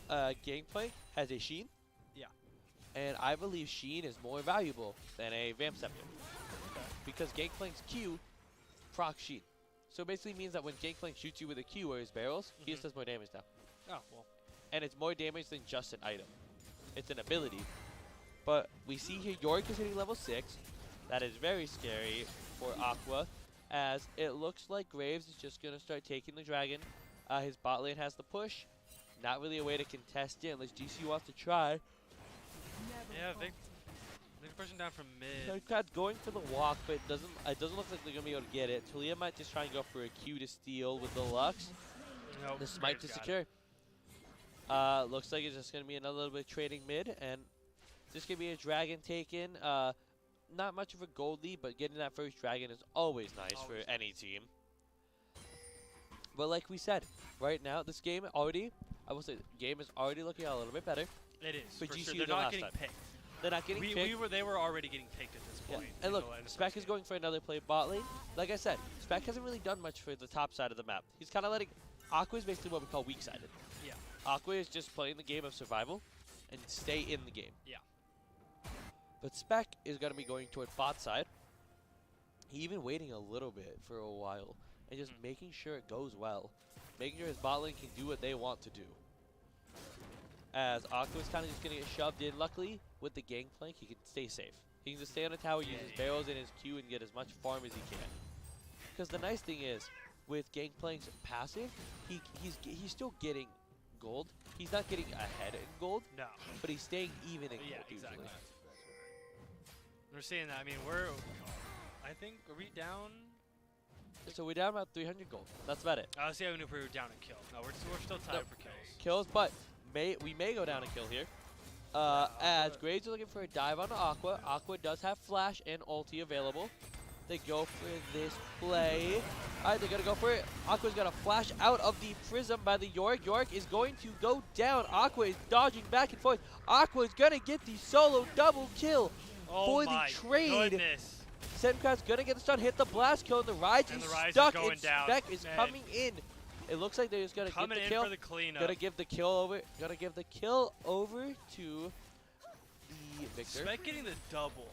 Gangplank has a Sheen. Yeah. And I believe Sheen is more valuable than a Vamp Scepter. Because Gangplank's Q procs Sheen. So it basically means that when Gangplank shoots you with a Q or his barrels, he just does more damage now. Oh, well. And it's more damage than just an item. It's an ability. But we see here Yorick is hitting level 6. That is very scary for Aqua, as it looks like Graves is just going to start taking the dragon. His bot lane has the push. Not really a way to contest it unless GC wants to try. Yeah, they're pushing down from mid. They're going for the walk, but it doesn't look like they're going to be able to get it. Talia might just try and go for a Q to steal with the Lux. Nope, the smite to secure. Looks like it's just going to be another little bit of trading mid, and just going to be a dragon taken. Not much of a gold lead, but getting that first dragon is always nice for any team. But like we said, right now, this game already, I will say, the game is already looking a little bit better. It is, for GCU sure. They're not getting picked. They're not getting picked. They were already getting picked at this point. And look, Spec is going for another play bot lane. Like I said, Spec hasn't really done much for the top side of the map. He's kind of letting... Aqua is basically what we call weak-sided. Yeah. Aqua is just playing the game of survival and stay in the game. Yeah. But Spec is going to be going toward bot side. He even waiting a little bit for a while and just making sure it goes well. Making sure his bot lane can do what they want to do. As Aqua is kind of just going to get shoved in. Luckily, with the Gangplank, he can stay safe. He can just stay on the tower, use his barrels and his Q, and get as much farm as he can. Because the nice thing is, with Gangplank's passive, he's still getting gold. He's not getting ahead in gold. No. But he's staying even in gold exactly. usually. We're seeing that. I mean, I think, are we down? So we're down about 300 gold. That's about it. See, I knew we were down in kill. No, we're still tied for kills. Kills, but we may go down a kill here. As Graves are looking for a dive on Aqua. Aqua does have flash and ulti available. They go for this play. All right, they're going to go for it. Aqua's got a flash out of the prism by the Yorick. Yorick is going to go down. Aqua is dodging back and forth. Aqua is going to get the solo double kill for the trade. Goodness. Sencrad's going to get the stun, hit the blast kill, and the Rise is stuck, and Spec is coming in. It looks like they're just going to get the kill. For the cleanup. Going to give the kill over to the Victor. Spec getting the double.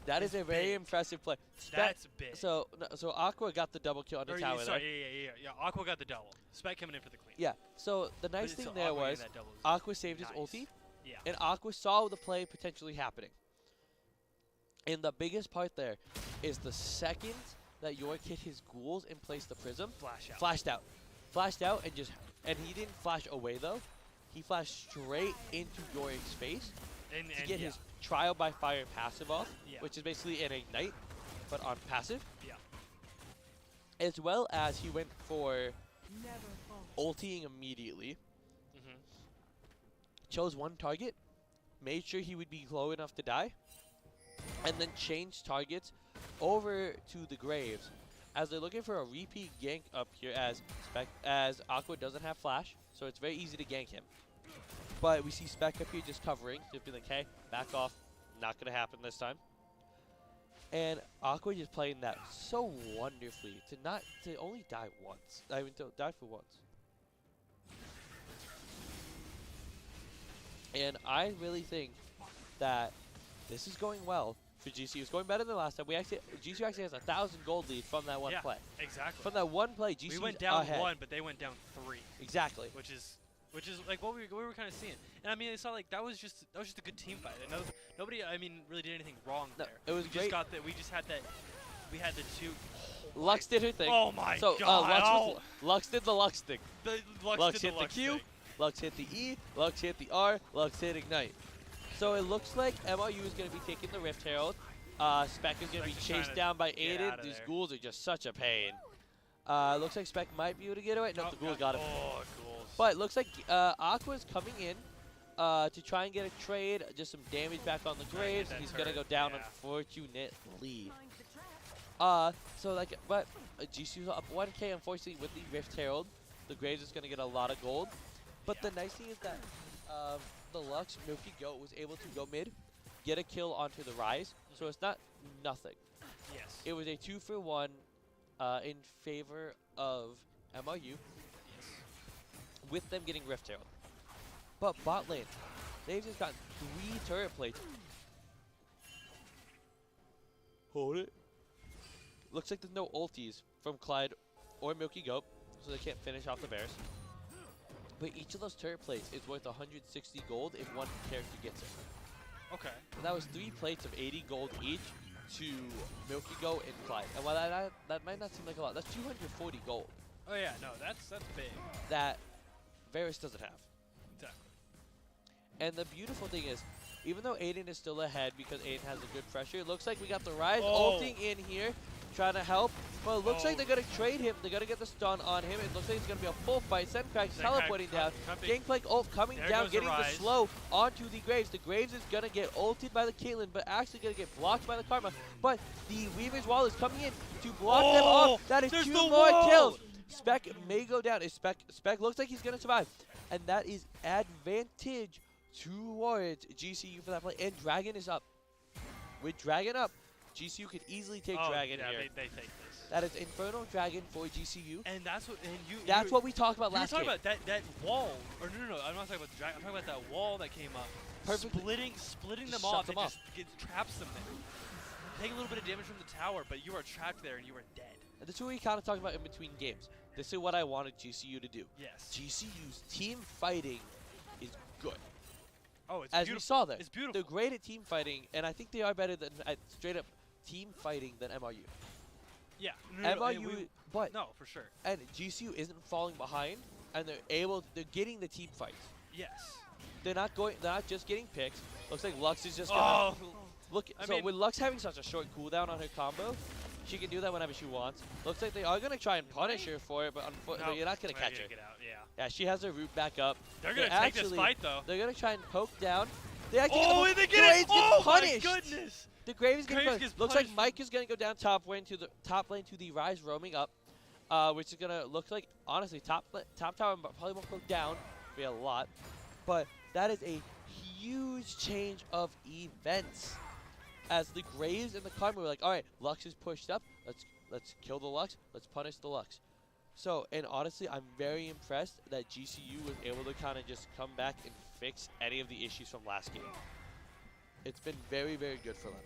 That is a very impressive play. That's big. So Aqua got the double kill on the tower there. Yeah. Aqua got the double. Spec coming in for the clean. Yeah. So the nice thing there was Aqua saved his ulti. Yeah. And Aqua saw the play potentially happening. And the biggest part there is the second that Yorick hit his ghouls and placed the prism, flashed out and he didn't flash away though. He flashed straight into Yorick's face to get his Trial by Fire passive off, which is basically an ignite, but on passive. Yeah. As well as he went for ulting immediately. Chose one target, made sure he would be low enough to die, and then change targets over to the Graves, as they're looking for a repeat gank up here, as Aqua doesn't have flash, so it's very easy to gank him. But we see Spec up here just covering, just being like, hey, back off, not gonna happen this time. And Aqua just playing that so wonderfully to only die once. I mean, to die for once. And I really think that this is going well for GCU. It's going better than last time. GCU actually has 1,000 gold lead from that one play. Exactly. From that one play, GCU we went down ahead. 1, but they went down 3. Exactly. Which is like what we were kind of seeing. And I mean, it's not like that was just a good team fight. Nobody, I mean, really did anything wrong there. It was great. We just had that. We had the two. Lux did her thing. Oh my god! Lux did the Lux thing. Lux hit the Q. Lux hit the E. Lux hit the R. Lux hit Ignite. So it looks like MRU is going to be taking the Rift Herald. Spec is going to be chased down by Aiden. These ghouls are just such a pain. Looks like Spec might be able to get away. No, the ghouls got him. Oh, ghouls. But it looks like Aqua's coming in to try and get a trade. Just some damage back on the Graves. And he's going to go down, unfortunately. But GCU's up 1K, unfortunately, with the Rift Herald. The Graves is going to get a lot of gold. But the nice thing is that the Lux Milky Goat was able to go mid, get a kill onto the Rise. So it's not nothing. Yes. It was a 2-for-1 in favor of MRU. Yes. With them getting Rift Herald. But bot lane, they've just gotten 3 turret plates. Hold it. Looks like there's no ultis from Clyde or Milky Goat, so they can't finish off the Bears. But each of those turret plates is worth 160 gold if one character gets it. Okay. And that was 3 plates of 80 gold each to Milky Goat and Clyde. And while that might not seem like a lot, that's 240 gold. Oh yeah, no, that's big. That Varus doesn't have. Exactly. And the beautiful thing is, even though Aiden is still ahead because Aiden has a good pressure, it looks like we got the Rise ulting in here, trying to help. But it looks like they're going to trade him. They're going to get the stun on him. It looks like it's going to be a full fight. Sendcrack teleporting down. Gangplank ult coming down, getting the slow onto the Graves. The Graves is going to get ulted by the Caitlyn, but actually going to get blocked by the Karma. But the Weaver's Wall is coming in to block them off. That is 2 more kills. Spec may go down. Spec looks like he's going to survive. And that is advantage towards GCU for that play. And Dragon is up. With Dragon up, GCU could easily take Dragon here. They take this. That is Infernal Dragon for GCU. And that's what what we talked about last game. You were talking about that wall. Or no, I'm not talking about the Dragon. I'm talking about that wall that came up. Perfectly. Splitting them off and just traps them there. Take a little bit of damage from the tower, but you are trapped there and you are dead. And this is what we kind of talked about in between games. This is what I wanted GCU to do. Yes. GCU's team fighting is good. Oh, it's beautiful. As we saw there. It's beautiful. They're great at team fighting, and I think they are better than at straight up team fighting than MRU. Yeah. MRU, but no, for sure. And GCU isn't falling behind, and they're getting the team fights. Yes. They're not just getting picks. Looks like Lux is just gonna with Lux having such a short cooldown on her combo, she can do that whenever she wants. Looks like they are gonna try and punish her for it, but unfortunately you're not gonna catch her. Get out, yeah, she has her root back up. They're gonna take this fight though. They're gonna try and poke down. They actually and they get it! Oh punished. My goodness! The Graves gets punished. Looks like Mike is gonna go down top lane to the Rise roaming up, which is gonna look like honestly top tower probably won't go down be a lot, but that is a huge change of events. As the Graves and the Karma were like, all right, Lux is pushed up. Let's kill the Lux. Let's punish the Lux. So, and honestly, I'm very impressed that GCU was able to kind of just come back and fix any of the issues from last game. It's been very, very good for them.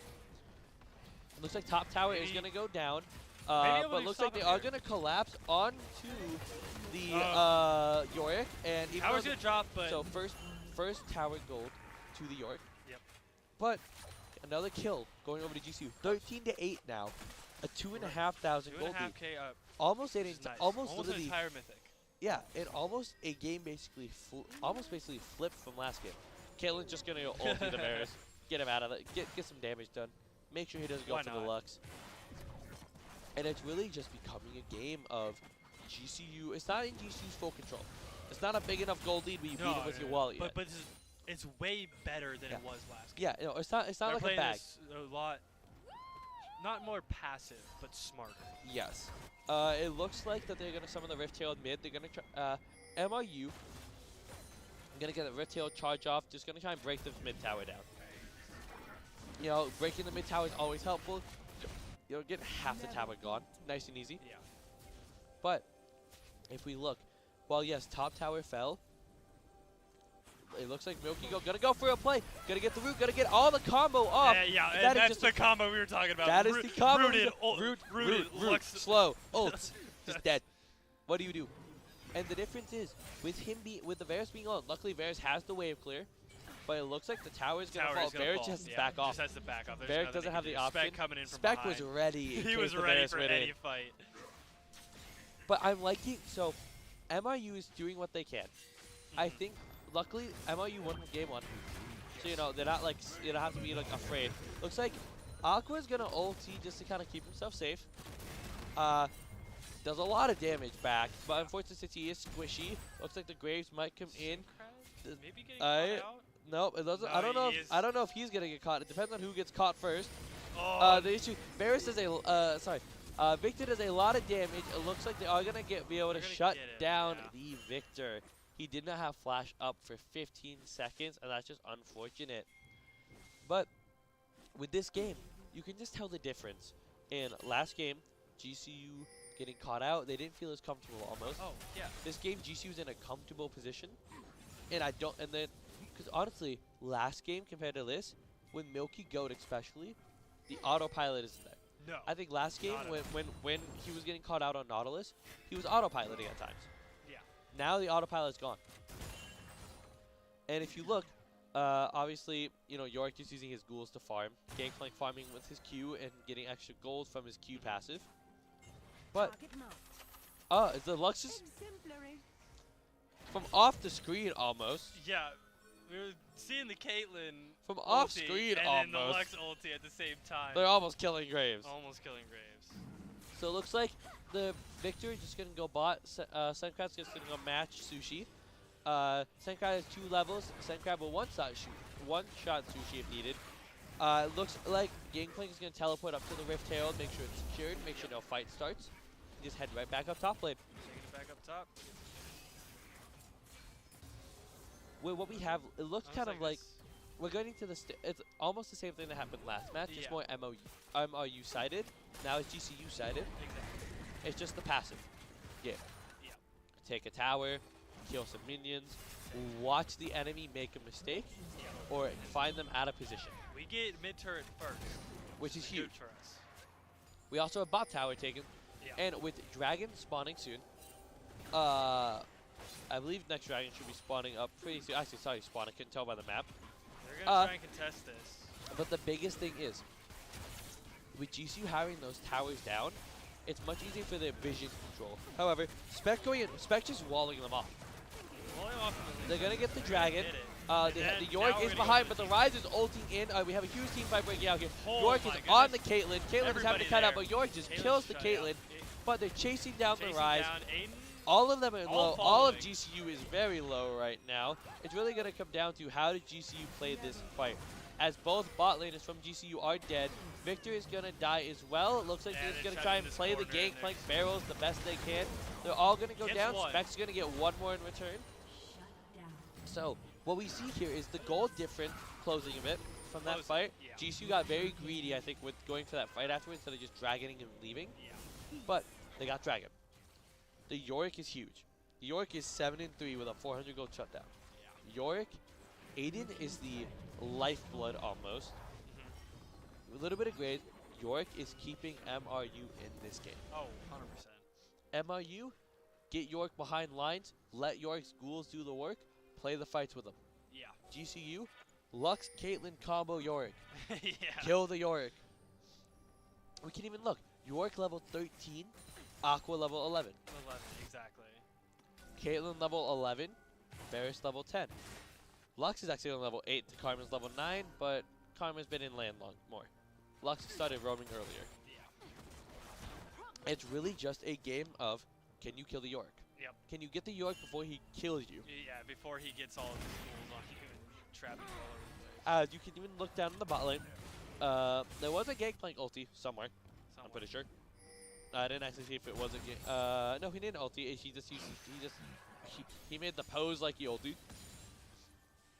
It looks like top tower is going to go down, but looks like they are going to collapse onto the Yorick. And even tower's going to drop, but so first tower gold to the Yorick. Yep. But another kill going over to GCU. 13-8 now. A 2,500 gold lead. Almost an entire mythic. Yeah, and almost a game basically flipped from last game. Caitlin's just gonna go ulti the Varus, get him out of it, get some damage done, make sure he doesn't go for the Lux. And it's really just becoming a game of GCU. It's not in GCU's full control. It's not a big enough gold lead where you beat it with your wallet yet. But this is it's way better than it was last game. Yeah, you know, it's not They're like a bag. A lot, not more passive, but smarter. Yes. It looks like that they're gonna summon the Rift Tail mid. They're gonna try MRU. I'm gonna get the Rift Tail charge off. Just gonna try and break the mid tower down. You know, breaking the mid tower is always helpful. You'll get half the tower gone. Nice and easy. Yeah. But if we look, well, yes, top tower fell. It looks like Milky gonna go for a play. Gonna get the root. Gonna get all the combo off. Yeah, and that's the combo we were talking about. That is the combo. Rooted. Slow. Ults. Just dead. What do you do? And the difference is with the Varus being on. Luckily, Varus has the wave clear, but it looks like the tower is gonna fall. Varus just has to back off. Just has to back off. Varus doesn't have the option. Spec coming in from Spec behind. was ready. He was ready for any fight. But I'm liking so. MRU is doing what they can. I think. Luckily, MRU won game 1, so you know they're not like you don't have to be like afraid. Looks like Aqua's gonna ulti just to kind of keep himself safe. Does a lot of damage back, but unfortunately since he is squishy, looks like the Graves might come in. Maybe getting caught out? Nope, it doesn't. No, I don't know if he's gonna get caught. It depends on who gets caught first. Oh. The issue, Varus does Victor does a lot of damage. It looks like they are gonna be able to shut down the Victor. He did not have flash up for 15 seconds, and that's just unfortunate. But with this game, you can just tell the difference. In last game, GCU getting caught out, they didn't feel as comfortable almost. Oh, yeah. This game, GCU's in a comfortable position, because honestly, last game compared to this, with Milky Goat especially, the autopilot isn't there. No. I think last game, when he was getting caught out on Nautilus, he was autopiloting at times. Now the autopilot's gone. And if you look, obviously, you know, Yorick is using his ghouls to farm. Gangplank farming with his Q and getting extra gold from his Q passive. But, it's the Luxus from off the screen almost. Yeah, we were seeing the Caitlyn from off screen and almost. And then the Lux ulti at the same time. They're almost killing Graves. Almost killing Graves. So it looks like the Victor is just going to go bot. Suncrab's just going to go match Sushi. Suncrab has 2 levels. Suncrab will one-shot Sushi if needed. It looks like Gangplank is going to teleport up to the Rift Herald, make sure it's secured, make sure no fight starts. Just head right back up top lane. Taking it back up top. With what we have, it looks kind of like we're going into the. It's almost the same thing that happened last match, just more MRU sided. Now it's GCU sided. Exactly. It's just the passive game. Yeah. Take a tower, kill some minions, watch the enemy make a mistake, or find them out of position. We get mid turret first, which is huge good for us. We also have bot tower taken, and with Dragon spawning soon, I believe next Dragon should be spawning up pretty soon. Actually, sorry, spawn. I couldn't tell by the map. They're gonna try and contest this. But the biggest thing is, with GCU having those towers down, it's much easier for their vision control. However, Spec just walling them off. They're gonna get the Dragon. The Yorick is behind, but the Rise is ulting in. We have a huge team fight breaking out here. Yorick is on the Caitlyn. Caitlyn is having to cut out, but Yorick just kills the Caitlyn. But they're chasing down the Rise. All of them are low. All of GCU is very low right now. It's really going to come down to how did GCU play this fight. As both bot laners from GCU are dead, Victor is going to die as well. It looks like they're going to try and play the Gangplank barrels the best they can. They're all going to go down. Spec's going to get one more in return. So what we see here is the gold difference closing a bit from that fight. GCU got very greedy, I think, with going for that fight afterwards instead of just dragoning and leaving. But they got Dragon. The Yorick is huge. The Yorick is 7-3 with a 400 gold shutdown. Yorick, Aiden is the lifeblood almost. A little bit of grade. Yorick is keeping MRU in this game. Oh, 100%. MRU, get Yorick behind lines, let Yorick's ghouls do the work, play the fights with them. Yeah. GCU, Lux, Caitlyn combo Yorick. Yeah. Kill the Yorick. We can even look. Yorick level 13, Aqua level 11. 11, exactly. Caitlyn level 11, Varus level 10. Lux is actually on level 8 to Karma's level 9, but Karma's been in land more. Lux started roaming earlier. Yeah. It's really just a game of, can you kill the Yorick? Yep. Can you get the Yorick before he kills you? Yeah, before he gets all of his tools on you and trapping all over the place. You can even look down in the bot lane. There was a Gangplank ulti somewhere. I'm pretty sure. I didn't actually see if it was a no, he didn't ulti. He made the pose like he ulti.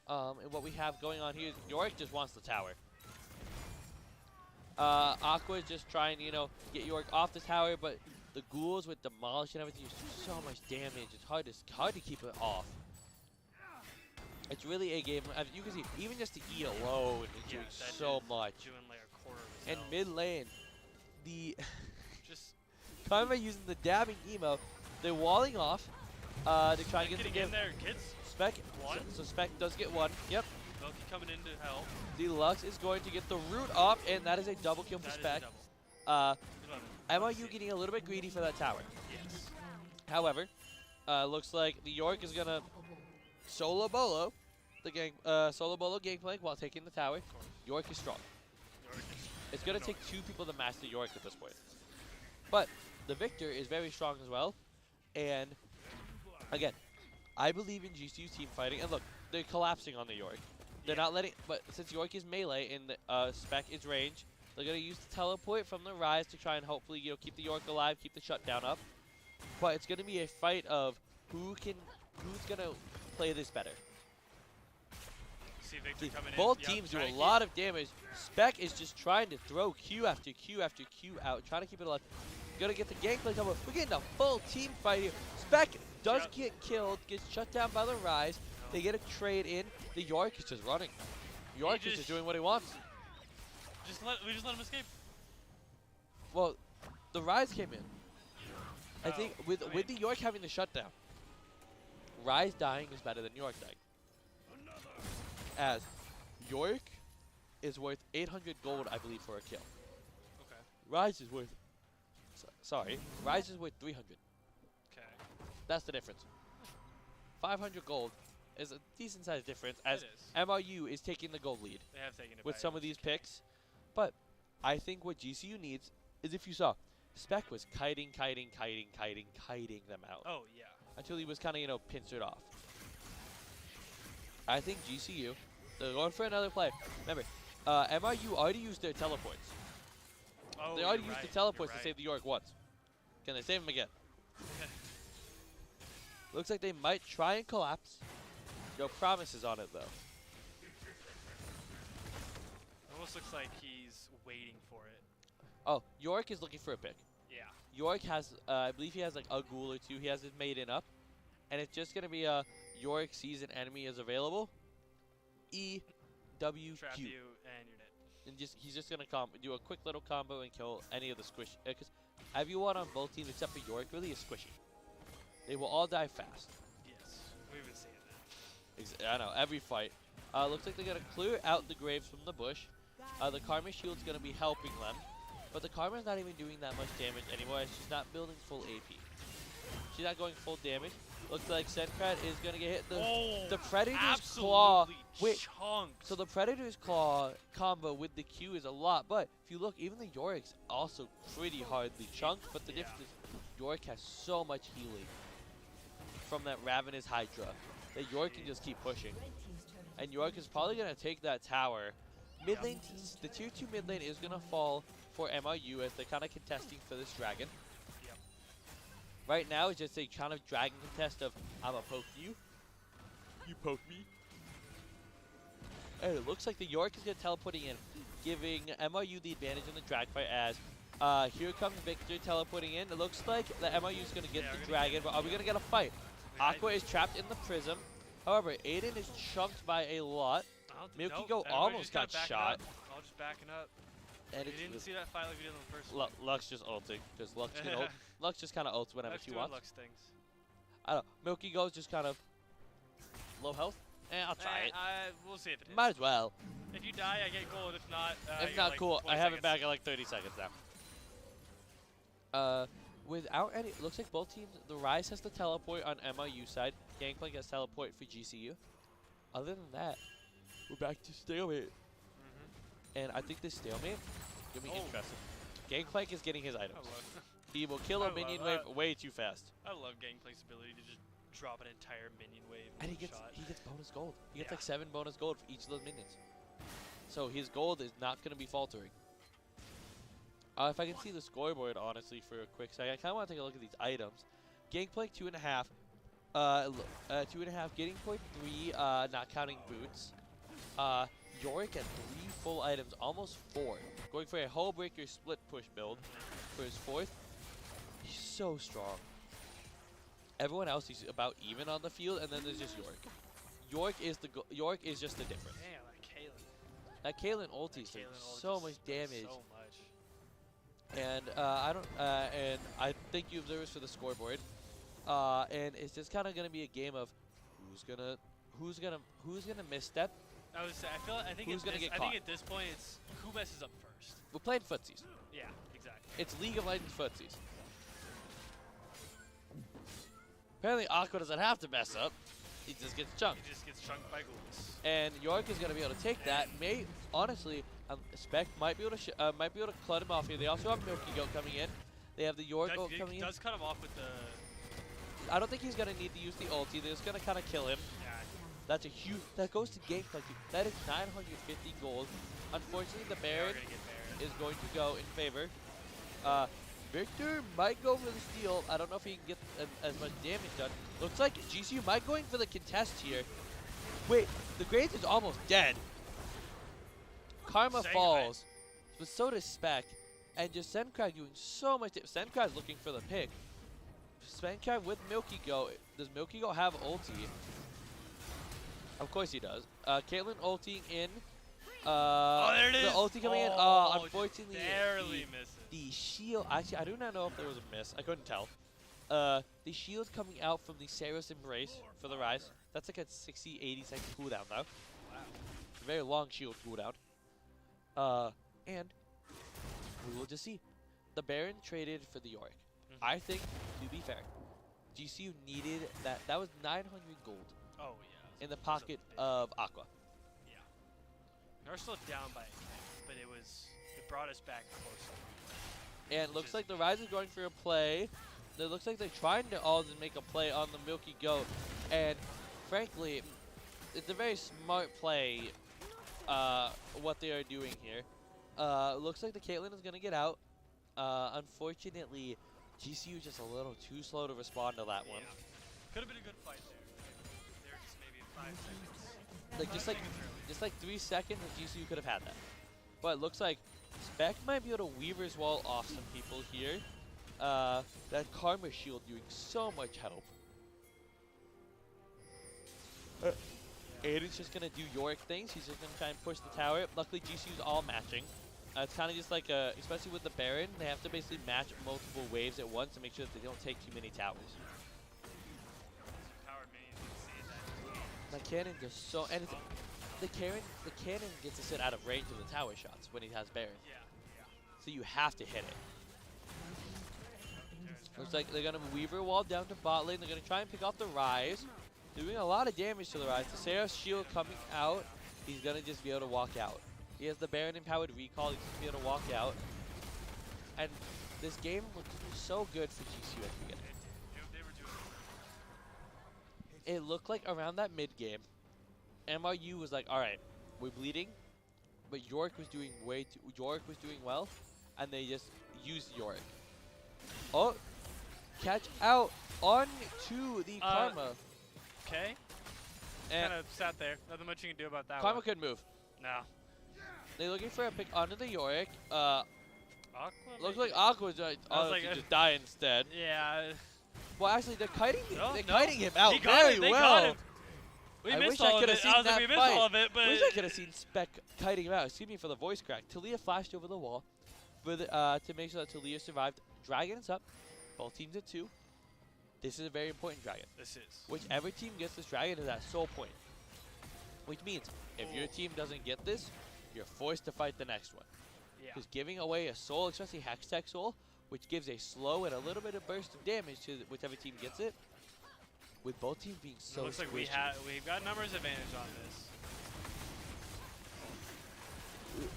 And what we have going on here is Yorick just wants the tower. Aqua is just trying to, get Yorick off the tower, but the ghouls with demolish and everything just do so much damage. It's hard to keep it off. It's really a game. As you can see, even just the E alone is doing so much. Doing like a quarter of his and health. mid lane, the just Karma using the dabbing emo, they're walling off. They're trying to get the game. In there, kids. Spec. One. So Spec does get one. Yep. Loki coming into hell. Deluxe is going to get the root off, and that is a double kill for Spec. MRU getting a little bit greedy for that tower. Yes. However, looks like the Yorick is gonna solo bolo Gangplank while taking the tower. Yorick is strong. It's gonna take two people to master Yorick at this point. But the Victor is very strong as well. And again, I believe in GCU team fighting. And look, they're collapsing on the Yorick. They're not letting, but since Yorick is melee and the Spec is range, they're gonna use the teleport from the Rise to try and hopefully keep the Yorick alive, keep the shutdown up. But it's gonna be a fight of who's gonna play this better. See Victor coming in. Both teams do a lot of damage. Spec is just trying to throw Q after Q after Q out, trying to keep it alive. Gonna get the Gangplank combo. We're getting a full team fight here. Spec does get killed, gets shut down by the Rise. They get a trade in. The Yorick is just running. Yorick is just doing what he wants. We just let him escape. Well, the Rise came in. I think with the Yorick having the shutdown, Rise dying is better than Yorick dying. As Yorick is worth 800 gold, I believe, for a kill. Okay. Rise is worth... Rise is worth 300. Okay. That's the difference. 500 gold is a decent-sized difference, as MRU is taking the gold lead. They have taken it with some of these picks. But I think what GCU needs is, if you saw, Spec was kiting them out. Oh, yeah. Until he was kind of, pincered off. I think GCU, they're going for another play. Remember, MRU already used their teleports. Oh, they already used the teleports to save the Yorick once. Can they save him again? Looks like they might try and collapse. No promises on it, though. Almost looks like he's waiting for it. Oh, Yorick is looking for a pick. Yeah. Yorick has, I believe he has like a ghoul or two. He has his maiden up. And it's just going to be a Yorick sees an enemy is available. E, W, Trap Q. you and you're dead. And he's just going to do a quick little combo and kill any of the squish. Because everyone on both teams except for Yorick really is squishy. They will all die fast. Yes, we've been seeing that. I know, every fight. Looks like they're going to clear out the graves from the bush. The Karma shield's going to be helping them. But the Karma's not even doing that much damage anymore. She's not building full AP. She's not going full damage. Looks like Senkrat is going to get hit. The Predator's Claw. Chunked. So the Predator's Claw combo with the Q is a lot. But if you look, even the Yorick's also pretty hardly chunked. But the difference is Yorick has so much healing from that Ravenous Hydra that Yorick can just keep pushing. And Yorick is probably going to take that tower. Mid lane, the tier 2 mid lane is going to fall for MRU as they're kind of contesting for this dragon. Right now, it's just a kind of dragon contest of, I'm going to poke you, you poke me. And it looks like the Yorick is going to teleporting in, giving MRU the advantage in the drag fight as here comes Victor teleporting in. It looks like the MRU is going to get the dragon, but are we going to get a fight? Aqua is trapped in the prism. However, Aiden is chunked by a lot. Milky Go almost got shot. All just backing up. And you didn't see that fight like we did in the first one. Lux just ulting, because Lux just kind of ults whenever she wants. Lux things. I don't know. Milky Go's just kind of low health. I'll try it. We'll see if it is. Might as well. If you die, I get gold. If not, if not, like cool. I have it back in like 30 seconds now. Without any, it looks like both teams. The Rise has the teleport on MRU side. Gangplank has teleport for GCU. Other than that, we're back to stalemate. And I think this stalemate is going to be interesting. Gangplank is getting his items. He will kill a minion wave way too fast. I love Gangplank's ability to just drop an entire minion wave. And he gets bonus gold. He gets like 7 bonus gold for each of those minions. So his gold is not going to be faltering. If I can see the scoreboard, honestly, for a quick second, I kind of want to take a look at these items. Gangplank 2.5. 2.5. Getting point 3, not counting boots. Yorick at 3 full items, almost 4. Going for a hull breaker split push build for his 4th. He's so strong. Everyone else is about even on the field, and then there's just Yorick. Yorick is just the difference. Damn, That Caitlyn ulti is doing so much damage. So much. And I think you observers for the scoreboard. And it's just kind of gonna be a game of who's gonna misstep. I think at this point it's who messes up first. We're playing footsies. Yeah, exactly. It's League of Legends footsies. Apparently Aqua doesn't have to mess up. He just gets chunked. He just gets chunked by ghouls. And Yorick is gonna be able to take that. Honestly, Spec might be able to cut him off here. They also have Milky Goat coming in. They have the Yorick ult coming in. Does cut him off with the. I don't think he's gonna need to use the ulti. They're just gonna kind of kill him. Yeah. That's a huge. That goes to Gangplank. That is 950 gold. Unfortunately, the Baron is going to go in favor. Victor might go for the steal. I don't know if he can get as much damage done. Looks like GCU might going for the contest here. Wait, the Graves is almost dead. Karma falls, but so does Spec. And just Sencrag doing so much damage. Sencrag's looking for the pick. Sencrag with Milky Goat. Does Milky Goat have ulti? Of course he does. Caitlyn ulting in. There it is. The ulti coming in. Unfortunately, barely misses. The shield. Actually, I do not know if there was a miss. I couldn't tell. The shield coming out from the Saros Embrace for the Rise. That's like a 60, 80 second cooldown though. Wow. Very long shield cooldown. And we will just see. The Baron traded for the Yorick. I think, to be fair, GCU needed that. That was 900 gold. Oh yeah. In the pocket of Aqua. Yeah. They're still down by a K, but it brought us back closer. And it looks like the Rise is going for a play. It looks like they're trying to all just make a play on the Milky Goat. And frankly, it's a very smart play, what they are doing here. Looks like the Caitlyn is going to get out. Unfortunately, GCU is just a little too slow to respond to that one. Could have been a good fight there. There just maybe 5 seconds. Like just like 3 seconds, and GCU could have had that. But it looks like Spec might be able to Weaver's Wall off some people here. That Karma Shield doing so much help. Aiden's just gonna do Yorick things. He's just gonna try and push the tower. Luckily, GCU's all matching. It's kind of just like, especially with the Baron, they have to basically match multiple waves at once to make sure that they don't take too many towers. The cannon just so, and it's, the cannon gets to sit out of range of the tower shots when he has Baron. Yeah. So you have to hit it. Looks like they're gonna Weaver wall down to bot lane. They're gonna try and pick off the Rise, doing a lot of damage to the Rise. The Seraph shield coming out. He's gonna just be able to walk out. He has the Baron empowered recall. He's gonna be able to walk out. And this game looked so good for GCU at the beginning. It looked like around that mid game, MRU was like, all right, we're bleeding, but Yorick was doing well, and they just used Yorick. Oh, catch out on to the Karma. Okay. Kind of sat there. Nothing much you can do about that. Karma couldn't move. No. They're looking for a pick onto the Yorick. Aqua. Looks like Aqua's just die instead. Yeah. Well, actually, they're kiting him out they very well. Got him. I wish I could have seen that we missed fight. all of it, but I wish I could have seen Spec kiting him out. Excuse me for the voice crack. Talia flashed over the wall for the, to make sure that Talia survived. Dragon is up. Both teams at 2. This is a very important dragon. This is. Whichever team gets this dragon is at soul point. Which means, if your team doesn't get this, you're forced to fight the next one. Yeah. Because giving away a soul, especially Hextech soul, which gives a slow and a little bit of burst of damage to whichever team gets it, with both teams being so looks like we've got numbers advantage on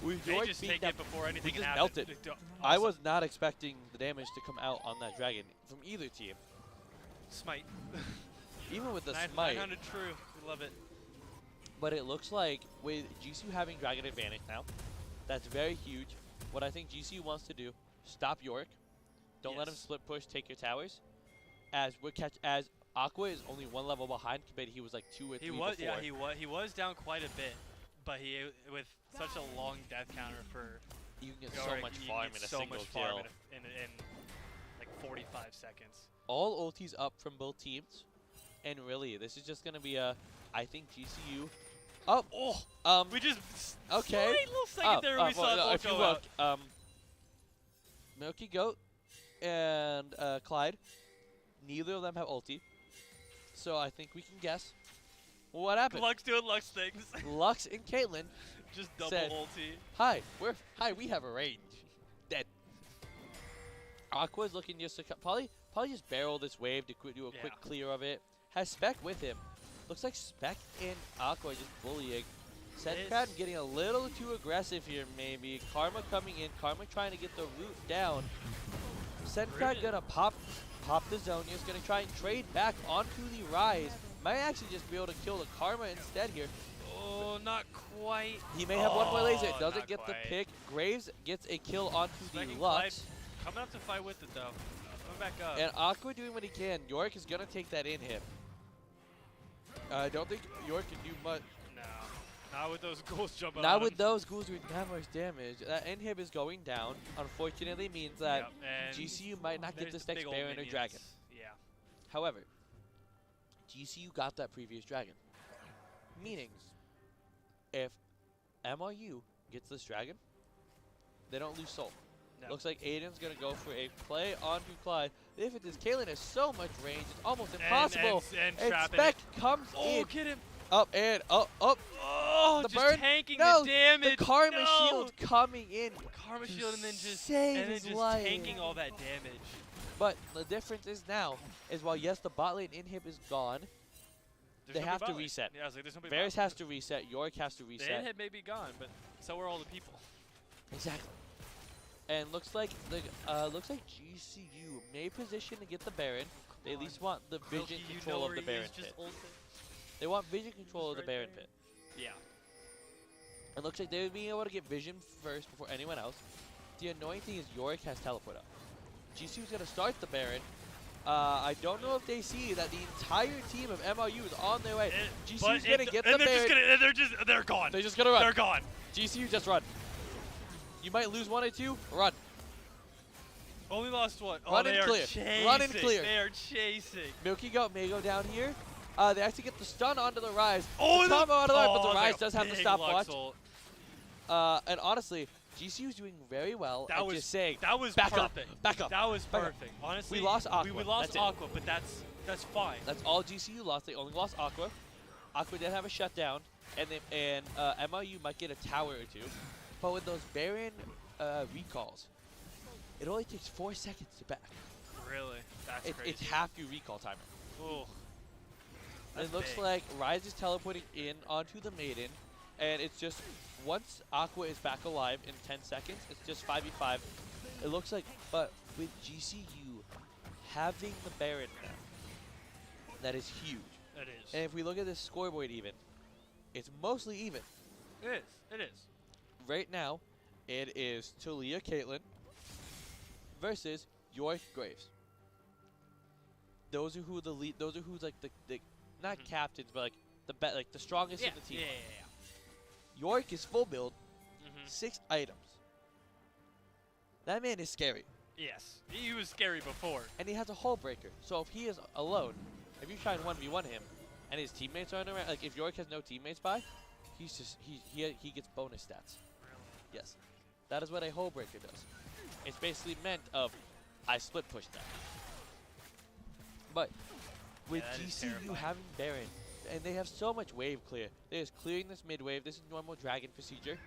this. They just take it before anything just happens. Melted. I was not expecting the damage to come out on that dragon from either team. Smite. even with the smite. 900 true. We love it. But it looks like with GCU having Dragon advantage now, that's very huge. What I think GCU wants to do, stop York. Don't let him split push, take your towers. As Aqua is only 1 level behind, compared to he was like 2 or 3 before. Yeah, he was down quite a bit, but he with such a long death counter for you can get so much farm in a single kill in like 45 seconds. All ultis up from both teams, and really this is just gonna be a, I think GCU. We just slight little second there we saw it if you look, Milky Goat and Clyde, neither of them have ulti, so I think we can guess what happened. Lux doing Lux things. Lux and Caitlyn just double said, ulti. Hi, we have a range. Dead. Aqua's looking just to probably just barrel this wave to do a quick clear of it. Has Spec with him. Looks like Spec and Aqua just bullying. Sendcrowd getting a little too aggressive here, maybe. Karma coming in. Karma trying to get the root down. Sendcrowd gonna pop the zone. He's gonna try and trade back onto the Rise. Might actually just be able to kill the Karma instead here. Oh, not quite. He may have one more laser. Doesn't get the pick. Graves gets a kill onto the Lux. Coming up to fight with it though. Coming back up. And Aqua doing what he can. York is gonna take that in him. I don't think York can do much. No. Not with those ghouls jumping Not on with him. those ghouls doing that much damage. That inhib is going down. Unfortunately means that GCU might not get this next Baron or Dragon. Yeah. However, GCU got that previous Dragon. Meaning, if MRU gets this Dragon, they don't lose soul. No. Looks like Aiden's going to go for a play onto Clyde. If it is, Caitlyn has so much range, it's almost impossible. And Spec comes in. Oh, get him. Up and up. Oh, the just burn. tanking the damage. The Karma shield coming in. Karma shield and then just life. tanking all that damage. But the difference is now, is while yes, the bot lane inhib is gone, they have to reset. Yeah, I was like, there's nobody Varus has to reset, Yorick has to reset. The inhib may be gone, but so are all the people. Exactly. And looks like GCU may position to get the Baron. They at least want the vision control of the Baron pit. They want vision control of the Baron pit. Yeah. It looks like they would be able to get vision first before anyone else. The annoying thing is Yorick has teleport up. GCU's going to start the Baron. I don't know if they see that the entire team of MRU is on their way. GCU's going to get the Baron. They're gone. They're just going to run. They're gone. GCU just run. You might lose 1 or 2. Run. Only lost 1. Run and clear. Run and clear. They are chasing. Milky Goat may go down here. They actually get the stun onto the Rise. Oh, the combo onto the Rise, but the Rise does have the stopwatch. And honestly, GCU is doing very well. That was just saying, that was back perfect. Up, back up. That was perfect. Honestly, we lost Aqua. We lost Aqua, but that's fine. That's all GCU lost. They only lost Aqua. Aqua did have a shutdown, and MRU might get a tower or 2. But with those Baron recalls, it only takes 4 seconds to back. Really? That's crazy. It's half your recall timer. Ooh. It looks like Rise is teleporting in onto the Maiden, and it's just once Aqua is back alive in 10 seconds, it's just 5v5. It looks like, but with GCU having the Baron now, that is huge. It is. And if we look at this scoreboard even, it's mostly even. It is. It is. Right now, it is Talia Caitlyn versus York Graves. Those are who the lead. Those are who's like the not captains, but like the strongest in the team. Yeah. York is full build, 6 items. That man is scary. Yes, he was scary before. And he has a hull breaker. So if he is alone, if you try and 1v1 him, and his teammates aren't around, like if York has no teammates by, he's just he gets bonus stats. Really? Yes, that is what a hull breaker does. It's basically meant of I split push that. But with GCU having Baron, and they have so much wave clear. They're just clearing this mid wave. This is normal Dragon procedure.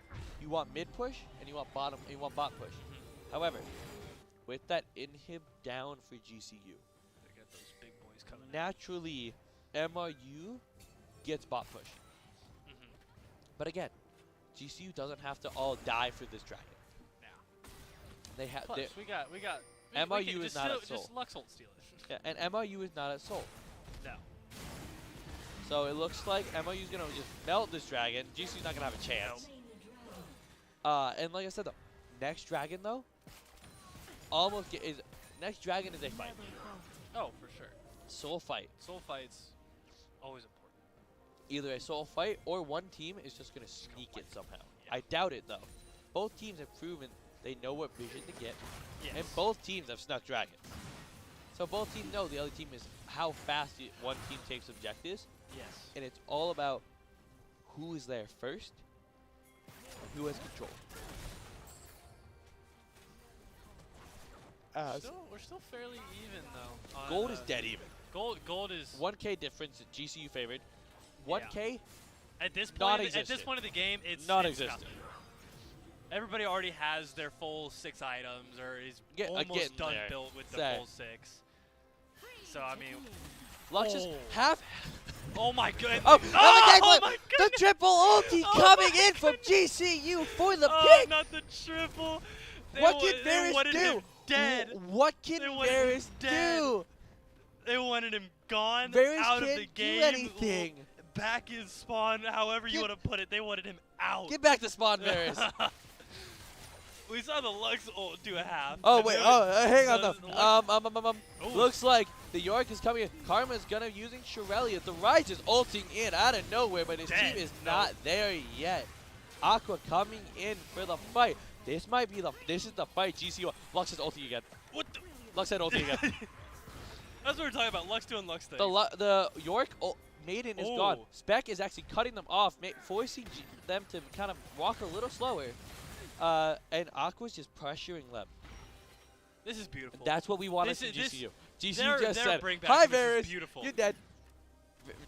You want mid push and you want bottom. You want bot push. However, with that inhib down for GCU, they got those big boys coming. Naturally, MRU gets bot push. But again, GCU doesn't have to all die for this Dragon. They have. Plus, we got. MRU is not at soul. Just Lux ult steal it. Yeah, and MRU is not at soul. No. So it looks like MRU's going to just melt this dragon. GCU's not going to have a chance. And like I said, though, next dragon, though, next dragon is a fight. Oh, for sure. Soul fight. Soul fights, always important. Either a soul fight or one team is just going to sneak it somehow. Yeah. I doubt it, though. Both teams have proven they know what vision to get. Yes. And both teams have snuck dragons. So both teams know the other team is how fast one team takes objectives. Yes. And it's all about who is there first, who has control. We're still fairly even, though. Gold is dead even. Gold is 1K difference. GCU favored. 1K. At this point, of the game, it's non-existent. Everybody already has their full 6 items, or is almost done built with the full 6. So I mean, Lux is half. Oh my goodness! Oh my goodness! The triple ulti coming in from GCU for the pick. Not the triple. What can Varus do? Dead. What can Varus do? They wanted him gone, Varus out of the game. Do anything. Back in spawn, however you want to put it. They wanted him out. Get back to spawn, Varus. We saw the Lux ult do a half. Oh wait, hang on though. Looks like the York is coming in. Karma's gonna using Shirelli. The Rise is ulting in out of nowhere, but his team is not there yet. Aqua coming in for the fight. This is the fight. GCU. Lux is ulting again. What the? Lux had ulting again. That's what we're talking about. Lux doing Lux things. The York Maiden is gone. Spec is actually cutting them off, forcing them to kind of walk a little slower. And Aqua's just pressuring them. This is beautiful. That's what we want to see GCU. GCU just said, "Hi, Varus, you're dead."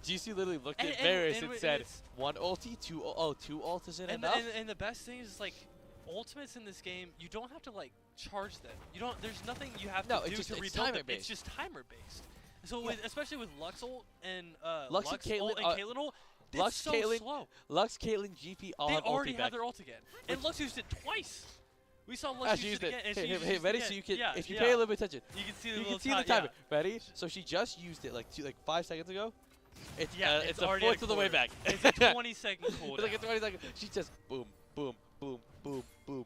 GCU literally looked at Varus and said, "One ulti, two ult isn't enough." And the best thing is, like, ultimates in this game, you don't have to, like, charge them. You don't. There's nothing you have to do to rebuild them. It's just timer based. So especially with Lux ult and Lux ult and Caitlyn ult. Lux, so Caitlyn, slow. Lux, Caitlyn, GP all have ulti back. They already have their ult again. And Lux used it twice. We saw Lux use it again. Hey, ready? So you can, if you pay a little bit of attention, you can see the timer. Ready? So she just used it like 5 seconds ago. It's a fourth of the way back. It's a 20-second cooldown. It's like a 20-second. She just boom, boom, boom, boom, boom.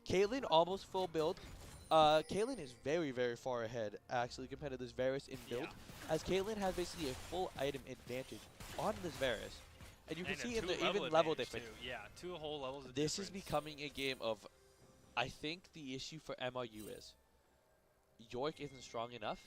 Caitlyn almost full build. Caitlyn is very, very far ahead actually compared to this Varus in build, as Caitlyn has basically a full item advantage on this Varus. And you can see in the even level difference. Yeah, 2 whole levels of difference. This is becoming a game of, I think the issue for MRU is York isn't strong enough.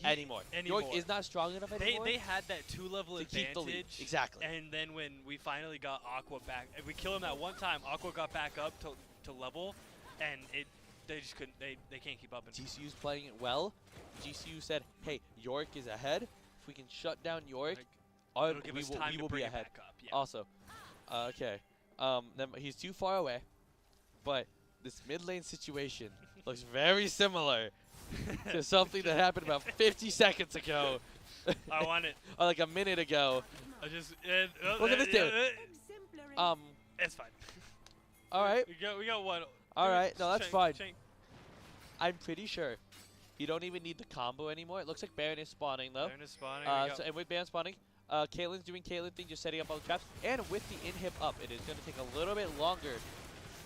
Anymore. York is not strong enough anymore. They had that 2-level advantage. Keep the lead. Exactly. And then when we finally got Aqua back, if we kill him that one time, Aqua got back up to level, and they just couldn't. They can't keep up. GCU's playing it well. GCU said, "Hey, York is ahead. If we can shut down York, we will be ahead." Also, okay. Then he's too far away, but this mid lane situation looks very similar to something that happened about 50 seconds ago. I want it. Or like a minute ago. Look at this dude. It's fine. All right. We got one. All right. No, that's fine. I'm pretty sure you don't even need the combo anymore. It looks like Baron is spawning though. Baron is spawning. And with Baron spawning, Caitlyn's doing Caitlyn thing, just setting up all the traps. And with the inhib up, it is going to take a little bit longer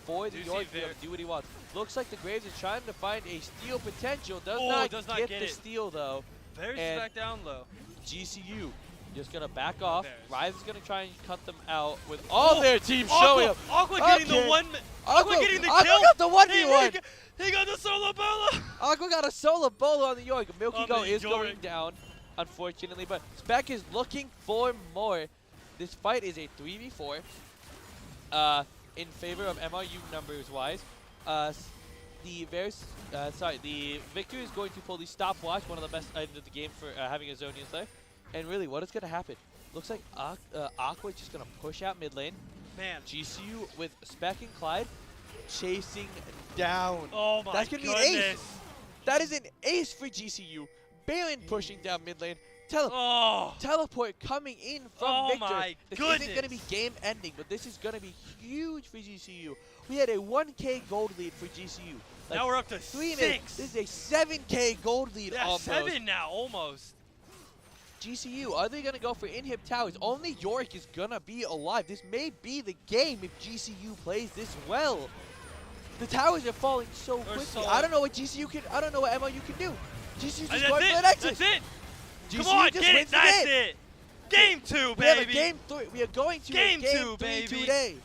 for the York to do what he wants. Looks like the Graves is trying to find a steal potential. Does not get the steal though. Varus is back down low. GCU just going to back off. Rise is going to try and cut them out with all their teams showing up. Aqua getting the one. Aqua getting the kill. Aqua got the 1v1. He got the solo bolo. Aqua got a solo bolo on the York. Milky Go is going down, unfortunately, but Spec is looking for more. This fight is a 3v4 in favor of MRU numbers wise. The Victor is going to pull the stopwatch, one of the best items of the game for having a Zonian there. And really, what is going to happen? Looks like Aqua is just going to push out mid lane. Man. GCU with Spec and Clyde chasing down. Oh my That's gonna be an ace. That is an ace for GCU. Baron pushing down mid lane. Teleport coming in from Victor. My this goodness. Isn't going to be game ending, but this is going to be huge for GCU. We had a 1K gold lead for GCU. Like now we're up to 3 minutes. This is a 7K gold lead almost. 7 now, almost. GCU, are they going to go for inhib towers? Only York is going to be alive. This may be the game if GCU plays this well. The towers are falling so quickly. I don't know what GCU can, I don't know what MRU can do. GCU just going for the Nexus. That's it. GCU Come on, just get wins it. the That's game. it. Game 2, baby. We have a game 3. We are going to game a game 2, 3 baby. today.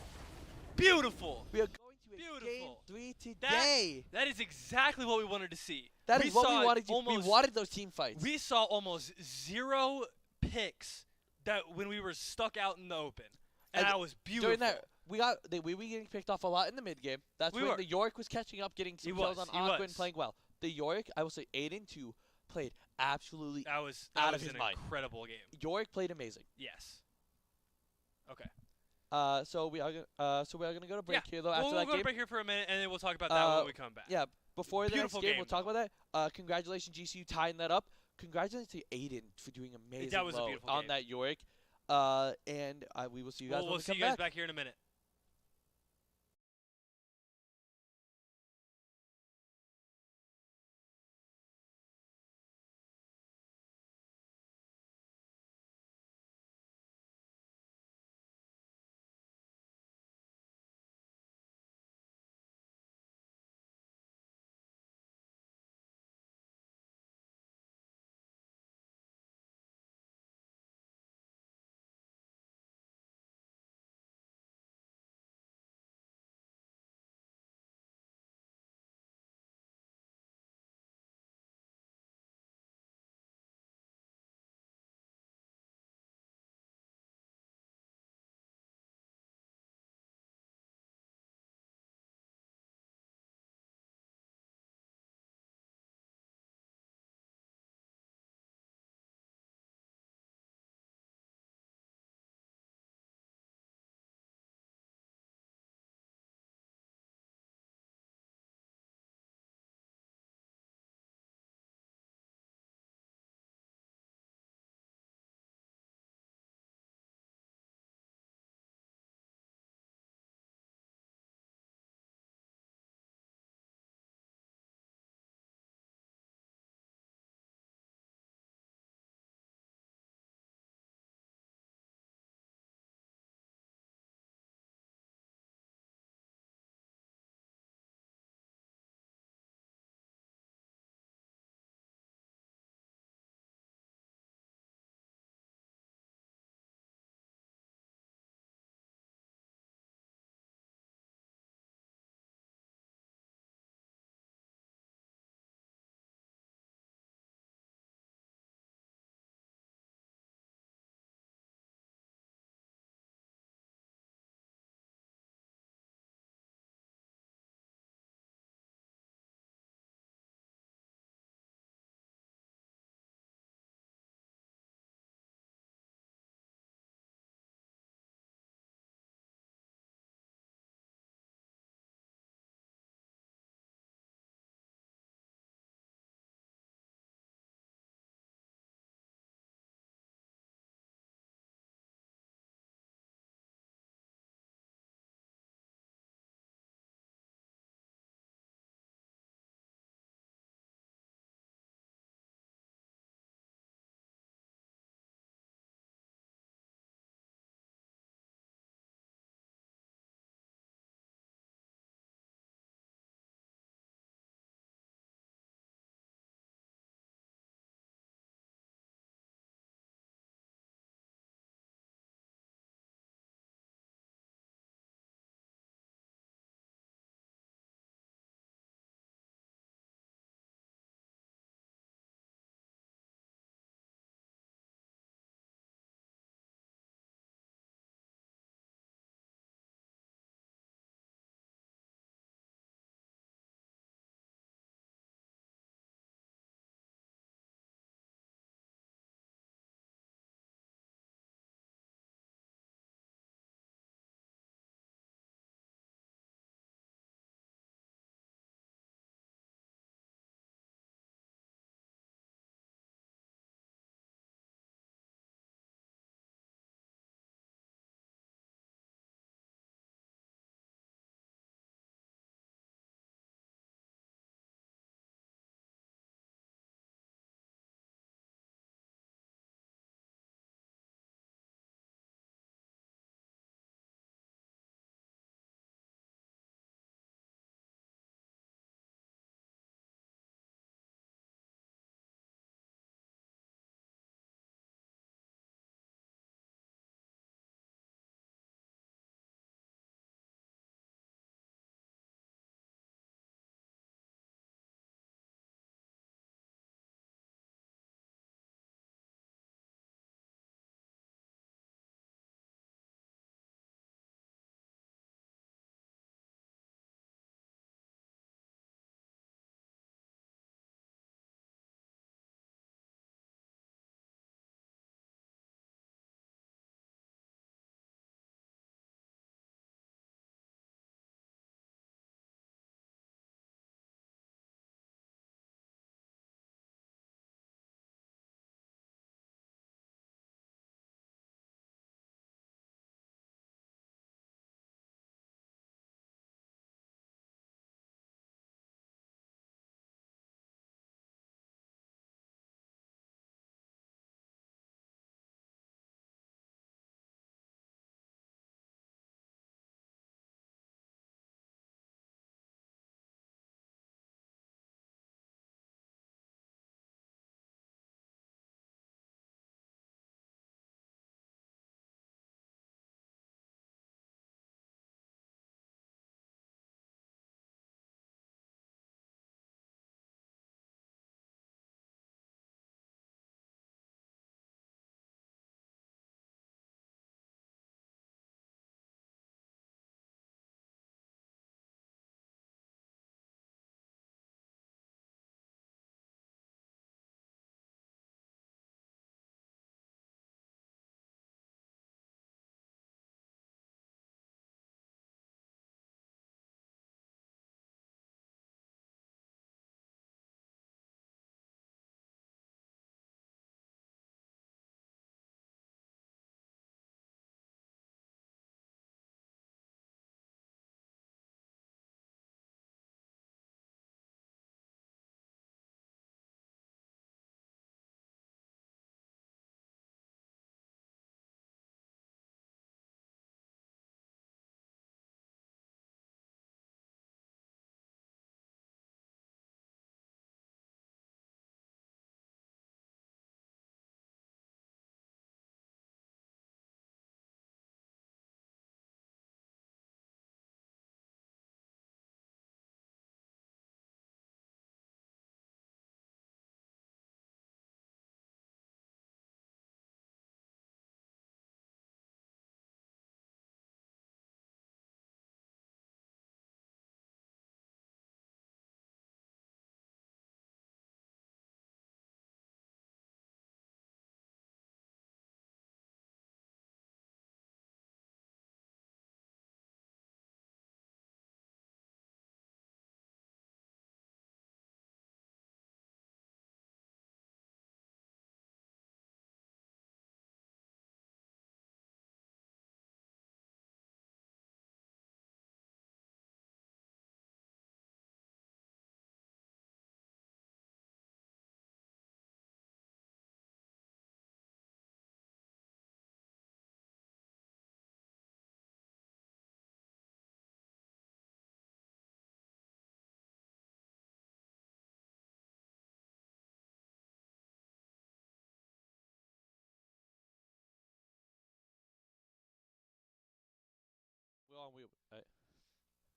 Beautiful. We are going to a game 3 today. That is exactly what we wanted to see. That is what we wanted to. We wanted those team fights. We saw almost 0 picks that when we were stuck out in the open, and that was beautiful. During that, we were getting picked off a lot in the mid game. That's when the York was catching up, getting some kills on Aqua and playing well. The York, I will say, 8-2 played absolutely out of his mind. That was an incredible game. York played amazing. Yes. Okay. So we are gonna go to break here though. After we'll that go game, to break here for a minute, and then we'll talk about that when we come back. Yeah. Before the next Beautiful game, we'll talk about that. Congratulations, GCU, tying that up. Congratulations to Aiden for doing amazing That was a beautiful on game. that York. And we will see you guys when we come We'll see you guys back here in a minute.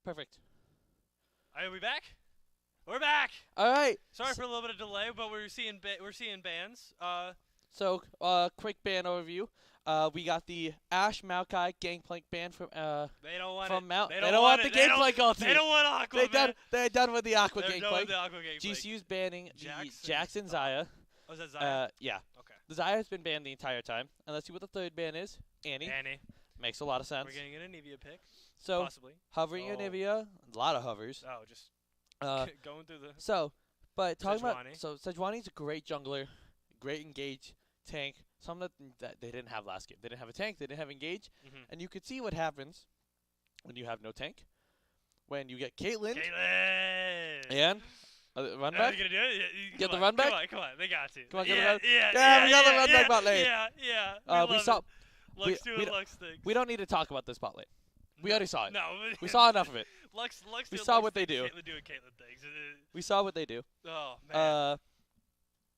Perfect. Are we back? We're back. All right. Sorry for a little bit of delay, but we're seeing bans. So, quick ban overview. We got the Ash Maokai Gangplank ban from they don't want from it. Mount. They don't want the Gangplank ulti. They don't want Aqua. They're done with the Aqua They're done with Gangplank. the Aqua Gangplank. GCU's banning the Jackson Zaya. Oh, is that Zaya? Yeah. Okay. The Zaya has been banned the entire time. And let's see what the third ban is. Annie. Makes a lot of sense. We're getting an Anivia pick. So, possibly. Hovering Anivia, a lot of hovers. Oh, just going through the... So, but talking Sejuani. about... So, Sejuani's a great jungler, great engage, tank. Something that they didn't have last game. They didn't have a tank, they didn't have engage. And you could see what happens when you have no tank. When you get Caitlyn. And... run back? Are you going to do it? Get the run back? Come on. They got to. Come on, get the run back. Yeah, we got the run back bot lane. Yeah. We saw... Lux doing Lux things. We don't need to talk about this bot lane. We already saw it. No. We saw enough of it. Lux we saw what they do. Caitlyn doing Caitlyn things. We saw what they do. Oh, man.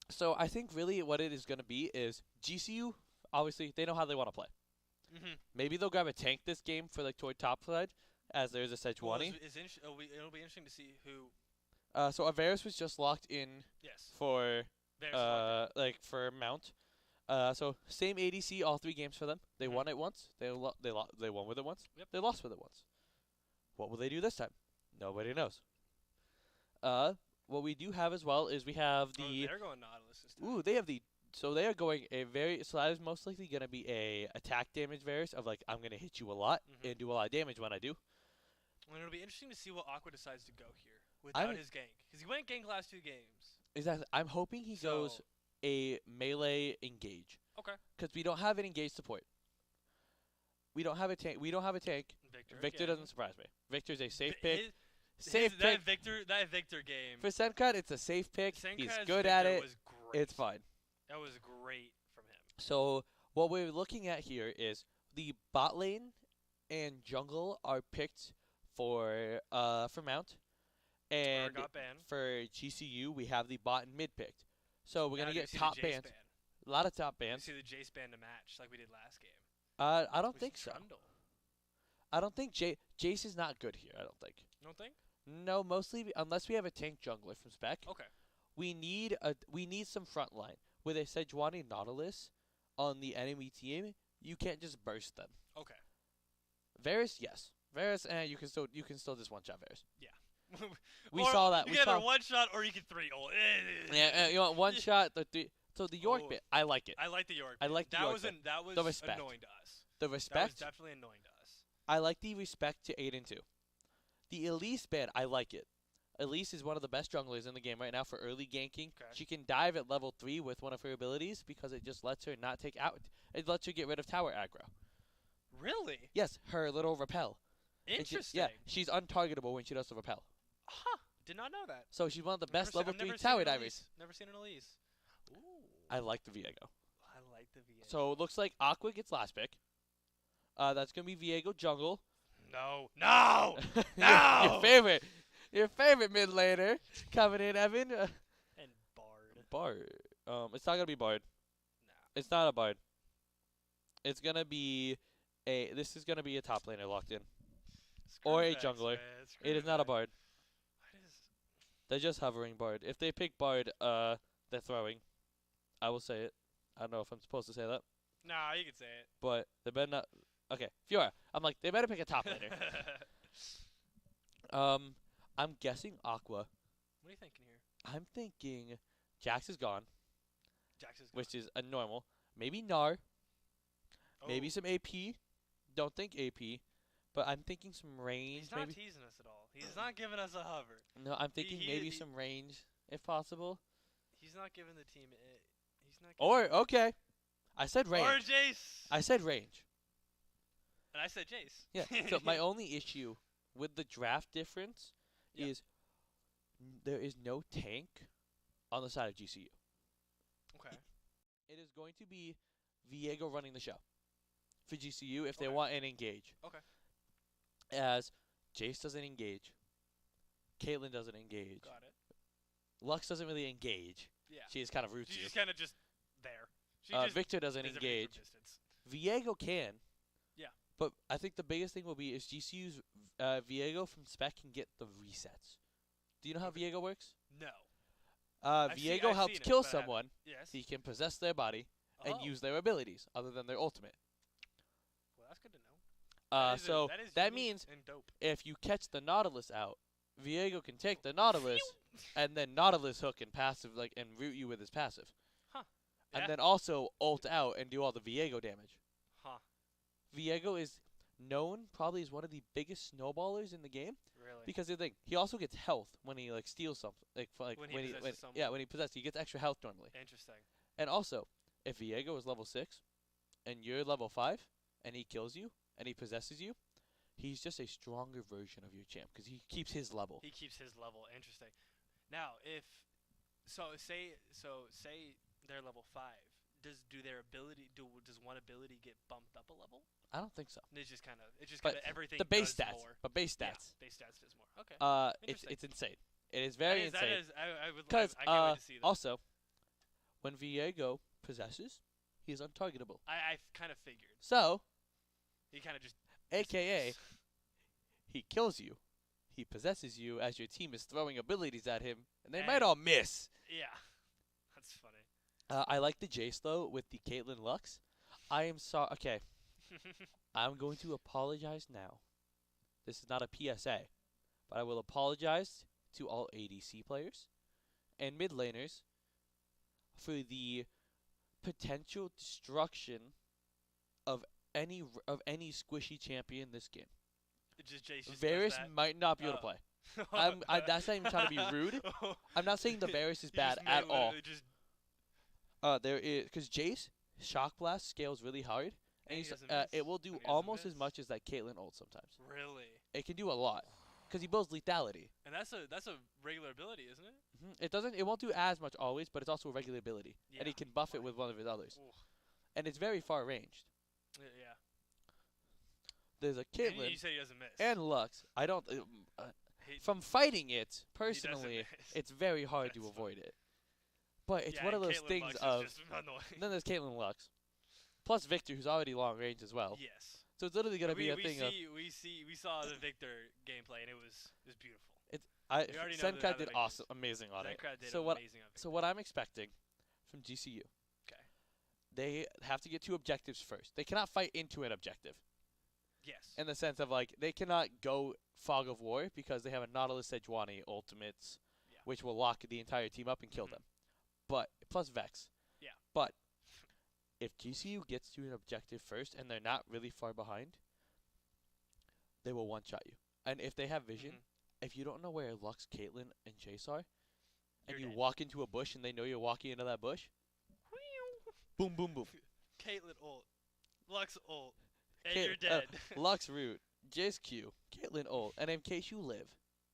So I think really what it is going to be is GCU, obviously, they know how they want to play. Maybe they'll grab a tank this game for like toward top side, as there's a Sejuani. Well, it'll be interesting to see who... So Averis was just locked in for for Mount. So same ADC all 3 games for them. They won it once. They won with it once. Yep. They lost with it once. What will they do this time? Nobody knows. What we do have as well is we have the... they're going Nautilus this time. Ooh, they have the... So they are going a very... So that is most likely going to be a attack damage Varus of like, I'm going to hit you a lot and do a lot of damage when I do. Well, it'll be interesting to see what Aqua decides to go here without his gank. Because he went gank last 2 games. Exactly. I'm hoping he goes a melee engage. Okay. Because we don't have an engage support. We don't have a tank. Victor doesn't surprise me. Victor's a safe pick. Safe pick. That Victor game. For Senkat, it's a safe pick. He's good Victor at it. Was great. It's fine. That was great from him. So what we're looking at here is the bot lane and jungle are picked for Mount. And for GCU, we have the bot and mid picked. So we're gonna get top bans. A lot of top bans. See the Jace ban to match like we did last game. I don't think so. I don't think Jace is not good here. I don't think. You don't think? No, mostly unless we have a tank jungler from spec. Okay. We need some front line with a Sejuani Nautilus on the enemy team. You can't just burst them. Okay. Varus, yes. Varus, you can still just one shot Varus. Yeah. We saw that. You can either one shot or you can 3 ult. Yeah, you want one shot. So the York bit, I like it. I like the York. I like the York bit. That was the respect. Annoying to us. The respect. That was definitely annoying to us. I like the respect to 8 and 2. The Elise bit, I like it. Elise is one of the best junglers in the game right now for early ganking. Okay. She can dive at level 3 with one of her abilities because it just lets her not take out. It lets her get rid of tower aggro. Really? Yes, her little repel. Interesting. Yeah, she's untargetable when she does the repel. Huh. Did not know that. So she's one of the best level 3 tower divers. Never seen an Elise. Ooh. I like the Viego. I like the Viego. So it looks like Aqua gets last pick. That's going to be Viego jungle. No. Your favorite mid laner coming in, Evan. And Bard. It's not going to be Bard. No. It's not a Bard. It's going to be this is going to be a top laner locked in. Or a jungler. It is not a Bard. They're just hovering Bard. If they pick Bard, they're throwing. I will say it. I don't know if I'm supposed to say that. Nah, you can say it. But they better not. Okay, Fiora. I'm like, they better pick a top laner. I'm guessing Aqua. What are you thinking here? I'm thinking Jax is gone. Jax is gone. Which is a normal. Maybe Gnar. Oh. Maybe some AP. Don't think AP. But I'm thinking some range. He's not teasing us at all. He's not giving us a hover. No, I'm thinking maybe some range, if possible. He's not giving the team it. He's not. Okay. I said range. Or Jace. I said range. And I said Jace. Yeah. So my only issue with the draft difference is there is no tank on the side of GCU. Okay. It is going to be Viego running the show for GCU if they want an engage. Okay. As Jace doesn't engage, Caitlyn doesn't engage. Got it. Lux doesn't really engage. Yeah. She is kind of rude. She's kind of just there. Victor doesn't engage. Viego can. Yeah. But I think the biggest thing will be is GCU's Viego from Spec can get the resets. Do you know how Viego works? No. Viego helps kill someone. Yes. He can possess their body and use their abilities other than their ultimate. Well, that's good to know. That means if you catch the Nautilus out, Viego can take the Nautilus and then Nautilus hook and passive and root you with his passive. Huh. Yeah. And then also ult out and do all the Viego damage. Huh. Viego is known probably as one of the biggest snowballers in the game. Really? Because the thing, he also gets health when he steals something. When he possesses, he gets extra health normally. Interesting. And also, if Viego is level 6 and you're level 5 and he kills you and he possesses you, he's just a stronger version of your champ because he keeps his level. He keeps his level. Interesting. Now, say they're level 5. Does one ability get bumped up a level? I don't think so. It's just kind of everything. The base does stats, more. but base stats. Yeah, base stats does more. Okay. It's insane. It is very insane. I can't wait to see that. Also, when Viego possesses, he is untargetable. I kind of figured. So, he kind of just. AKA, he kills you. He possesses you as your team is throwing abilities at him, and they might all miss. Yeah, that's funny. I like the Jace though with the Caitlyn Lux. I am sorry. Okay, I'm going to apologize now. This is not a PSA, but I will apologize to all ADC players and mid laners for the potential destruction of any squishy champion in this game. Varus might not be able to play. That's not even trying to be rude. I'm not saying the Varus is bad at all. There is because Jace Shock Blast scales really hard, and it will do almost as much as that Caitlyn ult sometimes. Really? It can do a lot because he builds lethality. And that's a regular ability, isn't it? Mm-hmm. It won't do as much always, but it's also a regular ability, and he can buff it with one of his others. Ooh. And it's very far ranged. Yeah. There's a Caitlyn. You say he doesn't miss. And Lux. I don't. From fighting it personally, it's very hard to avoid it. But it's one of those things of. Then there's Caitlyn Lux, plus Victor, who's already long range as well. Yes. So it's literally gonna be a thing of. We saw the Victor gameplay and it was beautiful. Senkai did amazing on it. So what I'm expecting from GCU. Okay. They have to get 2 objectives first. They cannot fight into an objective. Yes. In the sense of they cannot go Fog of War because they have a Nautilus Sejuani ultimates, which will lock the entire team up and kill them. But plus Vex. Yeah. But if GCU gets to an objective first and they're not really far behind, they will one-shot you. And if they have vision, if you don't know where Lux, Caitlyn, and Jace are, and you walk into a bush and they know you're walking into that bush, boom, boom, boom. Caitlyn ult, Lux ult, and you're dead. Lux root, Jace Q, Caitlyn ult, and in case you live,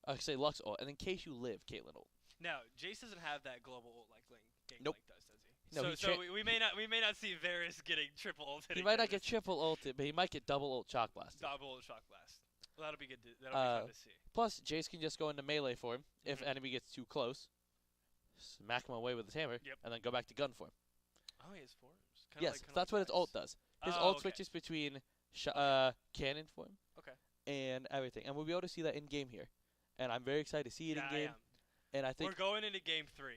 I say Lux ult, and in case you live, Caitlyn ult. Now, Jace doesn't have that global ult like Gank nope. does he? No, so we may not see Varus getting triple ulted. He might not get triple ulted, but he might get double ult shock blast. Double ult shock blast. Well, that'll be good. That'll be fun to see. Plus, Jace can just go into melee form if enemy gets too close, smack him away with his hammer, and then go back to gun form. Oh, he has forms. Yes, that's what his ult does. His ult switches between cannon form and everything, and we'll be able to see that in game here. And I'm very excited to see it in game. And I think we're going into game 3.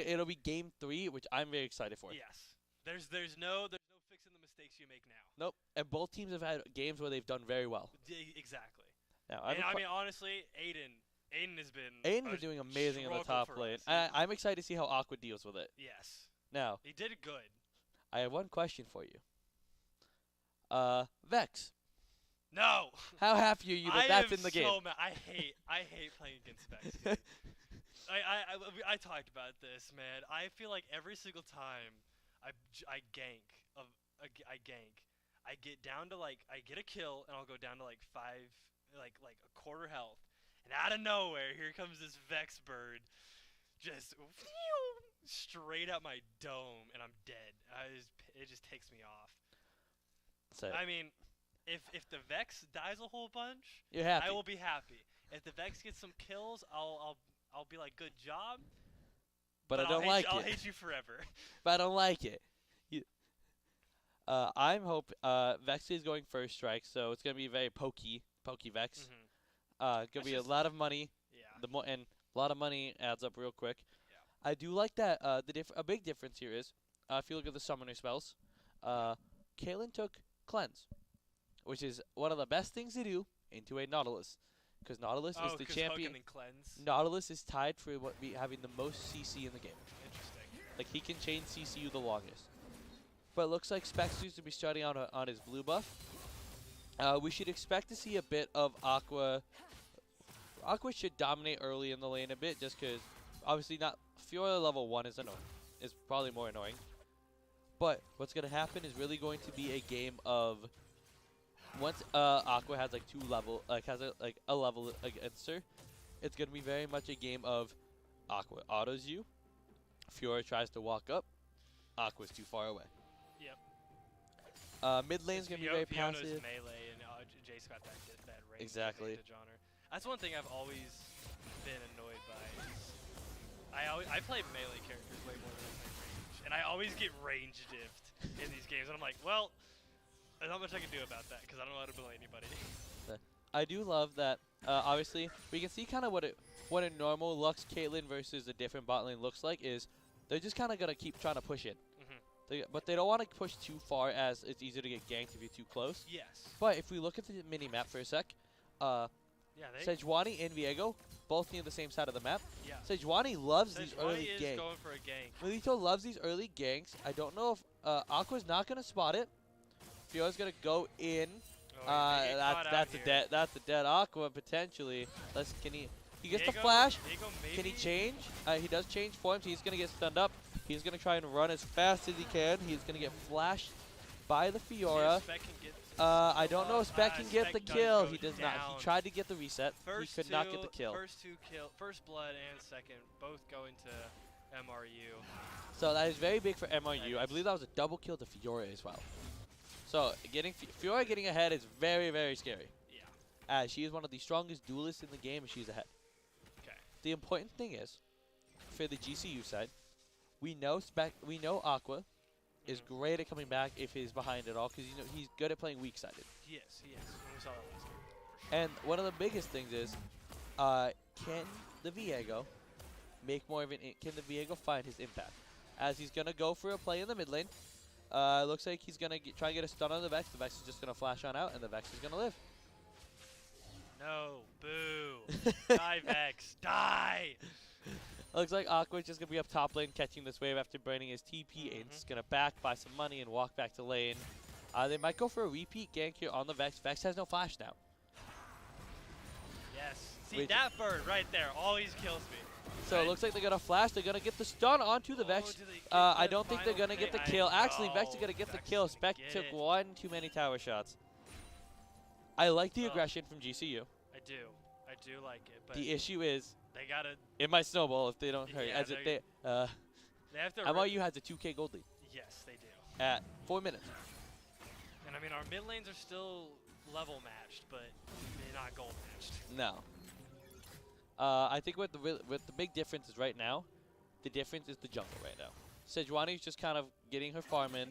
It'll be game 3, which I'm very excited for. Yes. There's no fixing the mistakes you make now. Nope. And both teams have had games where they've done very well. Exactly. Now, I mean, honestly, Aiden has been. Aiden's been doing amazing in the top lane. I'm excited to see how Aqua deals with it. Yes. Now. He did it good. I have one question for you. Vex. No. How happy are you that that's in the game? I hate playing against Vex. I talked about this, man. I feel like every single time I gank, I get down to I get a kill and I'll go down to 5, a quarter health, and out of nowhere here comes this Vex bird, just straight at my dome, and I'm dead. It just takes me off. I mean, if the Vex dies a whole bunch, you're happy. I will be happy. If the Vex gets some kills, I'll be like, good job. But I don't like it. I'll hate you forever. But I don't like it. Vex is going first strike, so it's gonna be very pokey Vex. Gonna be a lot of money. Yeah. And a lot of money adds up real quick. Yeah. I do like that. A big difference here is, if you look at the summoner spells, Caitlyn took cleanse, which is one of the best things to do into a Nautilus, because Nautilus is the champion. Nautilus is tied for having the most CC in the game. Interesting. Like he can chain CCU the longest. But it looks like Specs seems to be starting out on his blue buff. We should expect to see a bit of Aqua. Aqua should dominate early in the lane a bit, just because obviously not Fiora level 1 is probably more annoying. But what's gonna happen is really going to be a game of once Aqua has like a level against her, it's gonna be very much a game of Aqua autos you. Fiora tries to walk up, Aqua's too far away. Yep. Mid lane's gonna be very passive. Melee and Jace got that range. Exactly. That's one thing I've always been annoyed by. Is I play melee characters way more than I play range, and I always get range diffed in these games, and I'm like, well, there's not much I can do about that because I don't know how to play anybody. I do love that. Obviously, we can see kind of what a normal Lux Caitlyn versus a different bot lane looks like. Is they're just kind of gonna keep trying to push it. But they don't want to push too far, as it's easier to get ganked if you're too close. Yes. But if we look at the mini map for a sec, Sejuani and Viego both near the same side of the map. Yeah. Sejuani loves these early ganks. Sejuani is going for a gank. Melito loves these early ganks. I don't know if Aqua's not gonna spot it. Fiora's gonna go in. That's a dead Aqua potentially. He gets the flash. Can he change? He does change forms. He's gonna get stunned up. He's gonna try and run as fast as he can. He's gonna get flashed by the Fiora. I don't know if Spec can get the kill. He does not. He tried to get the reset. He could not get the kill. First blood and second both going to MRU. So that is very big for MRU. I believe that was a double kill to Fiora as well. So Fiora getting ahead is very, very scary. Yeah. As she is one of the strongest duelists in the game, and she's ahead. Okay. The important thing is, for the GCU side, we know Aqua is great at coming back if he's behind at all, because he's good at playing weak-sided. He is. We saw that last game. And one of the biggest things is, can the Viego make more of can the Viego find his impact? As he's gonna go for a play in the mid lane. Looks like he's gonna try and get a stun on the Vex. The Vex is just gonna flash on out, and the Vex is gonna live. No, boo! Die, Vex, die! Looks like Aqua's just gonna be up top lane catching this wave after burning his TP, and he's gonna back, buy some money, and walk back to lane. They might go for a repeat gank here on the Vex. Vex has no flash now. Yes. See, that bird right there always kills me. So it looks like they're gonna flash. They're gonna get the stun onto the Vex. I don't think they're gonna get the kill. Actually, Vex is gonna get the kill. Spec took one too many tower shots. I like the aggression from GCU. I do like it. But the issue is they gotta. It might snowball if they don't hurry. Yeah, they have to. MRU has a 2K gold lead. Yes, they do. At 4 minutes. And I mean, our mid lanes are still level matched, but they're not gold matched. No. I think what the big difference is right now, the difference is the jungle right now. Sejuani's just kind of getting her farm in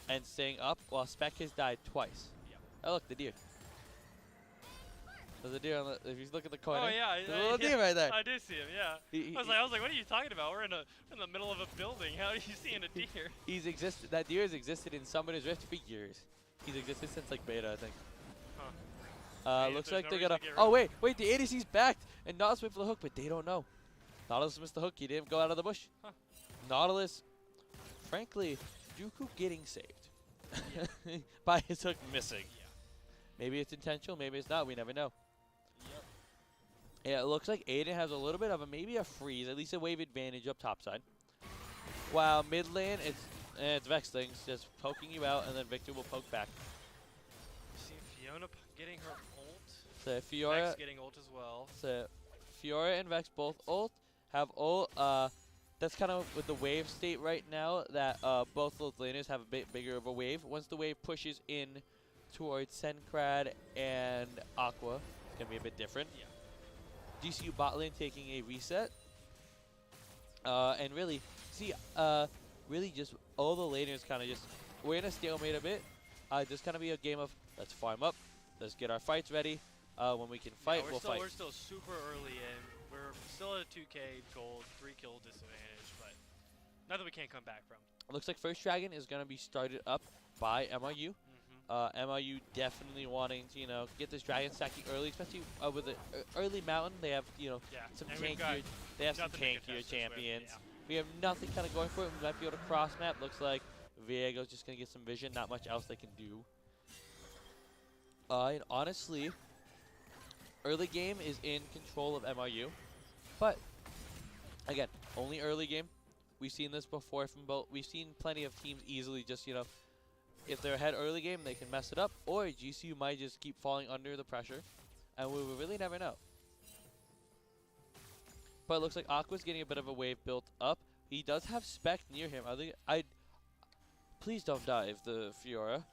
and staying up, while Spec has died twice. Yep. Oh look, the deer. There's a deer on the. If you look at the corner. Oh yeah, there's a little deer right there. I do see him. Yeah. I was like, what are you talking about? We're in the middle of a building. How are you seeing a deer? That deer has existed in Summoner's Rift for years. He's existed since like beta, I think. Looks like they're gonna. Oh wait, the ADC's backed, and Nautilus went for the hook, but they don't know. Nautilus missed the hook. He didn't go out of the bush. Huh. Nautilus, frankly, Dooku getting saved by his hook missing. Yeah. Maybe it's intentional, maybe it's not. We never know. Yep. Yeah, it looks like Aiden has a little bit of maybe a freeze, at least a wave advantage up top side. While mid lane, it's Vex things, just poking you out, and then Victor will poke back. See Fiona getting her ult. So Fiora Vex getting ult as well. So Fiora and Vex both ult, have ult. That's kind of with the wave state right now, that both those laners have a bit bigger of a wave. Once the wave pushes in towards Sencrad and Aqua, it's going to be a bit different. Yeah. GCU bot lane taking a reset. And really, see, really just all the laners kind of just we're in a stalemate a bit. Just kind of be a game of let's farm up, let's get our fights ready. When we can fight, we'll fight. We're still super early in. We're still at a 2K gold, 3-kill disadvantage, but nothing we can't come back from. It looks like first dragon is going to be started up by MRU. MRU definitely wanting to, get this dragon stacking early, especially with the early mountain. They have, some tankier. They have some tankier champions. We have nothing kind of going for it. We might be able to cross map. Looks like Viego's just going to get some vision. Not much else they can do. And honestly, early game is in control of MRU, but again, only early game. We've seen this before from both. We've seen plenty of teams easily just, if they're ahead early game, they can mess it up, or GCU might just keep falling under the pressure, and we will really never know. But it looks like Aqua's getting a bit of a wave built up. He does have Spec near him. Please don't dive the Fiora.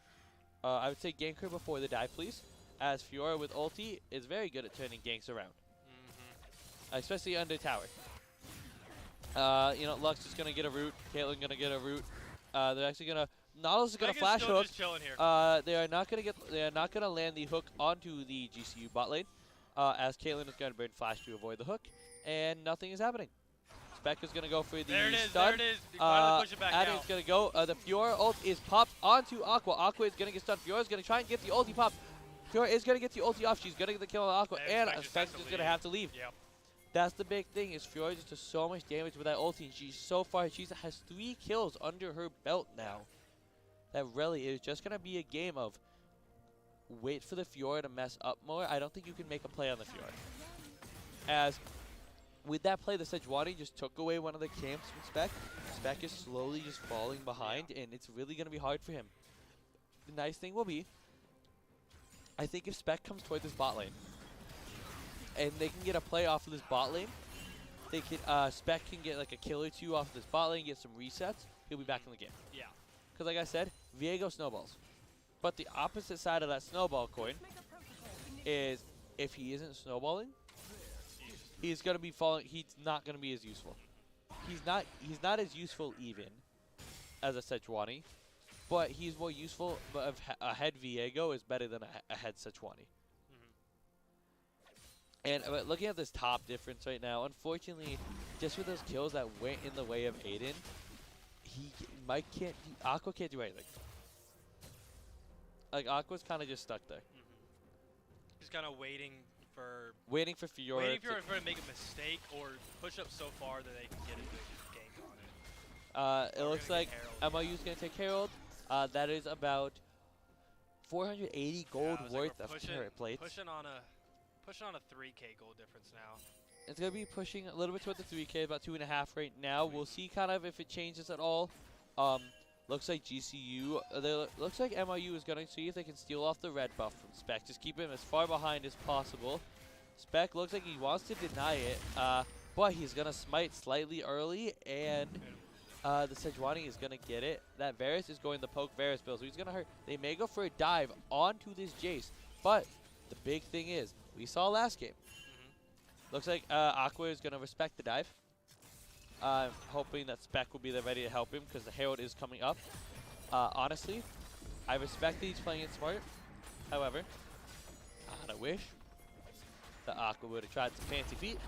I would say gank her before the dive, please, as Fiora with ulti is very good at turning ganks around, especially under tower. Lux is gonna get a root. Caitlyn gonna get a root. They're actually gonna. Nautilus is gonna flash hook. They are not gonna land the hook onto the GCU bot lane, as Caitlyn is gonna burn flash to avoid the hook, and nothing is happening. Spec is gonna go for the stun. There it is. Push it back Adam's gonna go. The Fiora ult is popped onto Aqua. Aqua is gonna get stunned. Fiora is gonna try and get the ulti pop. Fiora is gonna get the ulti off. She's gonna get the kill on Aqua, and Spec's just gonna have to leave. Yep. That's the big thing, is Fiora just does so much damage with that ulti, and she has 3 kills under her belt now. That really is just going to be a game of wait for the Fiora to mess up more. I don't think you can make a play on the Fiora. As with that play, the Sejuani just took away one of the camps from Spec. Spec is slowly just falling behind, and it's really going to be hard for him. The nice thing will be, I think if Spec comes toward this bot lane, and they can get a play off of this bot lane, they can Spec can get like a kill or 2 off of this bot lane, get some resets. He'll be back in the game. Yeah. Because like I said, Viego snowballs. But the opposite side of that snowball coin is if he isn't snowballing, he's gonna be falling. He's not gonna be as useful. He's not as useful even as a Sejuani, but he's more useful. But a head Viego is better than a head Sejuani. And looking at this top difference right now, unfortunately, just with those kills that went in the way of Aiden, Aqua can't do anything. Like, Aqua's kind of just stuck there. He's kind of waiting for Fiora. Waiting for her to make a mistake or push up so far that they can get a gank on it. It looks like MRU's going to take Herald. That is about 480 gold worth of turret plates. Pushing on a 3K gold difference now. It's going to be pushing a little bit toward the 3K, about 2.5 right now. We'll see kind of if it changes at all. Looks like GCU, looks like MRU is going to see if they can steal off the red buff from Spec. Just keep him as far behind as possible. Spec looks like he wants to deny it, but he's going to smite slightly early, and the Sejuani is going to get it. That Varus is going to poke Varus Bill, so he's going to hurt. They may go for a dive onto this Jace, but the big thing is, we saw last game. Looks like Aqua is going to respect the dive. Hoping that Spec will be there ready to help him because the Herald is coming up. Honestly, I respect that he's playing it smart. However, I wish that Aqua would have tried some fancy feet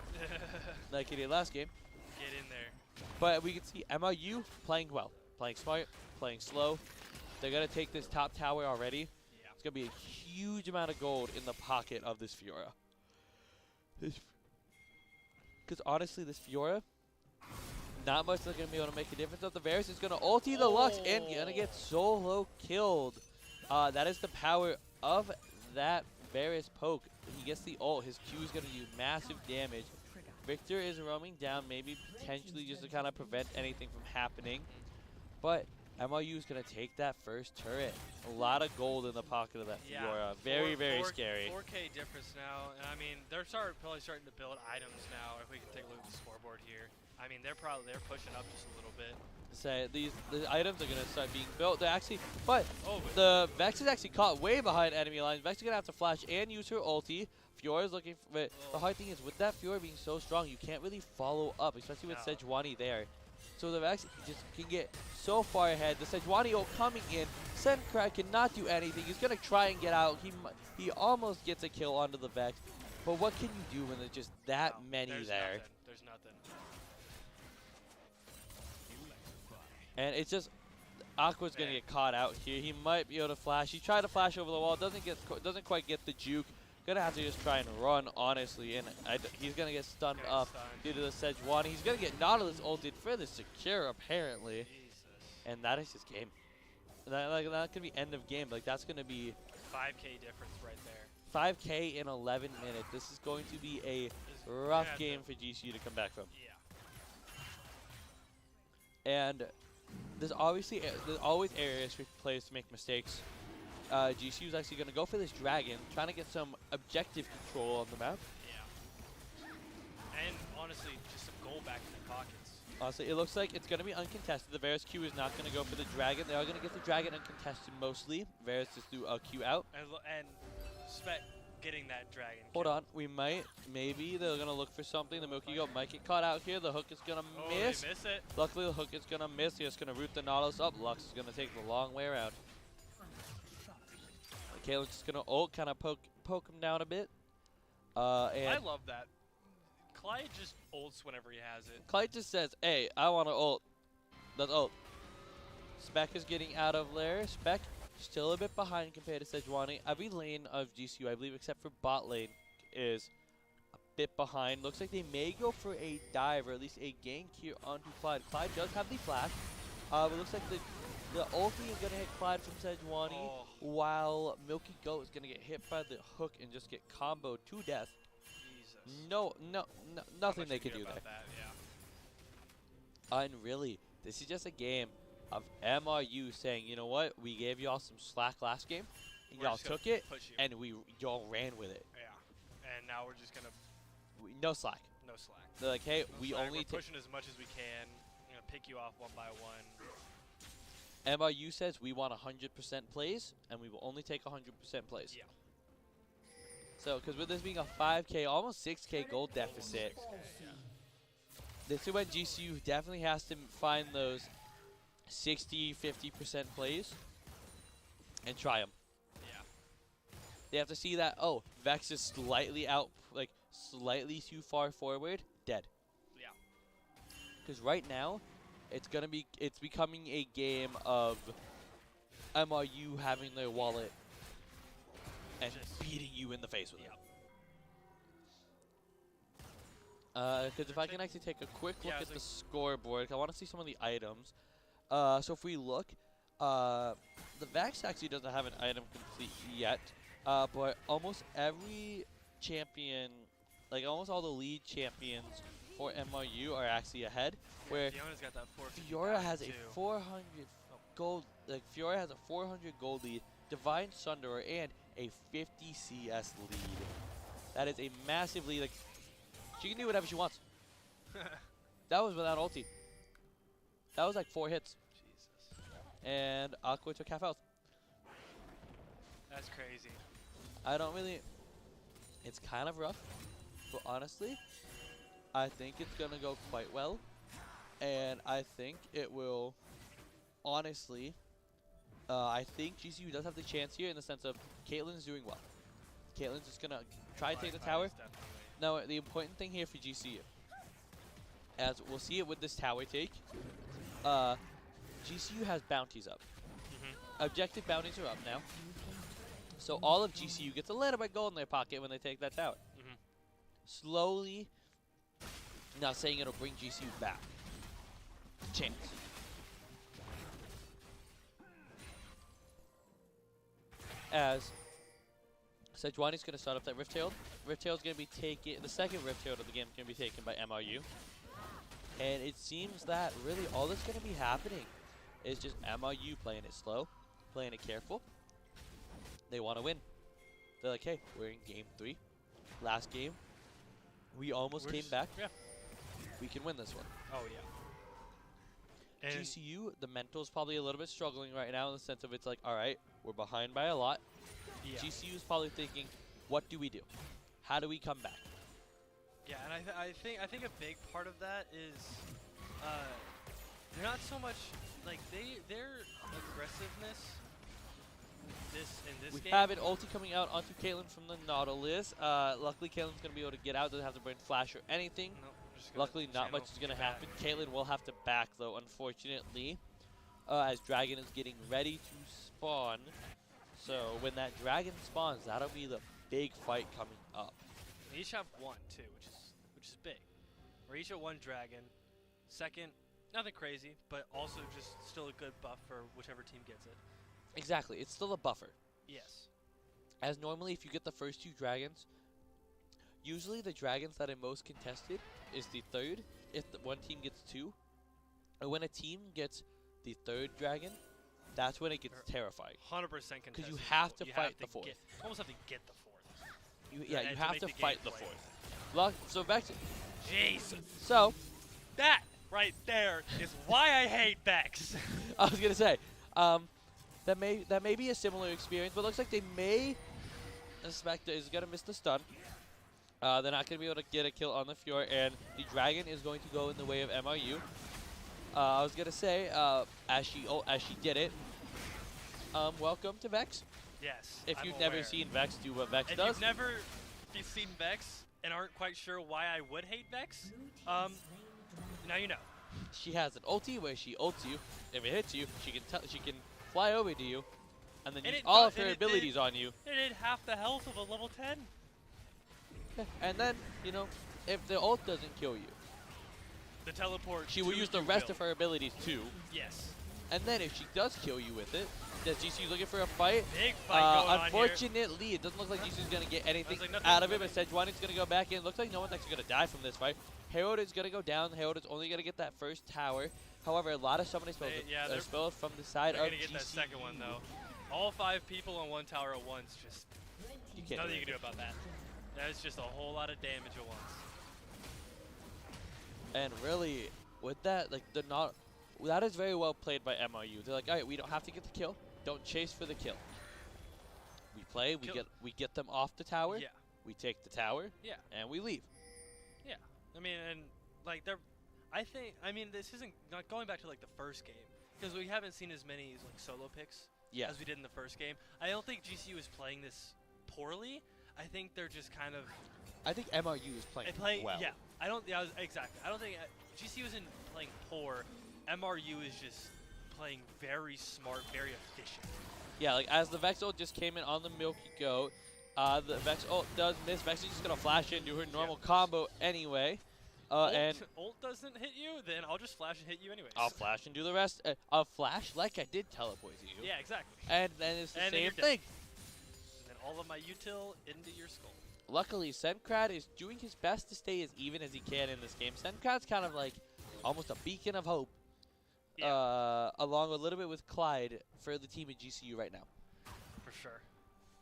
like he did last game. Get in there. But we can see MRU playing well. Playing smart, playing slow. They're going to take this top tower already. Yeah. It's going to be a huge amount of gold in the pocket of this Fiora. Because honestly, this Fiora, not much is going to be able to make a difference. The Varus is going to ulti the Lux and going to get solo killed. That is the power of that Varus poke. He gets the ult. His Q is going to do massive damage. Victor is roaming down, maybe potentially just to kind of prevent anything from happening. But MRU is going to take that first turret. A lot of gold in the pocket of that Fiora. Very, very scary. 4K difference now. And I mean, they're probably starting to build items now. If we can take a look at the scoreboard here. I mean, they're pushing up just a little bit. The items are going to start being built. They're actually, but the Vex is actually caught way behind enemy lines. Vex is going to have to flash and use her ulti. Fiora is looking for it. The hard thing is, with that Fiora being so strong, you can't really follow up, especially with Sejuani there. So the Vex just can get so far ahead. The Sejuani ult coming in. Sencrack cannot do anything. He's going to try and get out. He almost gets a kill onto the Vex. But what can you do when there's just that many there? There's nothing. And it's just Aqua's going to get caught out here. He might be able to flash. He tried to flash over the wall. Doesn't quite get the juke. Gonna have to just try and run, honestly, and he's gonna get stunned up due to the Sejuani. He's gonna get Nautilus ulted for the secure, apparently, and that is his game. That could be end of game. Like that's gonna be 5K difference right there. 5K in 11 minutes. This is going to be a rough game for GCU to come back from. Yeah. And there's always areas for players to make mistakes. GCU is actually going to go for this dragon, trying to get some objective control on the map. Yeah. And honestly, just some goal back in their pockets. Honestly, it looks like it's going to be uncontested. The Varus Q is not going to go for the dragon. They are going to get the dragon uncontested mostly. Varus just threw a Q out. And Spec getting that dragon. Hold on. Maybe they're going to look for something. The Milky Goat might get caught out here. The hook is going to miss. They miss it. Luckily, the hook is going to miss. He's just going to root the Nautilus up. Lux is going to take the long way around. Caitlin's just going to ult, kind of poke him down a bit. And I love that. Clyde just ults whenever he has it. Clyde just says, hey, I want to ult. Let's ult. Spec is getting out of there. Spec still a bit behind compared to Sejuani. Every lane of GCU, I believe, except for bot lane, is a bit behind. Looks like they may go for a dive, or at least a gank here onto Clyde. Clyde does have the flash. But it looks like the ulti is going to hit Clyde from Sejuani, while Milky Goat is going to get hit by the hook and just get comboed to death. Jesus. Nothing they can do there. That, yeah. And really, this is just a game of MRU saying, you know what, we gave y'all some slack last game, and y'all took it, and y'all ran with it. Yeah. And now we're just going to... No slack. No slack. They're like, hey, we're pushing as much as we can. We're going to pick you off one by one. MRU says we want 100% plays, and we will only take 100% plays. Yeah. So, because with this being a 5K, almost 6K gold deficit, this is when GCU definitely has to find those 60, 50% plays and try them. Yeah. They have to see that, oh, Vex is slightly out, like slightly too far forward, dead. Yeah. Because right now, it's becoming a game of MRU having their wallet and just beating you in the face with it. Because if I can actually take a quick look at the scoreboard, I want to see some of the items. So if we look, the Vex actually doesn't have an item complete yet, but almost every champion, like almost all the lead champions for MRU are actually ahead. Where Fiona's got that Fiora has a 400 gold, like Fiora has a 400 gold lead, Divine Sunderer, and a 50 CS lead. That is a massive lead. Like, she can do whatever she wants. That was without ulti. That was like 4 hits. Jesus. And Aqua took half health. That's crazy. I don't really. It's kind of rough, but honestly, I think it's gonna go quite well. And I think it will, honestly, I think GCU does have the chance here in the sense of Caitlin's doing well. Caitlin's just going to try and take the tower. Now, the important thing here for GCU, as we'll see it with this tower take, GCU has bounties up. Objective bounties are up now. So all of GCU gets a little bit gold in their pocket when they take that tower. Slowly, not saying it'll bring GCU back. Chance. As Sejuani's going to start up that Rift Herald. Rift Herald's going to be taken, the second Rift Herald of the game is going to be taken by MRU. And it seems that really all that's going to be happening is just MRU playing it slow, playing it careful. They want to win. They're like, hey, we're in game 3. Last game, we almost came back. Yeah. We can win this one. Oh, yeah. And GCU, the mental's probably a little bit struggling right now in the sense of it's like, all right, we're behind by a lot. Yeah. GCU is probably thinking, what do we do? How do we come back? Yeah, and I think a big part of that is they're not so much like their aggressiveness. In this we game. have an ulti coming out onto Caitlyn from the Nautilus. Luckily, Caitlyn's going to be able to get out. Doesn't have to burn flash or anything. Nope, luckily, not much is going to happen. Caitlyn will have to back, though, unfortunately, as Dragon is getting ready to spawn. So when that Dragon spawns, that'll be the big fight coming up. We each have one, too, which is big. We're each at one Dragon. Second, nothing crazy, but also just still a good buff for whichever team gets it. Exactly. It's still a buffer. Yes. As normally, if you get the first 2 dragons, usually the dragons that are most contested is the third, if one team gets 2. Or when a team gets the 3rd dragon, that's when it gets terrifying. 100% contested. Because you have to fight the 4th. You almost have to get the 4th. You have to fight the 4th. So Vex. Jesus. So. That right there is why I hate Vex. I was going to say. That may be a similar experience, but it looks like they may. Spectre is going to miss the stun. They're not going to be able to get a kill on the Fjord, and the Dragon is going to go in the way of MRU. I was going to say, as she did it, welcome to Vex. Yes, If you've never seen Vex do what Vex does. If you've never seen Vex and aren't quite sure why I would hate Vex, now you know. She has an ulti where she ults you. If it hits you, she can fly over to you, and then use all of her abilities on you. It did half the health of a level 10. And then, if the ult doesn't kill you, the teleport. She will use the rest of her abilities too. Yes. And then if she does kill you with it, does GCU looking for a fight? Big fight going unfortunately, it doesn't look like GCU's going to get anything out of it, but Sejuani is going to go back in. Looks like no one's actually going to die from this fight. Herald is going to go down. Herald is only going to get that first tower. However, a lot of summoning spells are spelled from the side of GCU. They're going to get that second one, though. All 5 people on one tower at once, just nothing you can do about that. That's just a whole lot of damage at once. And really, with that, that is very well played by MRU. They're like, all right, we don't have to get the kill. Don't chase for the kill. We play, we get them off the tower. Yeah. We take the tower. Yeah. And we leave. Yeah. I mean, and this isn't not going back to the first game, because we haven't seen as many solo picks as we did in the first game. I don't think GCU is playing this poorly. I think they're just kind of. I think MRU is playing well. Yeah. Exactly. I don't think GCU isn't playing poor. MRU is just playing very smart, very efficient. Yeah, as the Vex ult just came in on the Milky Goat, the Vex ult does miss. Vex is just going to flash in, do her normal combo anyway. And ult doesn't hit you, then I'll just flash and hit you anyways. I'll flash and do the rest. I'll flash like I did teleport you. Yeah, exactly. And then it's the same thing. And then all of my util into your skull. Luckily, Sencrad is doing his best to stay as even as he can in this game. Sencrad's kind of almost a beacon of hope, along a little bit with Clyde for the team at GCU right now. For sure.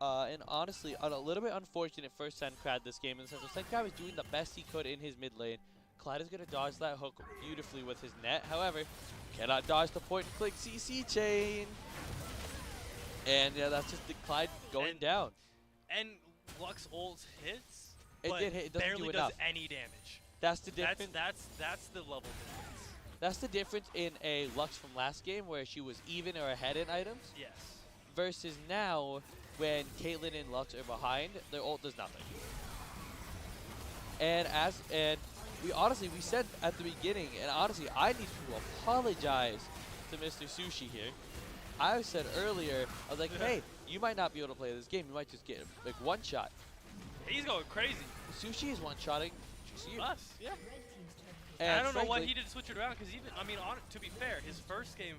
And honestly, a little bit unfortunate for Sencrad this game in the sense that Sencrad was doing the best he could in his mid lane. Clyde is going to dodge that hook beautifully with his net. However, cannot dodge the point-and-click CC chain. And yeah, that's just the Clyde going down. And Lux ult hits, it but did hit. It doesn't barely do enough. does any damage. That's the difference. That's the level difference. That's the difference in a Lux from last game where she was even or ahead in items. Yes. Versus now when Caitlyn and Lux are behind, their ult does nothing. And we said at the beginning, and honestly, I need to apologize to Mr. Sushi here. I said earlier, I was like, hey, you might not be able to play this game. You might just get one shot. He's going crazy. Sushi is one-shotting GCU. Us, yeah. And I don't know why he didn't switch it around, because to be fair, his first game,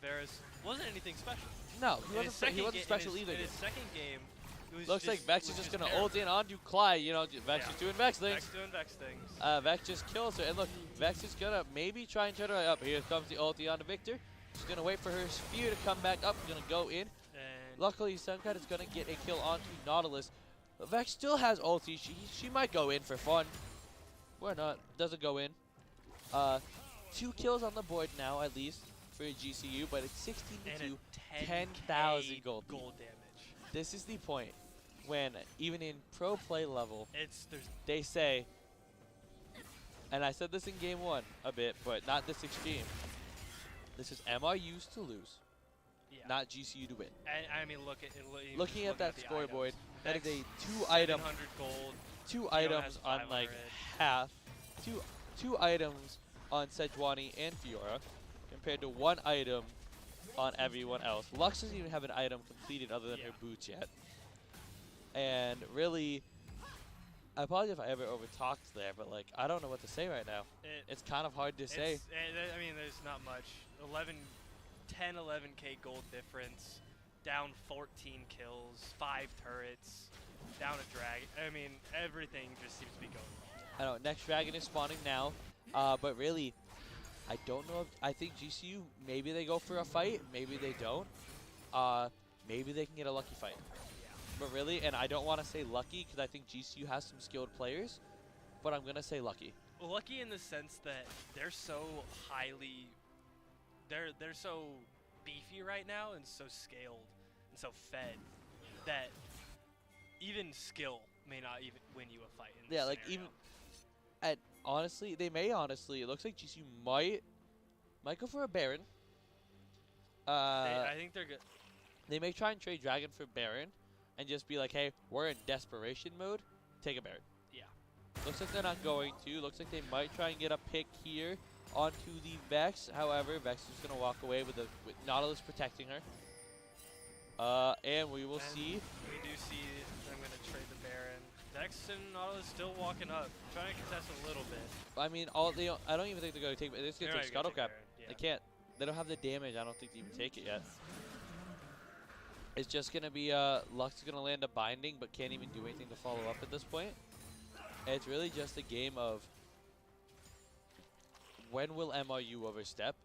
Varus, wasn't anything special. No, he wasn't special either. In his second game, it was looks like Vex is just going to ult in onto Clyde. Vex is doing Vex things. Vex doing Vex things. Vex just kills her. And look, Vex is going to maybe try and turn her up. Here comes the ulti onto Victor. She's going to wait for her spear to come back up. Going to go in. And luckily, Suncut is going to get a kill onto Nautilus. Vex still has ulti. She might go in for fun. Why not? Doesn't go in. 2 kills on the board now, at least, for GCU, but it's 16-2, 10,000 gold damage. This is the point when, even in pro play level, there's they say, and I said this in game 1 a bit, but not this extreme, This is MRU's to lose, not GCU to win. I mean, looking at that scoreboard, that is a 2 gold. 2 items on like half, two items on Sejuani and Fiora, compared to 1 item on everyone else. Lux doesn't even have an item completed other than her boots yet. And really, I apologize if I ever overtalked there, but like I don't know what to say right now. It's kind of hard to say. I mean, there's not much. 11k gold difference, down 14 kills, 5 turrets, down a dragon. I mean, everything just seems to be going wrong. I know, next dragon is spawning now, but really, I don't know. I think GCU, maybe they go for a fight, maybe they don't. Maybe they can get a lucky fight. Yeah. But really, and I don't want to say lucky because I think GCU has some skilled players, but I'm going to say lucky. Well, lucky in the sense that they're so highly, they're so beefy right now and so scaled and so fed that even skill may not even win you a fight in this like scenario. even honestly, they may honestly. It looks like GCU might go for a Baron. I think they're good. They may try and trade Dragon for Baron, and just be like, hey, we're in desperation mode. Take a Baron. Yeah. Looks like they're not going to. Looks like they might try and get a pick here onto the Vex. However, Vex is going to walk away with Nautilus protecting her. And we will see. We do see. I'm going to trade the Baron. Vex and Nautilus still walking up, trying to contest a little bit. I mean, I don't even think they're going to take. They're just going to take Scuttle Crab. They can't. They don't have the damage. I don't think to even take it yet. It's just going to be Lux is going to land a binding, but can't even do anything to follow up at this point. And it's really just a game of when will MRU overstep?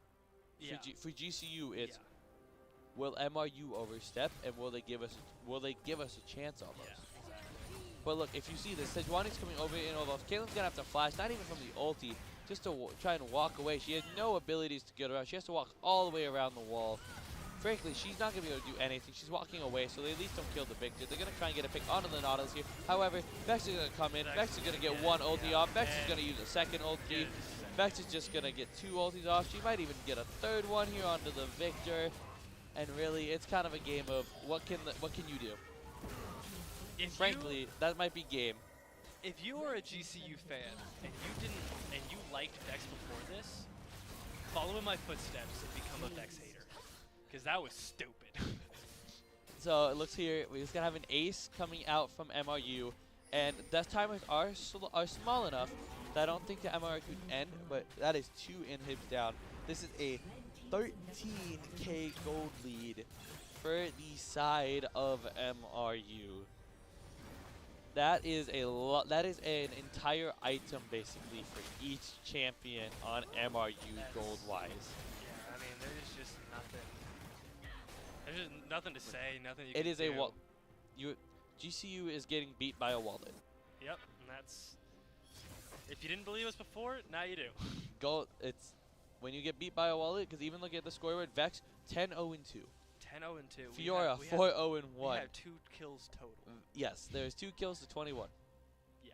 Yeah. For GCU, it's will MRU overstep, and will they give us a chance almost? Yeah, exactly. But look, if you see this, Sejuani's coming over in almost. Caitlin's gonna have to flash, not even from the ulti, just to try and walk away. She has no abilities to get around. She has to walk all the way around the wall. Frankly, she's not going to be able to do anything. She's walking away, so they at least don't kill the Victor. They're going to try and get a pick onto the Nautilus here. However, Vex is going to come in. Vex is going to get 1 ulti off. Vex is going to use a 2nd ulti. Vex is just going to get 2 ultis off. She might even get a 3rd one here onto the Victor. And really, it's kind of a game of what can you do? Frankly, that might be game. If you were a GCU fan and you liked Vex before this, follow in my footsteps and become a Vex hater. Because that was stupid. So it looks here, we're just going to have an ace coming out from MRU. And death timers are small enough that I don't think the MRU could end, but that is 2 inhibs down. This is a 13k gold lead for the side of MRU. That is that is an entire item basically for each champion on MRU gold wise. Yeah, I mean there's just nothing. There's just nothing to say, nothing you can do. It is do. GCU is getting beat by a wallet. Yep, and that's. If you didn't believe us before, now you do. It's when you get beat by a wallet, because even looking at the scoreboard, Vex 10-0-2. 10-0-2. Fiora 4-0-1. We have 2 kills total. Yes, there's 2 kills to 21. Yeah.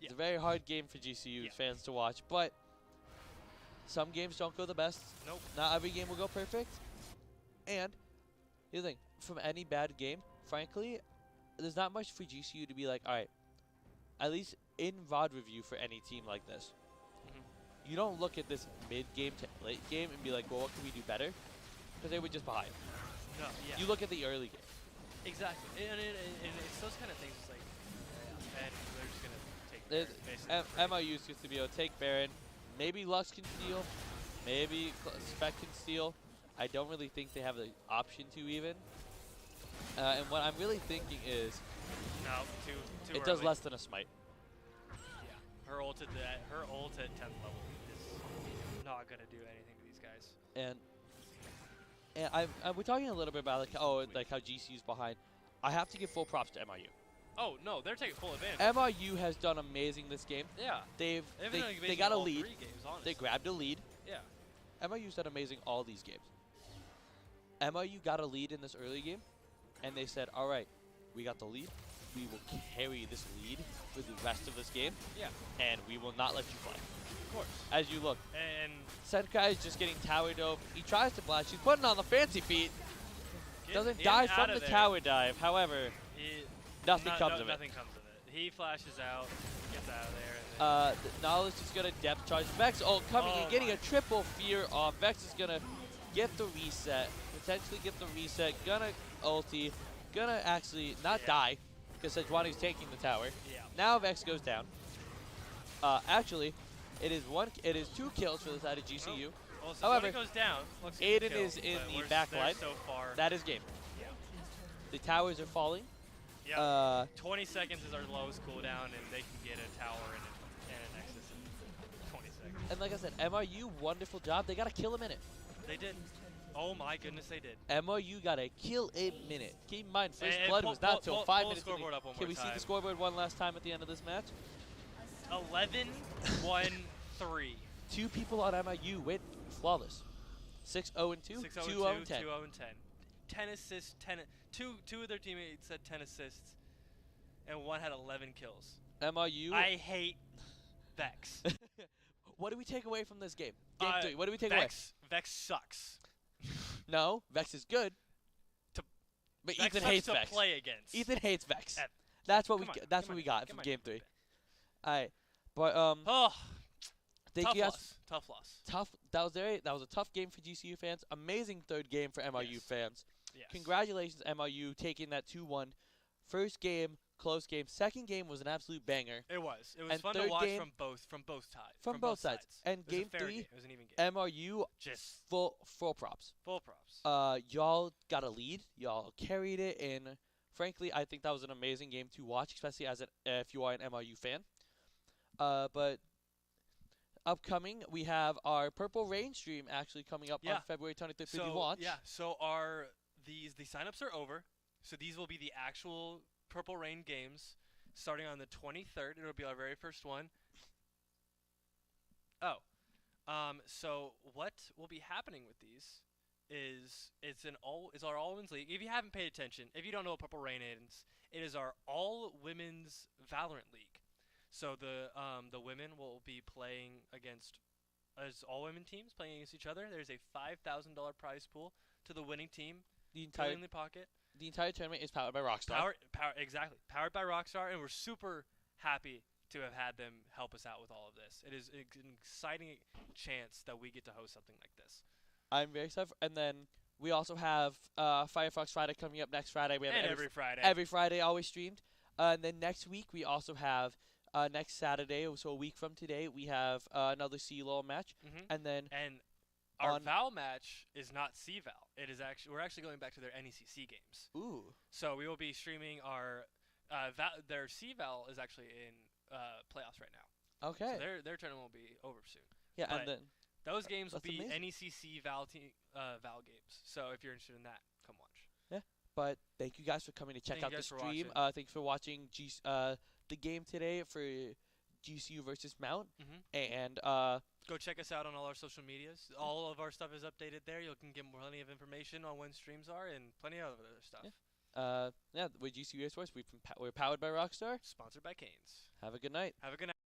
It's a very hard game for GCU fans to watch, but some games don't go the best. Nope. Not every game will go perfect. And here's the thing, from any bad game, frankly, there's not much for GCU to be like, all right, at least in VOD review for any team like this, you don't look at this mid-game to late game and be like, well, what can we do better? Because they were just behind. No, yeah. You look at the early game. Exactly. And it's those kind of things, it's like, and they're just going to take Baron, basically. MRU's just to be able to take Baron. Maybe Lux can steal. Maybe Spec can steal. I don't really think they have the option to even. And what I'm really thinking is, no, too it does less than a smite. Yeah, her ult at 10th level is not gonna do anything to these guys. And we're talking a little bit about like how GCU's behind. I have to give full props to MRU. Oh no, they're taking full advantage. MRU has done amazing this game. Yeah, they got a lead. 3 games, they grabbed a lead. Yeah. MRU's done amazing all these games. MRU got a lead in this early game, and they said, all right, we got the lead. We will carry this lead for the rest of this game. Yeah. And we will not let you play. Of course. As you look. And Senkai is just getting tower dove. He tries to flash. He's putting on the fancy feet. Doesn't die from the tower dive. However, nothing comes of it. Nothing comes of it. He flashes out, gets out of there. And the Knowledge is going to depth charge. Vex ult coming and getting a triple fear off. Vex is going to get the reset. Potentially get the reset. Gonna ulti. Gonna actually not die because Sejuani's taking the tower. Yeah. Now Vex goes down. Actually, it is 2 kills for the side of GCU. Well, however, goes down. Aiden is in the back line. So far. That is game. Yeah. The towers are falling. Yeah. 20 seconds is our lowest cooldown, and they can get a tower and a Nexus in 20 seconds. And like I said, MRU, wonderful job. They got to kill a minute. They did. Oh my goodness, they did. MRU got to kill a minute. Keep in mind, first blood was not until 5 minutes. Can we see the scoreboard one last time at the end of this match? 11-1-3. 2 people on MRU win flawless. 6-0-2, 2-0-10. 6-0-2, 2-0-10. 10 assists, 2 of their teammates had 10 assists, and 1 had 11 kills. MRU. I hate Vex. What do we take away from this game? Game 3, what do we take away? Vex sucks. No, Vex is good. But Vex Ethan hates Vex. To play against. Ethan hates Vex. That's what we got from game 3. Alright, but thank you guys. Tough loss. That was a tough game for GCU fans. Amazing third game for MRU fans. Yes. Congratulations, MRU, taking that 2-1. First game, close game. Second game was an absolute banger. It was. It was fun to watch from both sides. From both sides. And game 3, it was an even game. MRU, just full props. Full props. Y'all got a lead. Y'all carried it, and frankly, I think that was an amazing game to watch, especially as if you are an MRU fan. But upcoming, we have our Purple Rain stream actually coming up on February 23rd for the launch. Yeah, so the signups are over. So these will be the actual Purple Rain games starting on the 23rd. It'll be our very first one. So what will be happening with these is it's our all-women's league. If you haven't paid attention, if you don't know what Purple Rain is, it is our all-women's Valorant league. So the women will be playing against as all-women teams playing against each other. There's a $5,000 prize pool to the winning team. The entire tournament is powered by Rockstar. Exactly. Powered by Rockstar, and we're super happy to have had them help us out with all of this. It is an exciting chance that we get to host something like this. I'm very excited. And then we also have Firefox Friday coming up next Friday. We have every Friday. Every Friday, always streamed. And then next week, we also have next Saturday, so a week from today, we have another CLOL match. And then our Val match is not CVal. It is we're actually going back to their NECC games. Ooh. So we will be streaming our their CVal is actually in playoffs right now. Okay. So their tournament will be over soon. Yeah, but and then those games will be amazing. NECC Val games. So if you're interested in that, come watch. Yeah. But thank you guys for coming to check out the stream. Thanks for watching the game today for GCU versus Mount. And go check us out on all our social medias. All of our stuff is updated there. You can get plenty of information on when streams are and plenty of other stuff. With GCU Esports, we're powered by Rockstar. Sponsored by Canes. Have a good night. Have a good night.